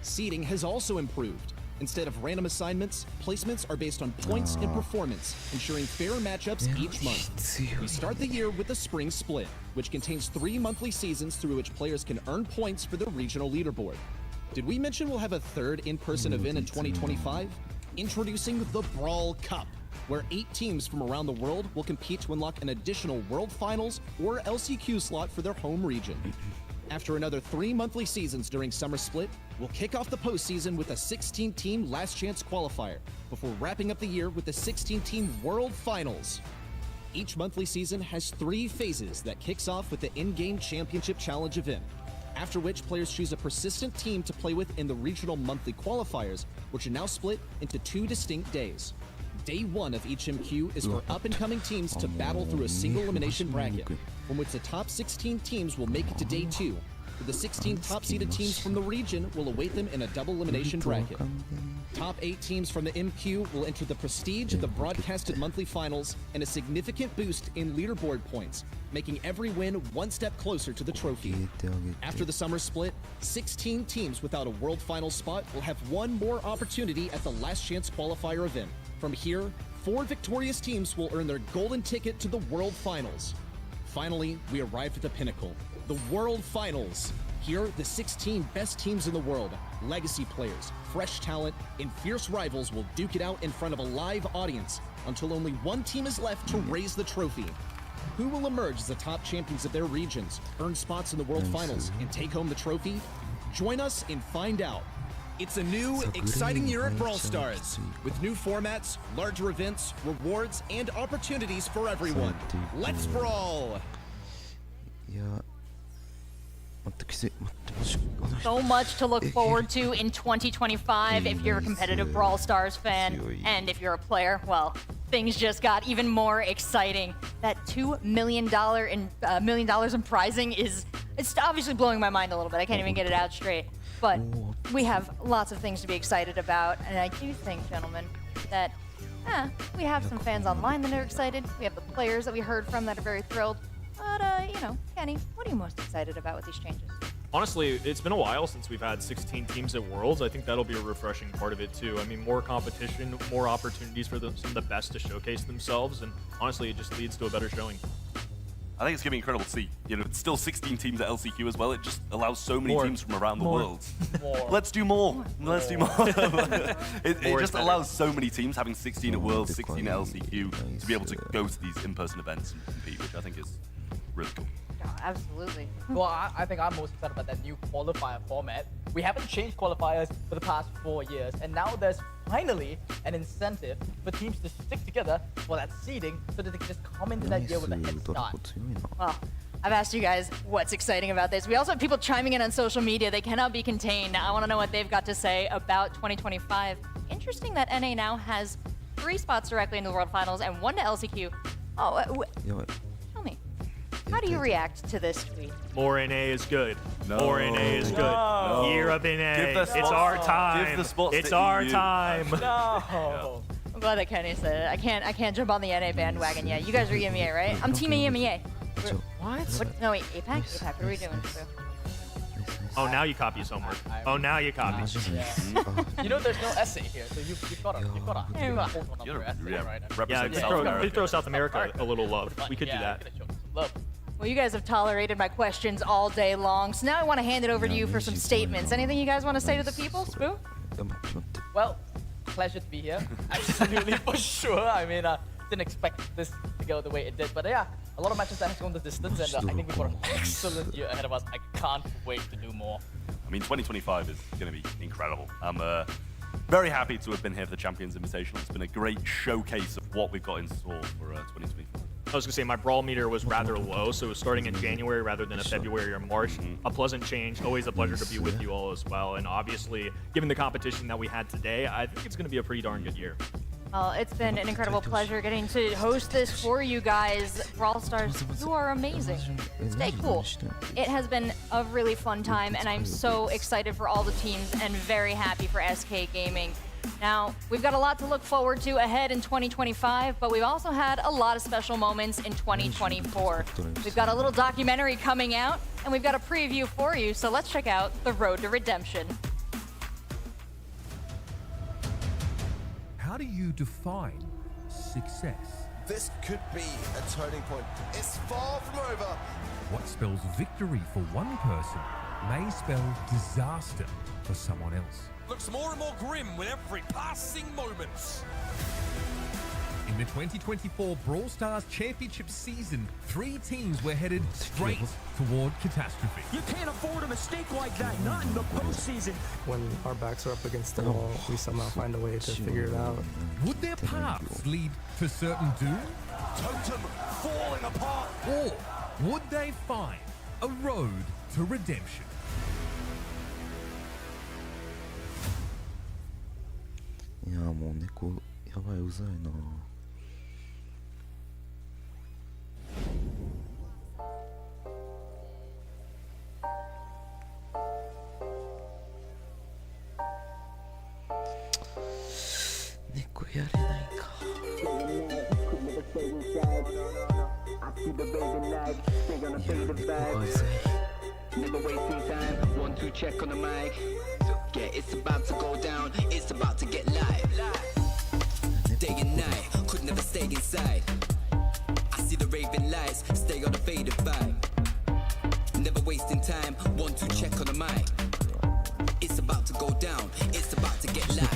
Seeding has also improved. Instead of random assignments, placements are based on points and performance, ensuring fair matchups each month. We start the year with the Spring Split, which contains 3 monthly seasons through which players can earn points for the regional leaderboard. Did we mention we'll have a 3rd in-person event in 2025? Introducing the Brawl Cup, where 8 teams from around the world will compete to unlock an additional World Finals or LCQ slot for their home region. After another 3 monthly seasons during Summer Split, we'll kick off the postseason with a 16-team Last Chance qualifier, before wrapping up the year with the 16-team World Finals. Each monthly season has 3 phases that kicks off with the in-game championship challenge event, after which players choose a persistent team to play with in the regional monthly qualifiers, which are now split into 2 distinct days. Day 1 of each MQ is for up-and-coming teams to battle through a single elimination bracket, from which the top 16 teams will make it to Day 2, where the 16 top-seeded teams from the region will await them in a double elimination bracket. Top 8 teams from the MQ will enter the prestige of the broadcasted monthly finals and a significant boost in leaderboard points, making every win one step closer to the trophy. After the summer split, 16 teams without a World Finals spot will have one more opportunity at the Last Chance Qualifier event. From here, 4 victorious teams will earn their golden ticket to the World Finals. Finally, we arrived at the pinnacle, the World Finals. Here, the 16 best teams in the world, legacy players, fresh talent, and fierce rivals will duke it out in front of a live audience until only one team is left to raise the trophy. Who will emerge as the top champions of their regions, earn spots in the World Finals, and take home the trophy? Join us and find out. It's a new, exciting year at Brawl Stars, with new formats, larger events, rewards, and opportunities for everyone. Let's brawl! So much to look forward to in 2025 if you're a competitive Brawl Stars fan, and if you're a player, well, things just got even more exciting. That $2 million in prizing it's obviously blowing my mind a little bit. I can't even get it out straight. But we have lots of things to be excited about, and I do think, gentlemen, that we have some fans online that are excited. We have the players that we heard from that are very thrilled. But, you know, Kenny, what are you most excited about with these changes? Honestly, it's been a while since we've had 16 teams at Worlds. I think that'll be a refreshing part of it, too. I mean, more competition, more opportunities for some of the best to showcase themselves, and honestly, it just leads to a better showing. I think it's going to be incredible to see. You know, it's still 16 teams at LCQ as well. It just allows so many teams from around the world. Let's do more. Let's do more. It just allows so many teams, having 16 at Worlds, 16 at LCQ, to be able to go to these in-person events and compete, which I think is really cool. Oh, absolutely. Well, I think I'm most excited about that new qualifier format. We haven't changed qualifiers for the past 4 years, and now there's finally an incentive for teams to stick together for that seeding so that they can just come into that year with a head start. Well, I've asked you guys what's exciting about this. We also have people chiming in on social media. They cannot be contained. I want to know what they've got to say about 2025. Interesting that NA now has 3 spots directly into the World Finals and 1 to LCQ. Oh, tell me, how do you react to this tweet? More NA is good. No. More NA is good. No. Year of NA. It's our time. Give the spots It's to our EU. time. No. I'm glad that Kenny said it. I can't jump on the NA bandwagon yet. You guys are EMEA, right? I'm Team EMEA. What? No, wait, APAC? APAC, what are we doing? Oh, now you copy his homework. Oh, now you copy. You know there's no essay here, so you've got to hold one up your essay, right? Yeah, Represent just South throw, America. throw South America a little love. We could do that. Love. Well, you guys have tolerated my questions all day long, so now I want to hand it over to you for some statements. Anything you guys want to say to the people, Spoo? Well, pleasure to be here. Absolutely, for sure. I mean, didn't expect this to go the way it did, but yeah, a lot of matches that has gone the distance, and I think we've got an excellent year ahead of us. I can't wait to do more. I mean, 2025 is going to be incredible. I'm very happy to have been here for the Champions Invitational. It's been a great showcase of what we've got in store for 2025. I was going to say, my brawl meter was rather low, so it was starting in January rather than a February or March. A pleasant change. Always a pleasure to be with you all as well. And obviously, given the competition that we had today, I think it's going to be a pretty darn good year. Well, it's been an incredible pleasure getting to host this for you guys. Brawl Stars, you are amazing. Stay cool. It has been a really fun time, and I'm so excited for all the teams and very happy for SK Gaming. Now, we've got a lot to look forward to ahead in 2025, but we've also had a lot of special moments in 2024. We've got a little documentary coming out, and we've got a preview for you, so let's check out The Road to Redemption. How do you define success? This could be a turning point. It's far from over. What spells victory for one person may spell disaster for someone else. Looks more and more grim with every passing moment. In the 2024 Brawl Stars Championship season, 3 teams were headed straight toward catastrophe. You can't afford a mistake like that, not in the postseason. When our backs are up against the wall, we somehow find a way to figure it out. Would their paths lead to certain doom? Totem falling apart. Or would they find a road to redemption? Yeah, もう猫やばいうざいな。猫やれないか。Never wasting time, 1, 2 check on the mic. Yeah, it's about to go down, it's about to get live. Day and night, could never stay inside. I see the raving lights, stay on the faded vibe. Never wasting time, 1, 2 check on the mic. It's about to go down, it's about to get live.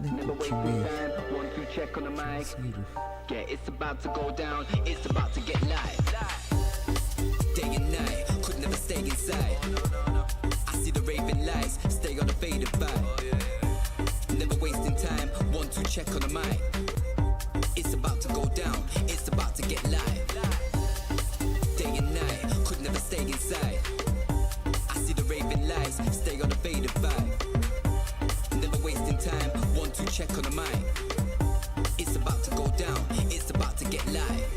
Never wasting time, 1, 2 check on the mic. Yeah, it's about to go down, it's about to get live. Day and night, could never stay inside. I see the raving lights, stay on the faded vibe. Never wasting time, 1, 2 check on the mic. It's about to go down, it's about to get live. Day and night, could never stay inside. I see the raving lights, stay on the faded vibe. Never wasting time, 1, 2 check on the mic. It's about to go down, it's about to get live.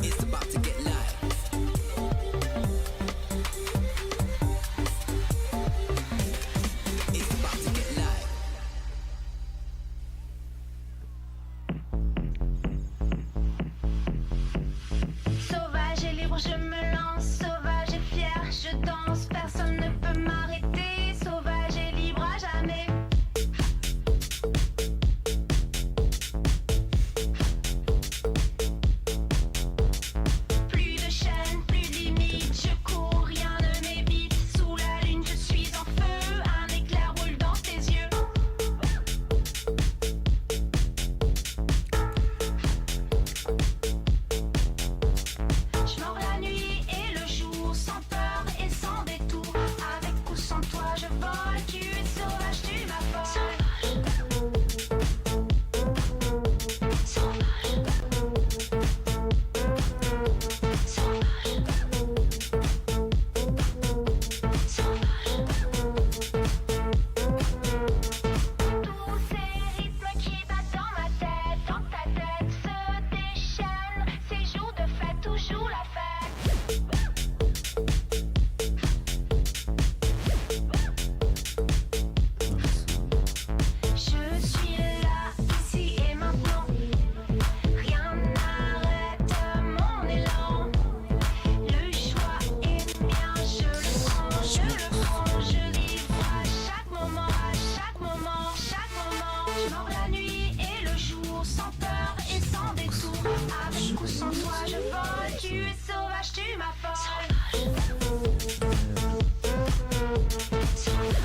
It's about to get live. It's about to get live. Sauvage et libre, je me lance, sauvage et fier, je danse, personne ne peut m'arrêter, sauvage et libre à jamais. Plus de chaînes, plus de limites, je cours, rien ne m'évite, sous la lune je suis en feu, un éclair roule dans tes yeux. Je mords la nuit et le jour, sans peur et sans détour. Avec ou sans toi je vole, tu es sauvage, tu m'affoles. Sauvage. Sauvage. Sauvage. Tous ces rythmes qui battent dans ma tête, dans ta tête se déchaînent. Ces jours de fête, toujours la fête. Je suis là, ici et maintenant. Rien n'arrête mon élan. Le choix est mien, je le prends, je livre à chaque moment, à chaque moment, chaque moment. Je mords la nuit et le jour, sans peur et sans détour. Avec ou sans toi je vole, tu es sauvage, tu m'affoles. Sauvage.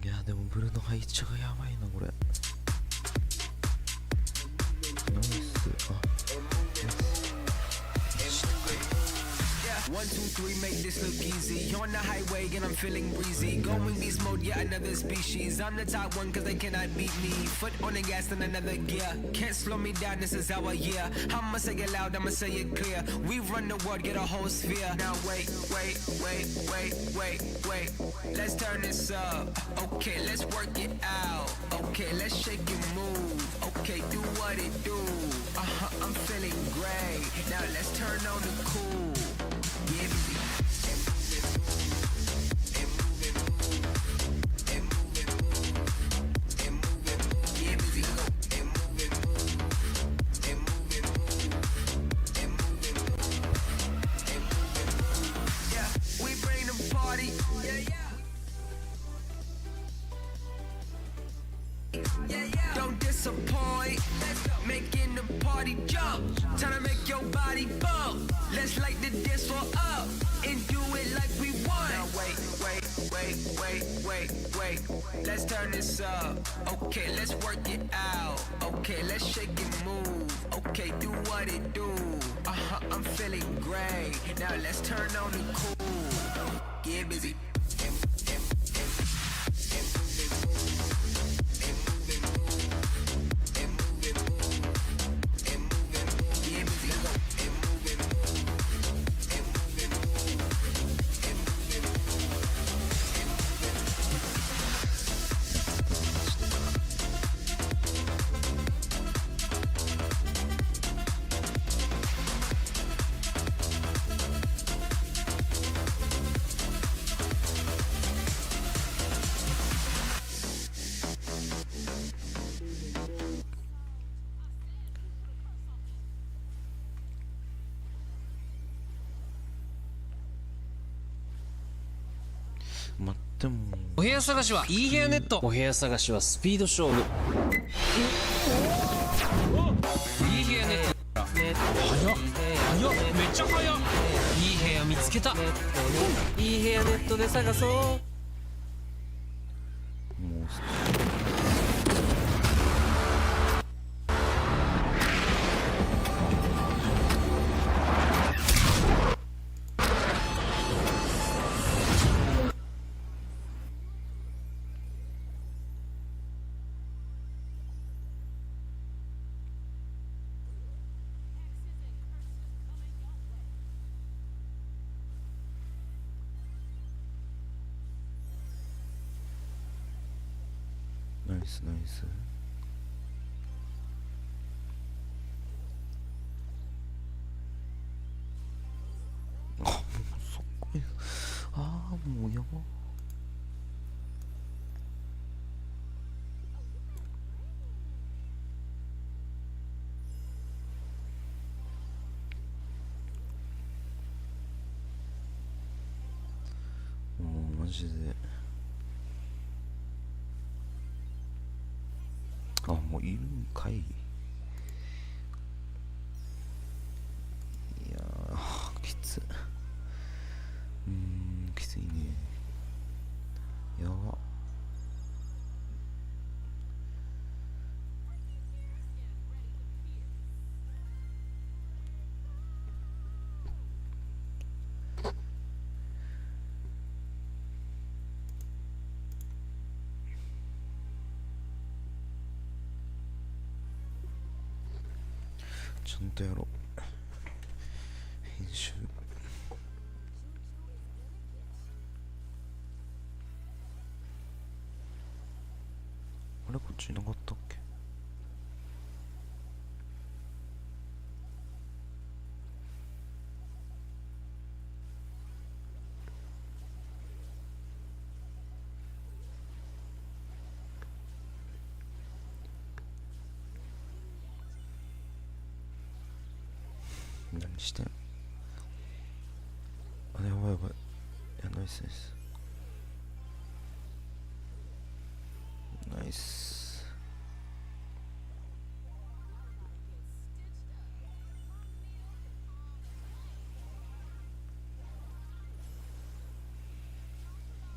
いやでもブルの配置がやばいなこれ。ナイス。あ、よし。 1, 2, we make this look easy. On the highway and I'm feeling breezy. Going beast mode, yeah, another species. I'm the top one cause they cannot beat me. Foot on the gas in another gear. Can't slow me down, this is our year. I'ma say it loud, I'ma say it clear. We run the world, get a whole sphere. Now wait. Let's turn this up. Okay, let's work it out. Okay, let's shake and move. Okay, do what it do. I'm feeling great. Now let's turn on the cool. Yeah, baby. Don't disappoint, making the party jump, trying to make your body bump. Let's light the dance floor up and do it like we want. Now wait. Let's turn this up. Okay, let's work it out. Okay, let's shake and move. Okay, do what it do. I'm feeling great. Now let's turn on the cool. Get busy.お部屋探しはいい部屋ネット。お部屋探しはスピード勝負。いい部屋ネット。早っめっちゃ早っ。いい部屋見つけた。いい部屋ネットで探そう。ナイスナイス。あ、もうそこや。ああ、もうやば。もうマジで。あ、もういるんかい。いやー、きつ。きついね。やば。ちゃんとやろう。編集。あれ、こっちいなかったっけ？何してん？あ、やばいやばい。いや、ナイスナイス。ナイス。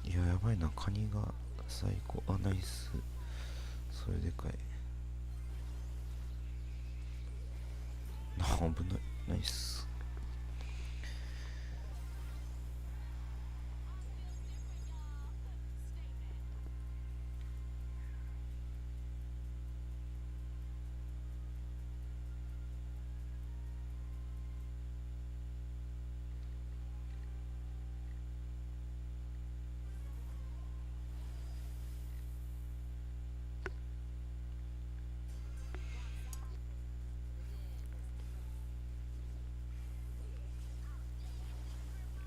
いや、やばいな。カニが最高。あ、ナイス。それでかい。あ、危ない。ナイス。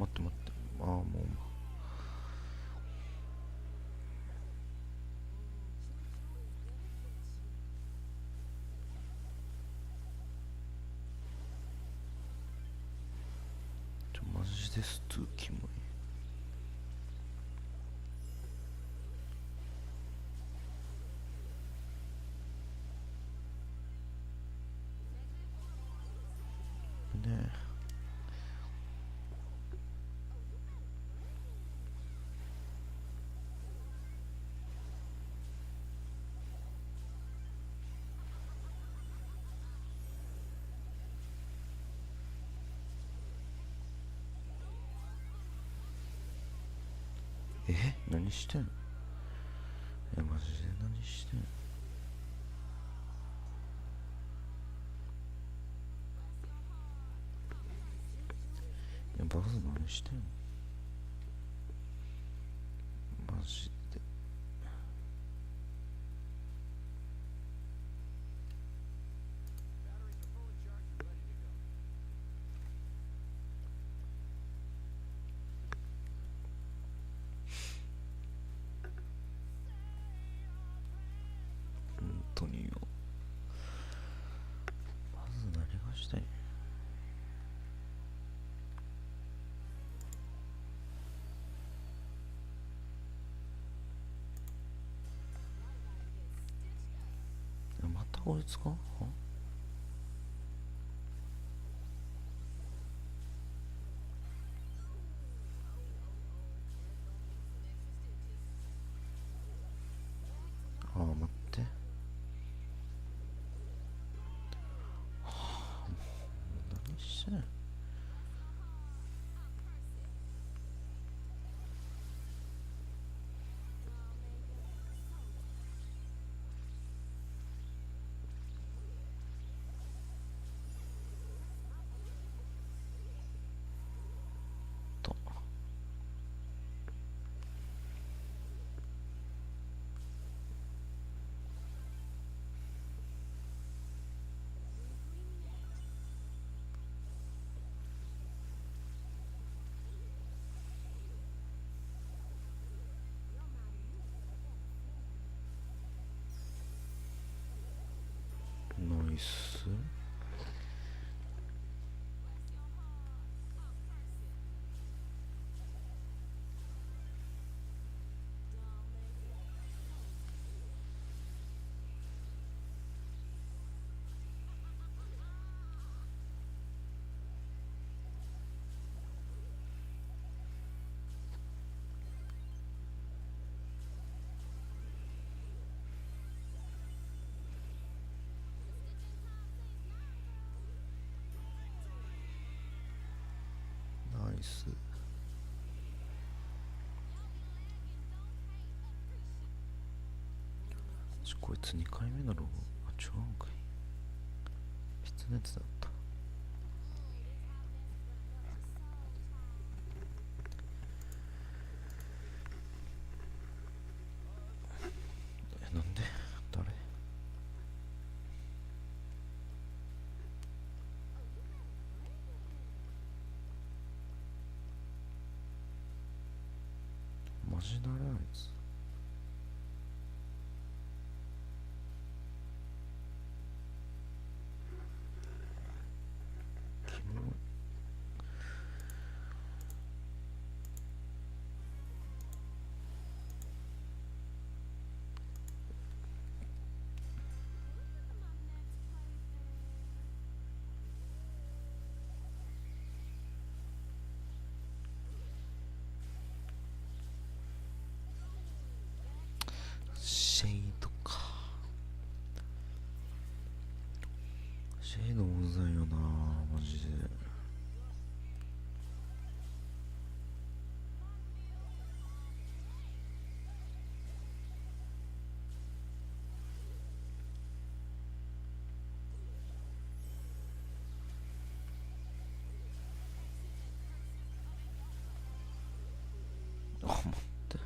待って待って、ああもうマジですとキモい。ね何してんの？マジで何してんの？バズ何してんの？マジで。本当によ。まず何がしたい？またこいつか？ああ、待って。はあ、もう何してんの？ナイス。ナイス。こいつ2回目のロゴ、あ、違うんかい。別のやつだった。なんで？誰？マジ誰あいつ？キモい。シェイドか。シェイドむずいよな、マジで。あ、待って。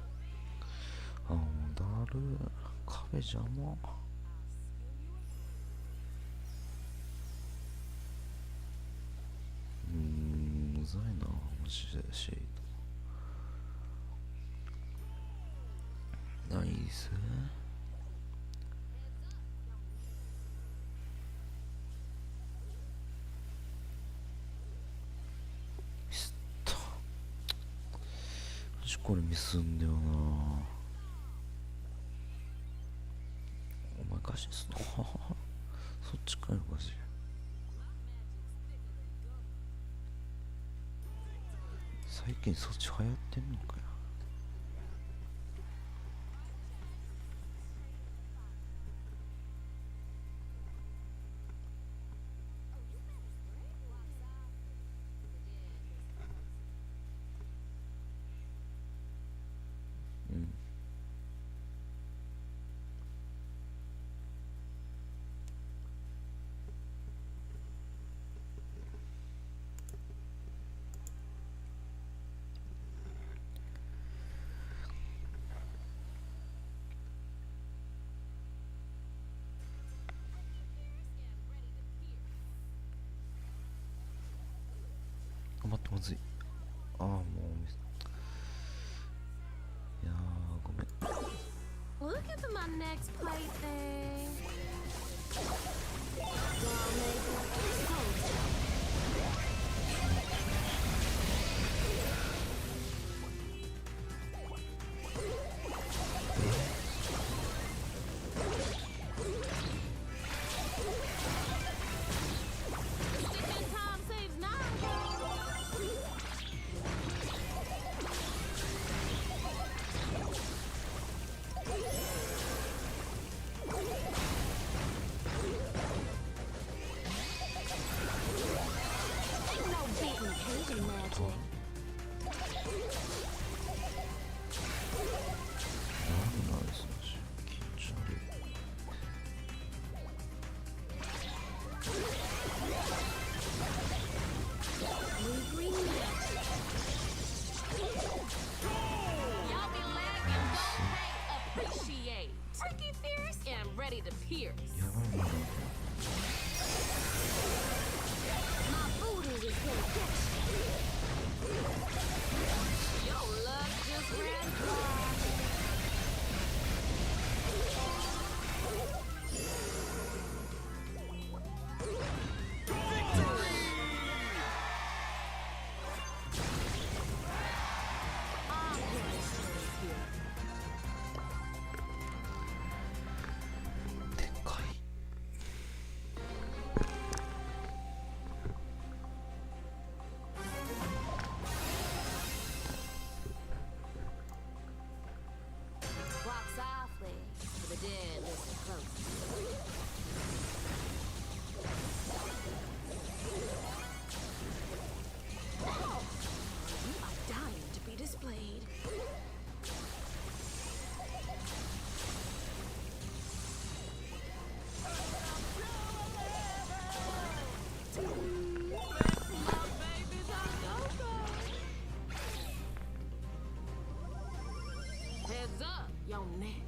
あ、もうだる。壁邪魔。むずいな、マジでシェナイス。ミスった。マジこれミスんだよな。お前ガシすんのそっちかよガシ。最近そっち流行ってんのかよ。うん。待ってまずい。ああもういやーごめん。 Look at my next plaything. Time saves now. Ain't no beating Cajun magic. なんなんですか緊張悪い。Blue green magic. Y'all be lagging, don't hate, appreciate. Tricky fierce and ready to pierce. やばいな。My voodoo is gonna get you. Your luck just ran dry. I'm gonna stay here. でかい。Walk softly, for the dead listen close. Oh, you are dying to be displayed. My baby's on go-go. Heads up, you're next.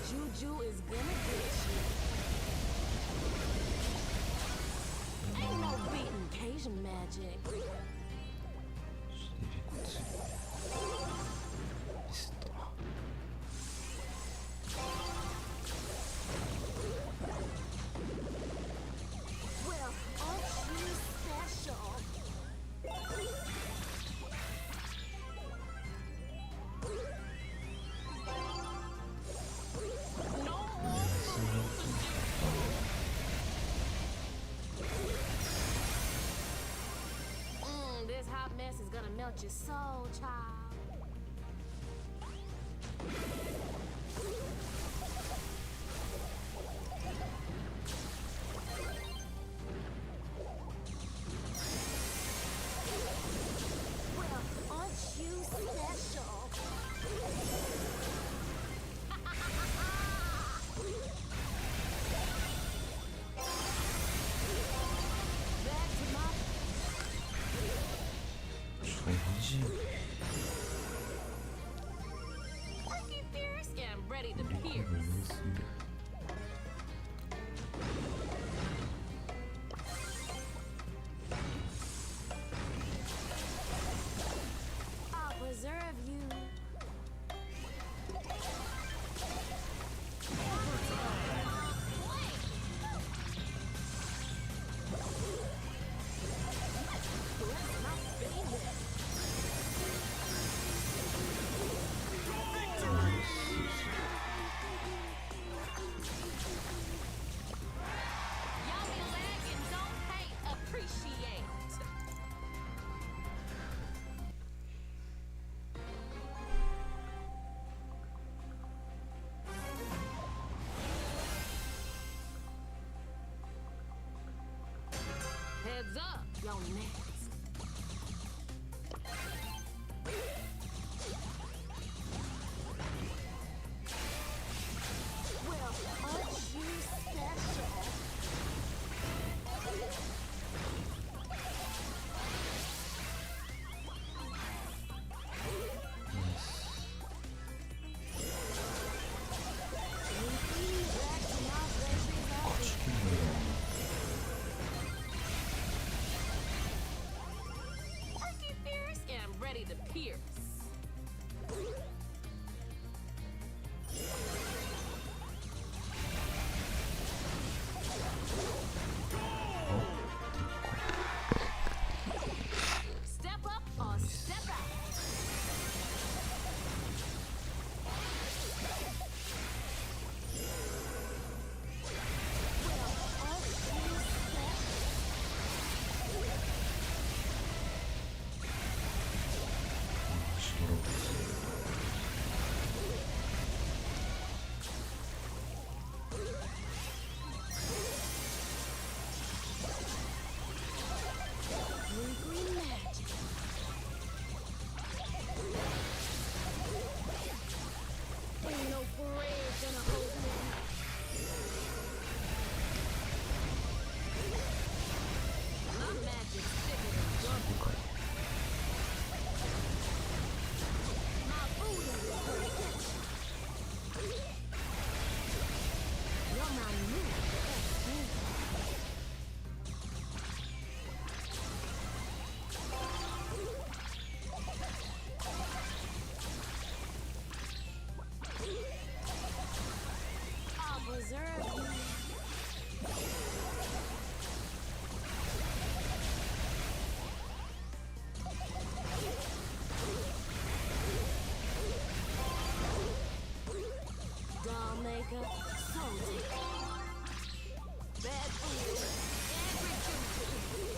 Juju is gonna get you. Ain't no beating Cajun magic. ミスった。 Well, aren't you special? No more this hot mess is gonna melt your soul, child. Well, aren't you special? fierce and ready to pierce. I'll preserve you. Y'all be lagging, don't hate, appreciate. Heads up, y'all next. Well, aren't you special? Lucky fierce and ready to pierce. Step up or step out. Well, aren't you special? Green magic. Ain't no parade gonna hold me. My magic's thicker than rubber. My voodoo will protect you. You're my new best friend. I'll preserve you. Doll maker, soul taker. Bad food, every dude.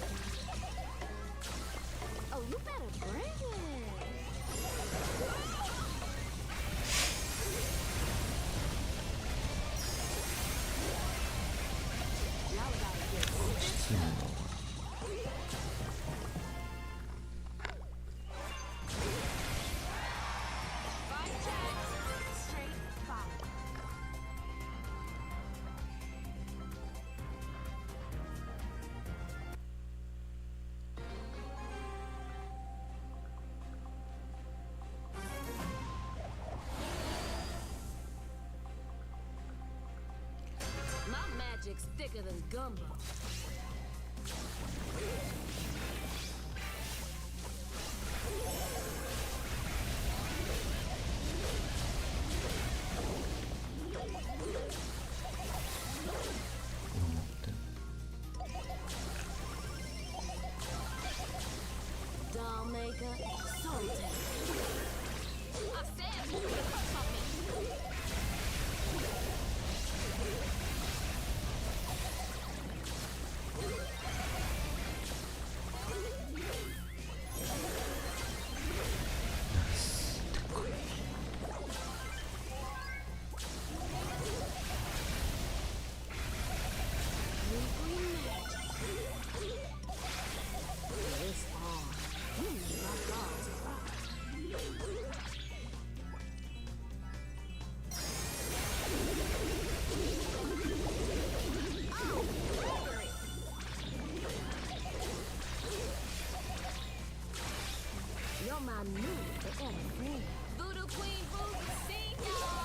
Oh, you better bring it. Y'all gotta get Fight check, straight fight. My magic's thicker than gumbo. Doll maker, soul taker. I said, move your cups off me. You're my new forever friend. Voodoo Queen Voodoo, see y'all.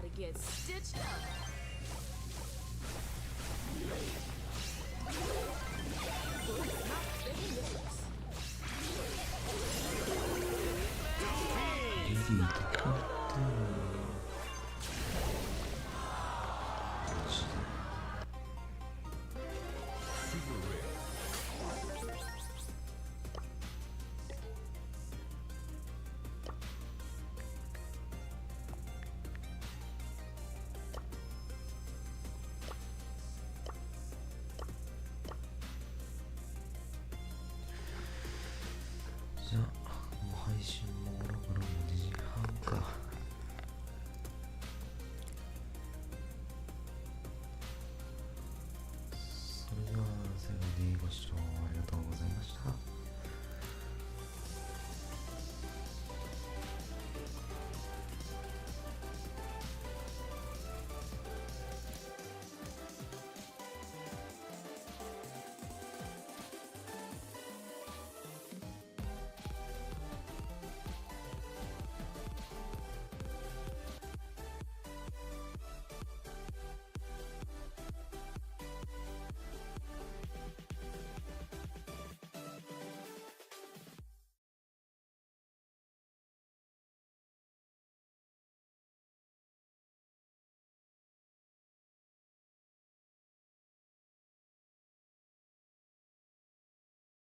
to get stitched up. Oops, not big misses. じゃあもう配信